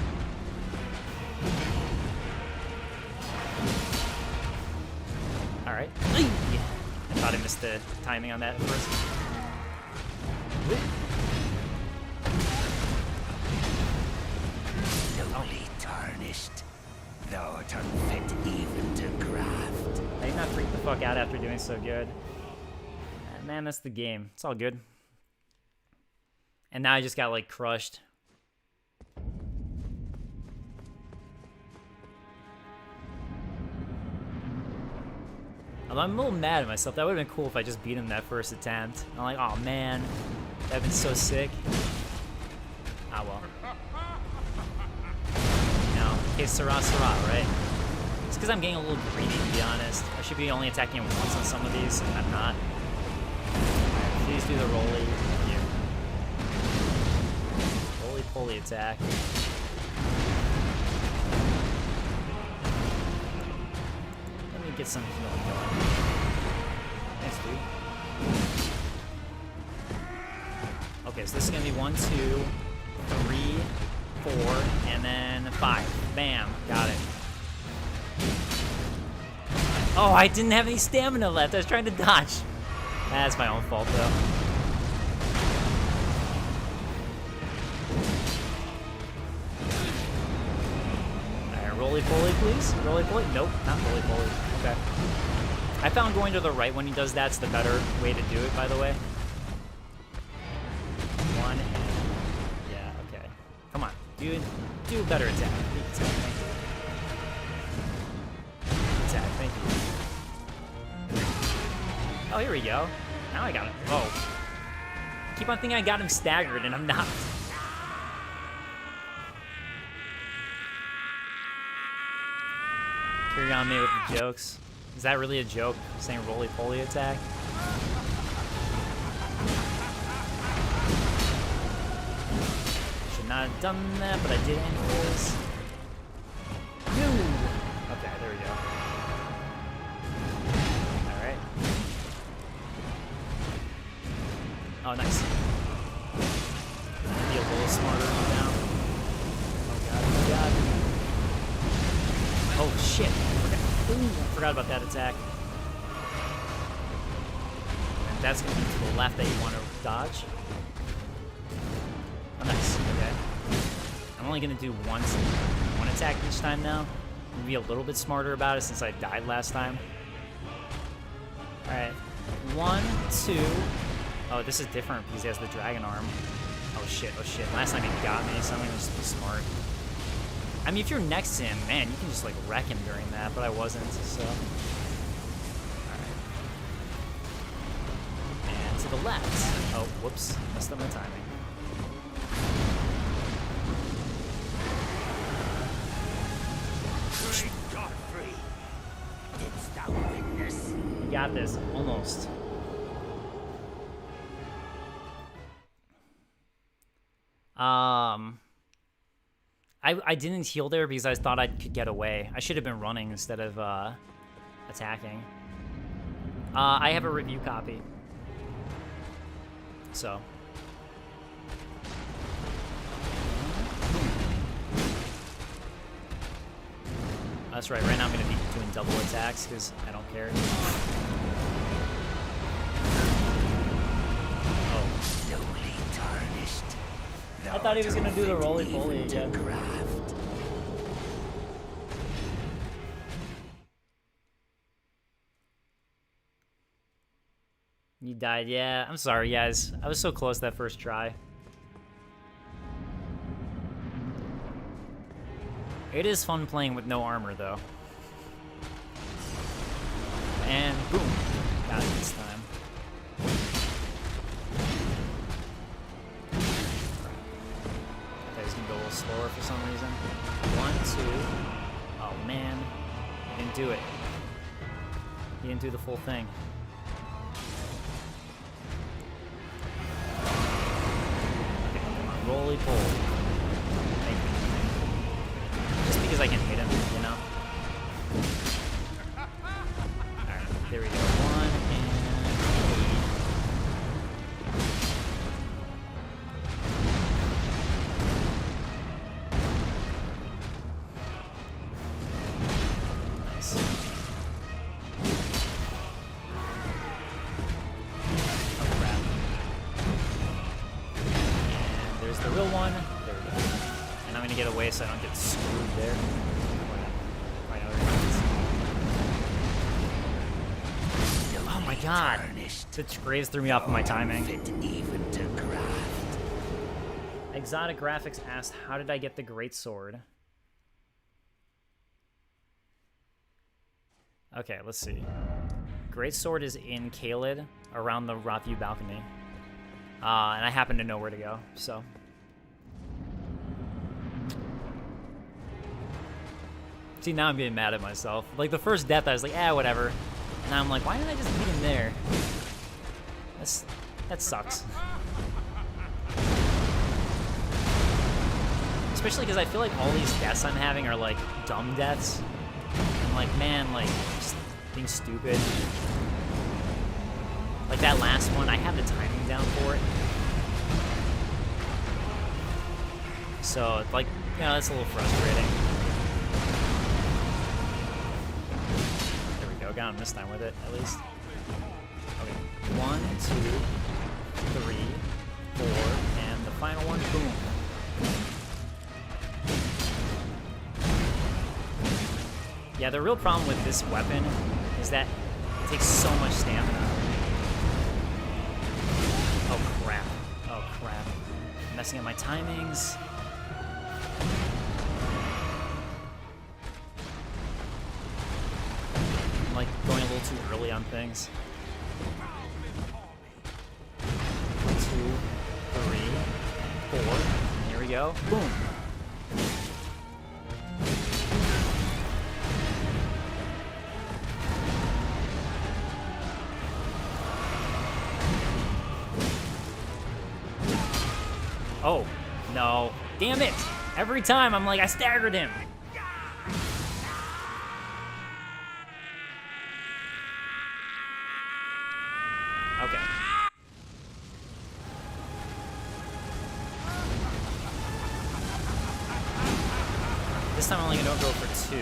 Alright. I thought I missed the timing on that at first. Newly tarnished, thou art unfit even to graft. I did not freak the fuck out after doing so good. Man, that's the game. It's all good. And now I just got, like, crushed. Although I'm a little mad at myself. That would have been cool if I just beat him that first attempt. I'm like, oh man, that would have been so sick. Ah well. You know, okay, Sarah, right? It's because I'm getting a little greedy, to be honest. I should be only attacking him once on some of these, and I'm not. Right, please do the roly. Roly-poly attack. Get some healing going. Thanks, dude. Okay, so this is gonna be 1, 2, 3, 4, and then 5. Bam, got it. Oh, I didn't have any stamina left. I was trying to dodge. That's my own fault, though. Roly-poly, please. Roly-poly? Nope, not roly-poly. Okay. I found going to the right when he does that's the better way to do it, by the way. 1 and... Yeah, okay. Come on. Do a better attack. Attack, thank you. Oh, here we go. Now I got him. Oh. Keep on thinking I got him staggered, and I'm not. Carry on me with the jokes. Is that really a joke? Saying roly-poly attack? Should not have done that, but I did anyways. No! Okay, there we go. Alright. Oh, nice. Be a little smarter now. Oh god, oh god. Oh shit! I forgot about that attack. And that's gonna be to the left that you want to dodge. Oh, nice. Okay. I'm only gonna do one attack each time now. I'm gonna be a little bit smarter about it since I died last time. Alright. 1, 2. Oh, this is different because he has the dragon arm. Oh shit, oh shit. Last time he got me, so I'm gonna just be smart. I mean, if you're next to him, man, you can just, like, wreck him during that, but I wasn't, so... Alright. And to the left. Oh, whoops. Messed up my timing. Godfrey, didst thou witness? You got this. Almost. I didn't heal there because I thought I could get away. I should have been running instead of attacking. I have a review copy. So. That's right, right now I'm going to be doing double attacks because I don't care. Oh. Newly tarnished. I thought he was going to do the roly-poly again. You died, yeah. I'm sorry, guys. I was so close that first try. It is fun playing with no armor, though. And boom. Got it this time. Gonna go a little slower for some reason. 1, 2. Oh man, he didn't do it. He didn't do the full thing. Okay, come on, roly-poly. Just because I can hit him, you know. All right, there we go. 1 and 8. to get away so I don't get screwed there. Oh my god! The Graves threw me off of my timing. Exotic Graphics asked, how did I get the Greatsword? Okay, let's see. Greatsword is in Caelid, around the Rothview balcony. And I happen to know where to go, so. See, now I'm getting mad at myself. Like, the first death, I was like, whatever. And now I'm like, why didn't I just beat him there? That sucks. Especially because I feel like all these deaths I'm having are, like, dumb deaths. I'm like, man, like, just being stupid. Like that last one, I have the timing down for it. So, like, you know, that's a little frustrating. There we go, got him this time with it, at least. Okay, 1, 2, 3, 4, and the final one, boom. Yeah, the real problem with this weapon is that it takes so much stamina. Oh crap. Oh crap. I'm messing up my timings. I'm like going a little too early on things. 1, 2, 3, 4. Here we go. Boom. Oh, no. Damn it! Every time I'm like, I staggered him! Okay. This time I'm only gonna go for 2.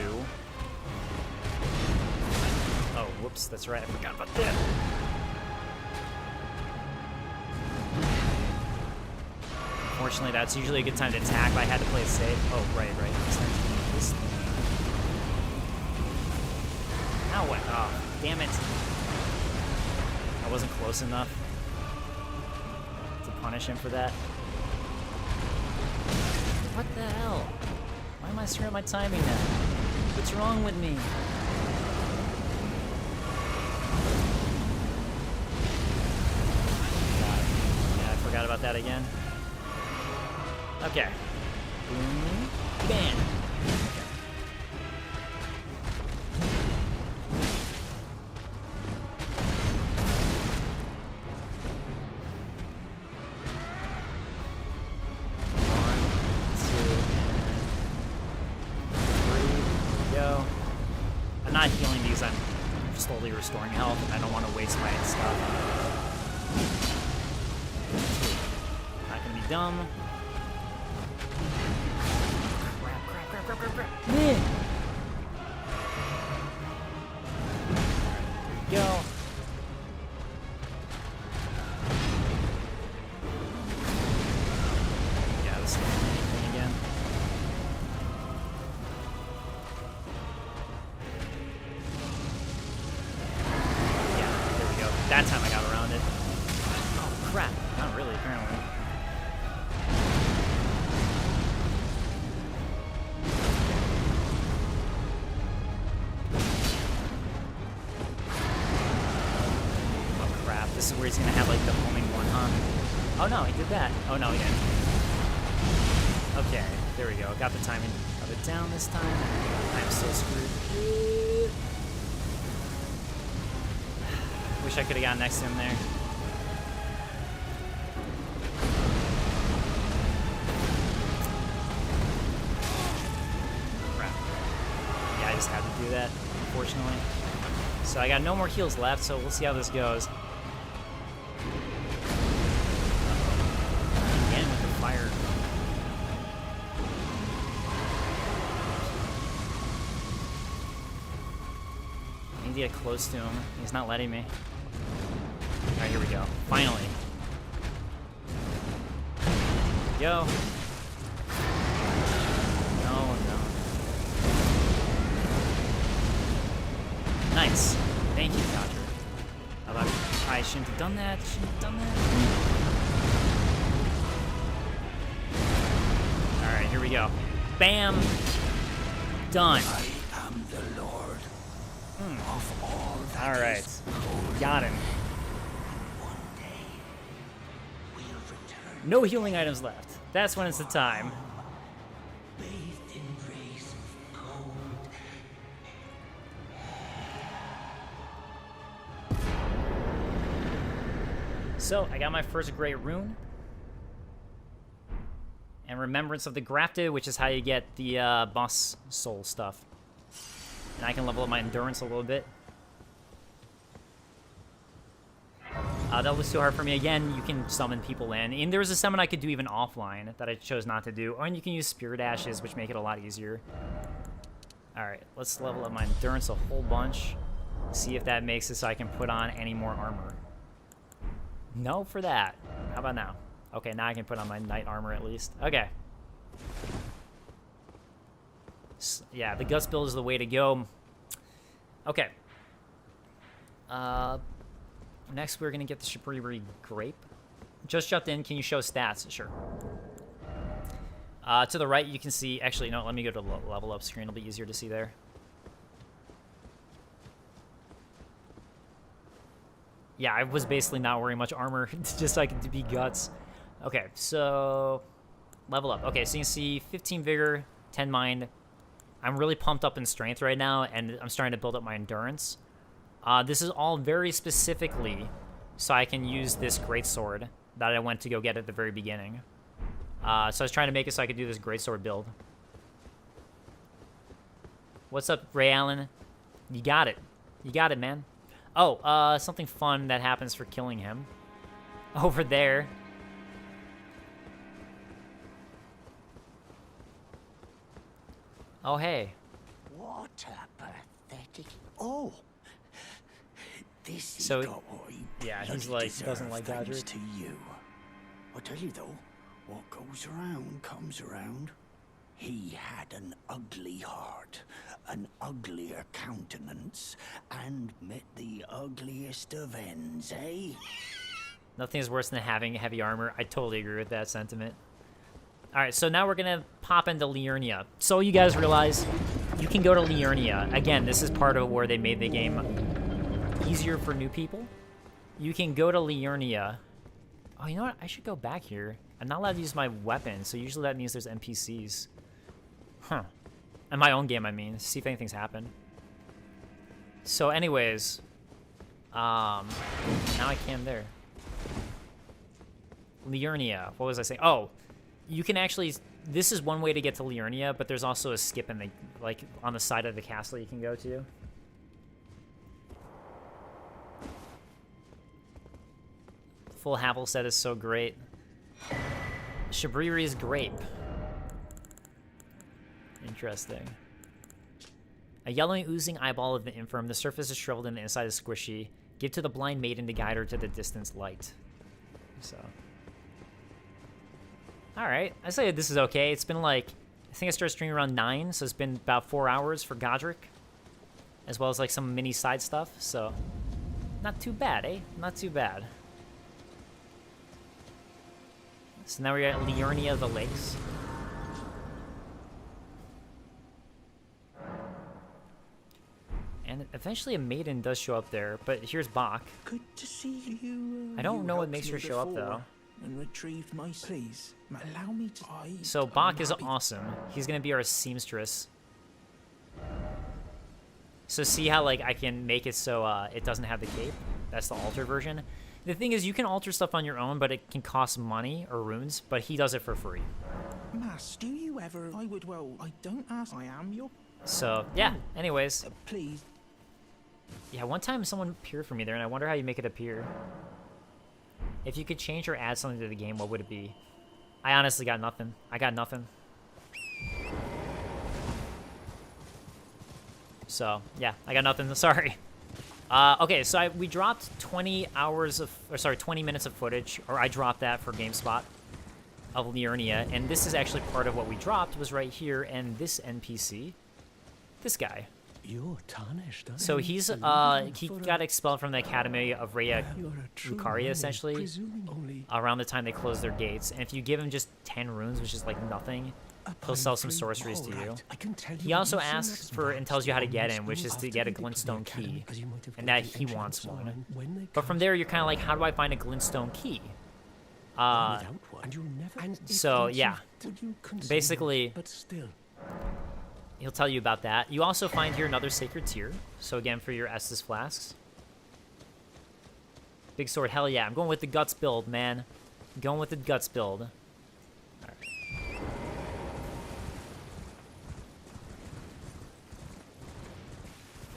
Oh, whoops, that's right, I forgot about that. Unfortunately, that's usually a good time to attack, but I had to play it safe. Oh, right. This thing. Now what? Oh, damn it. I wasn't close enough to punish him for that. What the hell? Why am I screwing up my timing now? What's wrong with me? God. Yeah, I forgot about that again. Okay. Boom. Bam. Go. I'm not healing these, I'm slowly restoring health. I don't want to waste my stuff. Not gonna be dumb. Crap. Man. There we go. Yeah, this is anything again. Yeah, there we go. That time I got around it. Oh, crap. Not really, apparently. This is where he's gonna have like the homing one, huh? Oh no, he did that. Oh no, he didn't. Okay, there we go. Got the timing of it down this time. I'm so screwed. Wish I could have gotten next to him there. Crap. Yeah, I just had to do that, unfortunately. So I got no more heals left, so we'll see how this goes. Again with the fire. I need to get close to him. He's not letting me. Alright, here we go. Finally. Here we go. Nice. Thank you, Godrick. I shouldn't have done that. Alright, here we go. Bam! Done. I am the Lord of all that. Alright. Got him. One day we'll return. No healing items left. That's when it's the time. Bathed in rays of gold. So, I got my first great rune. And Remembrance of the Grafted, which is how you get the boss soul stuff. And I can level up my endurance a little bit. That was too hard for me. Again, you can summon people in. And there was a summon I could do even offline that I chose not to do. And you can use Spirit Ashes, which make it a lot easier. Alright, let's level up my endurance a whole bunch. See if that makes it so I can put on any more armor. No for that. How about now? Okay, now I can put on my knight armor at least. Okay. Yeah, the guts build is the way to go. Okay. Next we're gonna get the Shabriri Grape. Just jumped in. Can you show stats? Sure. To the right, you can see. Actually, no. Let me go to the level up screen. It'll be easier to see there. Yeah, I was basically not wearing much armor, just so I could be guts. Okay, so level up. Okay, so you can see 15 vigor, 10 mind. I'm really pumped up in strength right now, and I'm starting to build up my endurance. This is all very specifically so I can use this greatsword that I went to go get at the very beginning. So I was trying to make it so I could do this greatsword build. What's up, Ray Allen? You got it. You got it, man. Oh, something fun that happens for killing him. Over there. Oh, hey. What a pathetic. Oh. This is So, got what he yeah, he's bloody like, doesn't like deserved, thanks Godrick. to you. I tell you though, what goes around comes around. He had an ugly heart, an uglier countenance, and met the ugliest of ends, eh? Nothing is worse than having heavy armor. I totally agree with that sentiment. Alright, so now we're going to pop into Liurnia. So you guys realize you can go to Liurnia. Again, this is part of where they made the game easier for new people. You can go to Liurnia. Oh, you know what? I should go back here. I'm not allowed to use my weapon, so usually that means there's NPCs. Huh. In my own game, I mean. See if anything's happened. So anyways. Now I can there. Liurnia. What was I saying? Oh. You can actually... This is one way to get to Liurnia, but there's also a skip in the... Like, on the side of the castle you can go to. Full Havel set is so great. Shabriri's Grape. Interesting. A yellowing, oozing eyeball of the infirm. The surface is shriveled and the inside is squishy. Give to the blind maiden to guide her to the distant light. So. Alright. I say this is okay. It's been like... I think I started streaming around 9, so it's been about 4 hours for Godrick. As well as like some mini side stuff, so... Not too bad, eh? Not too bad. So now we're at Liurnia of the Lakes. And eventually a maiden does show up there, but here's Bach. Good to see you. I don't know what helped makes me her show up, before though. And retrieved my... Please, allow me to... So Bach is awesome. He's gonna be our seamstress. So see how like I can make it so it doesn't have the cape? That's the altered version. The thing is, you can alter stuff on your own, but it can cost money or runes, but he does it for free. Mass, do you ever... I would, well, I don't ask. I am your... So, yeah, anyways. Please. Yeah, one time someone appeared for me there, and I wonder how you make it appear. If you could change or add something to the game, what would it be? I honestly got nothing. I got nothing. So, yeah, I got nothing. Sorry. Okay, so we dropped 20 minutes of footage, or I dropped that for GameSpot of Liurnia, and this is actually part of what we dropped was right here, and this NPC, this guy. You're tarnished, aren't So you? he's he got expelled from the Academy of Rhea Lucaria, essentially, around the time they closed their gates. And if you give him just 10 runes, which is like nothing, he'll sell some sorceries to you. He also asks for and tells you how to get in, which is to get a glintstone key, and that he wants one. But from there, you're kind of like, how do I find a glintstone key? So yeah, basically, he'll tell you about that. You also find here another sacred tier. So again, for your Estus flasks. Big sword, hell yeah. I'm going with the guts build, man. I'm going with the guts build. All right.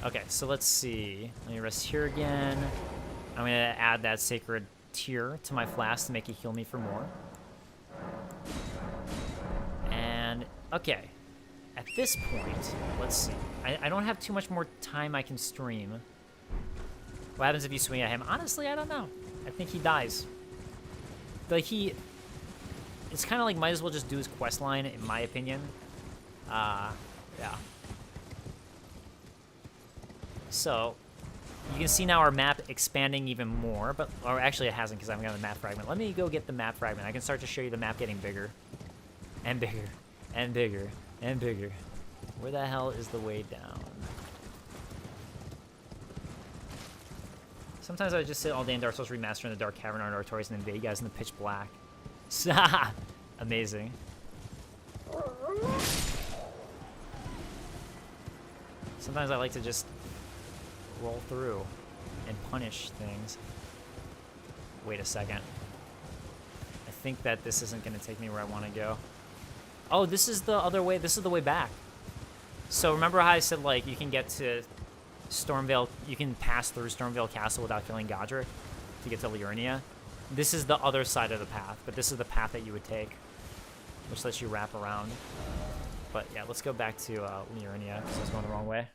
Okay, so let's see. Let me rest here again. I'm gonna add that sacred tier to my flask to make it heal me for more. And okay. At this point, let's see. I don't have too much more time I can stream. What happens if you swing at him? Honestly, I don't know. I think he dies. Like, it's kind of like might as well just do his quest line, in my opinion. Yeah. So, you can see now our map expanding even more, or actually it hasn't because I haven't got the map fragment. Let me go get the map fragment. I can start to show you the map getting bigger. And bigger. And bigger. And bigger. Where the hell is the way down? Sometimes I just sit all day in Dark Souls Remaster in the Dark Cavern on Artorias and invade you guys in the pitch black. Amazing. Sometimes I like to just roll through and punish things. Wait a second. I think that this isn't going to take me where I want to go. Oh, this is the other way. This is the way back. So remember how I said, like, you can get to Stormveil, you can pass through Stormveil Castle without killing Godrick to get to Liurnia? This is the other side of the path, but this is the path that you would take, which lets you wrap around. But yeah, let's go back to Liurnia, because I was going the wrong way.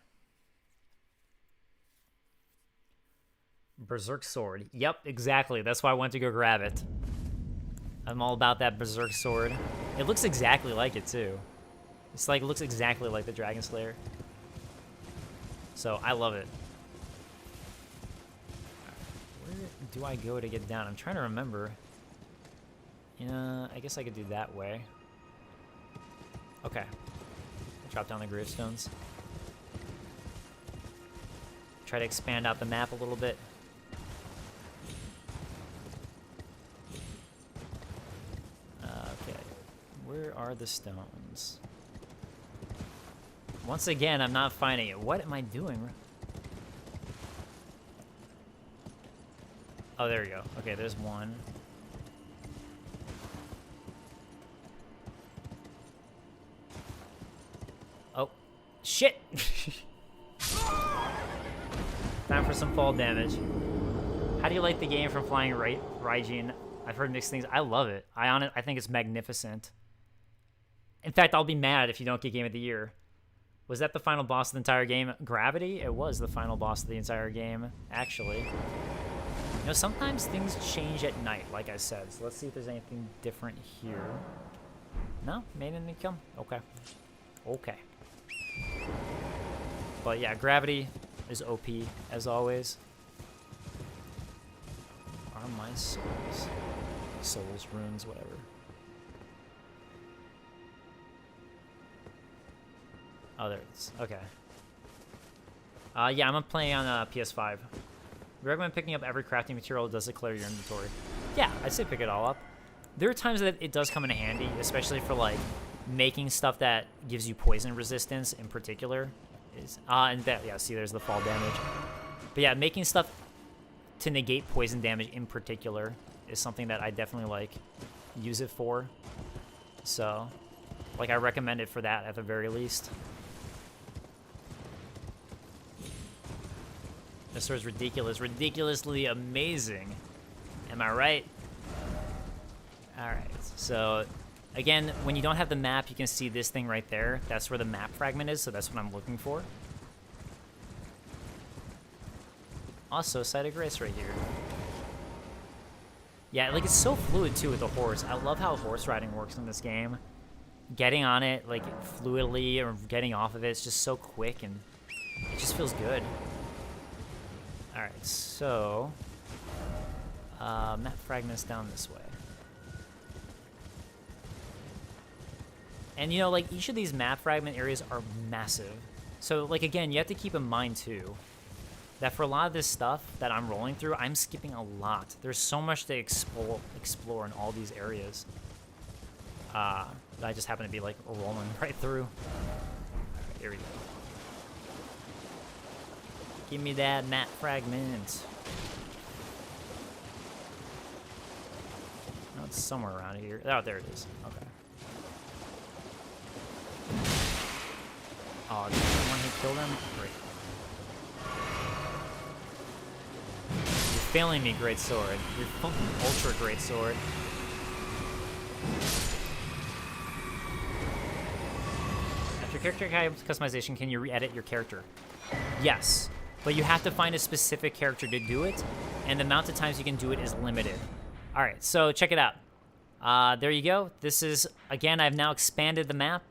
Berserk Sword. Yep, exactly. That's why I went to go grab it. I'm all about that Berserk Sword. It looks exactly like it, too. It's like, it looks exactly like the Dragon Slayer. So, I love it. Where do I go to get down? I'm trying to remember. Yeah, I guess I could do that way. Okay. Drop down the gravestones. Try to expand out the map a little bit. Okay. Where are the stones? Once again, I'm not finding it. What am I doing? Oh, there we go. Okay, there's one. Oh, shit! Time for some fall damage. How do you like the game from flying Raijin? I've heard mixed things. I love it. I think it's magnificent. In fact, I'll be mad if you don't get Game of the Year. Was that the final boss of the entire game? Gravity? It was the final boss of the entire game, actually. You know, sometimes things change at night, like I said. So let's see if there's anything different here. No? Maiden income? Okay. Okay. But yeah, gravity is OP, as always. Are my souls? Souls, runes, whatever. Oh, there it is. Okay. Yeah, I'm playing on PS5. We recommend picking up every crafting material that does declare your inventory. Yeah, I'd say pick it all up. There are times that it does come in handy, especially for, like, making stuff that gives you poison resistance in particular. And that, yeah, see, there's the fall damage. But yeah, making stuff to negate poison damage in particular is something that I definitely, like, use it for. So, like, I recommend it for that at the very least. This sword's ridiculous. Ridiculously amazing. Am I right? Alright, so again, when you don't have the map, you can see this thing right there. That's where the map fragment is, so that's what I'm looking for. Also, Site of Grace right here. Yeah, like, it's so fluid, too, with the horse. I love how horse riding works in this game. Getting on it, like, fluidly, or getting off of it, it's just so quick and It just feels good. Alright, so... map fragments down this way. And, you know, like, each of these map fragment areas are massive. So, like, again, you have to keep in mind, too, that for a lot of this stuff that I'm rolling through, I'm skipping a lot. There's so much to explore in all these areas. That I just happen to be, like, rolling right through. Alright, here we go. Give me that map fragment. No, it's somewhere around here. Oh, there it is. Okay. Oh, did someone kill them? Great. You're failing me, Greatsword. You're fucking ultra Greatsword. After character customization, can you re-edit your character? Yes. But you have to find a specific character to do it, and the amount of times you can do it is limited. Alright, so check it out. There you go. This is, again, I've now expanded the map,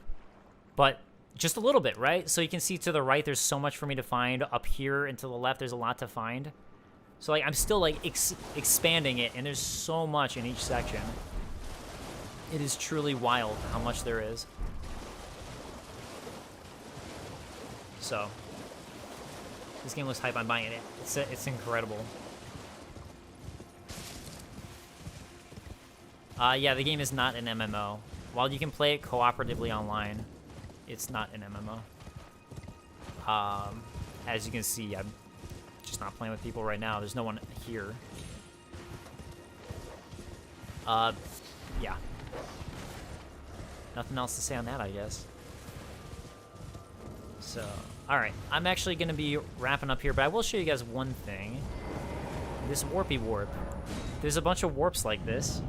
but just a little bit, right? So you can see to the right, there's so much for me to find. Up here and to the left, there's a lot to find. So, like, I'm still, like, expanding it, and there's so much in each section. It is truly wild how much there is. So... this game looks hype. I'm buying it. It's incredible. Yeah, the game is not an MMO. While you can play it cooperatively online, it's not an MMO. As you can see, I'm just not playing with people right now. There's no one here. Yeah. Nothing else to say on that, I guess. So... alright, I'm actually going to be wrapping up here, but I will show you guys one thing. This warpy warp. There's a bunch of warps like this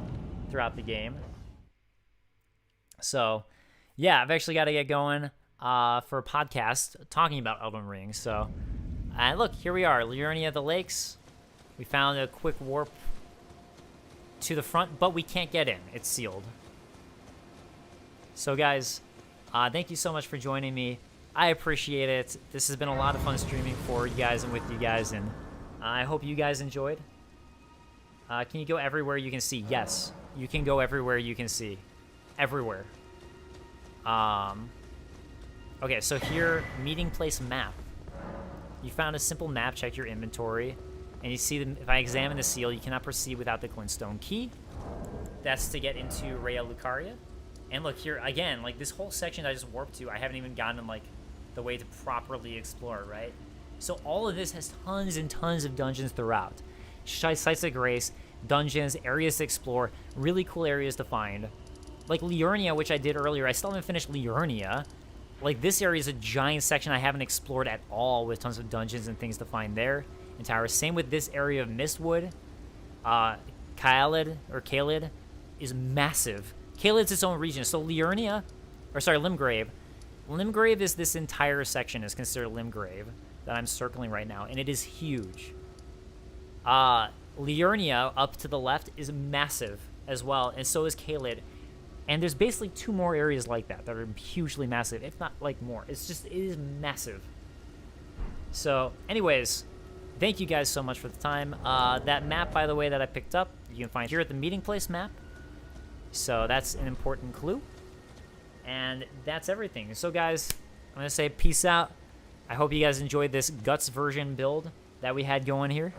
throughout the game. So, yeah, I've actually got to get going for a podcast talking about Elden Ring. So, and look, here we are, Liurnia the Lakes. We found a quick warp to the front, but we can't get in. It's sealed. So, guys, thank you so much for joining me. I appreciate it. This has been a lot of fun streaming for you guys and with you guys, and I hope you guys enjoyed. Can you go everywhere you can see? Yes, you can go everywhere you can see. Everywhere. Okay, so here, meeting place map. You found a simple map, check your inventory, and you see, if I examine the seal, you cannot proceed without the glintstone key. That's to get into Raya Lucaria. And look here, again, like this whole section I just warped to, I haven't even gotten like the way to properly explore, right? So all of this has tons and tons of dungeons throughout. Sites of Grace, dungeons, areas to explore, really cool areas to find. Like Liurnia, which I did earlier, I still haven't finished Liurnia. Like this area is a giant section I haven't explored at all with tons of dungeons and things to find there. And towers. Same with this area of Mistwood. Caelid is massive. Caelid's its own region. So Liurnia, or sorry, Limgrave. Limgrave is this entire section is considered Limgrave that I'm circling right now, and it is huge. Liurnia, up to the left, is massive as well, and so is Caelid. And there's basically 2 more areas like that that are hugely massive, if not, like, more. It is massive. So, anyways, thank you guys so much for the time. That map, by the way, that I picked up, you can find here at the meeting place map. So that's an important clue. And that's everything. So, guys, I'm going to say peace out. I hope you guys enjoyed this Guts version build that we had going here.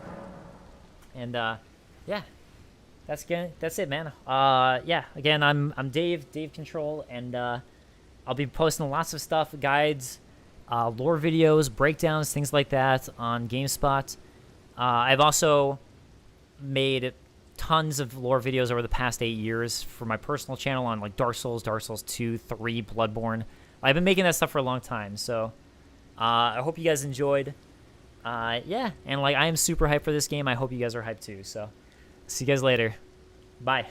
And, yeah. That's it, man. Yeah, again, I'm Dave, DaveControl, and I'll be posting lots of stuff, guides, lore videos, breakdowns, things like that on GameSpot. I've also made tons of lore videos over the past 8 years for my personal channel on like Dark Souls 2, 3, Bloodborne. I've been making that stuff for a long time, so I hope you guys enjoyed. Yeah, and like I am super hyped for this game. I hope you guys are hyped too, so see you guys later. Bye.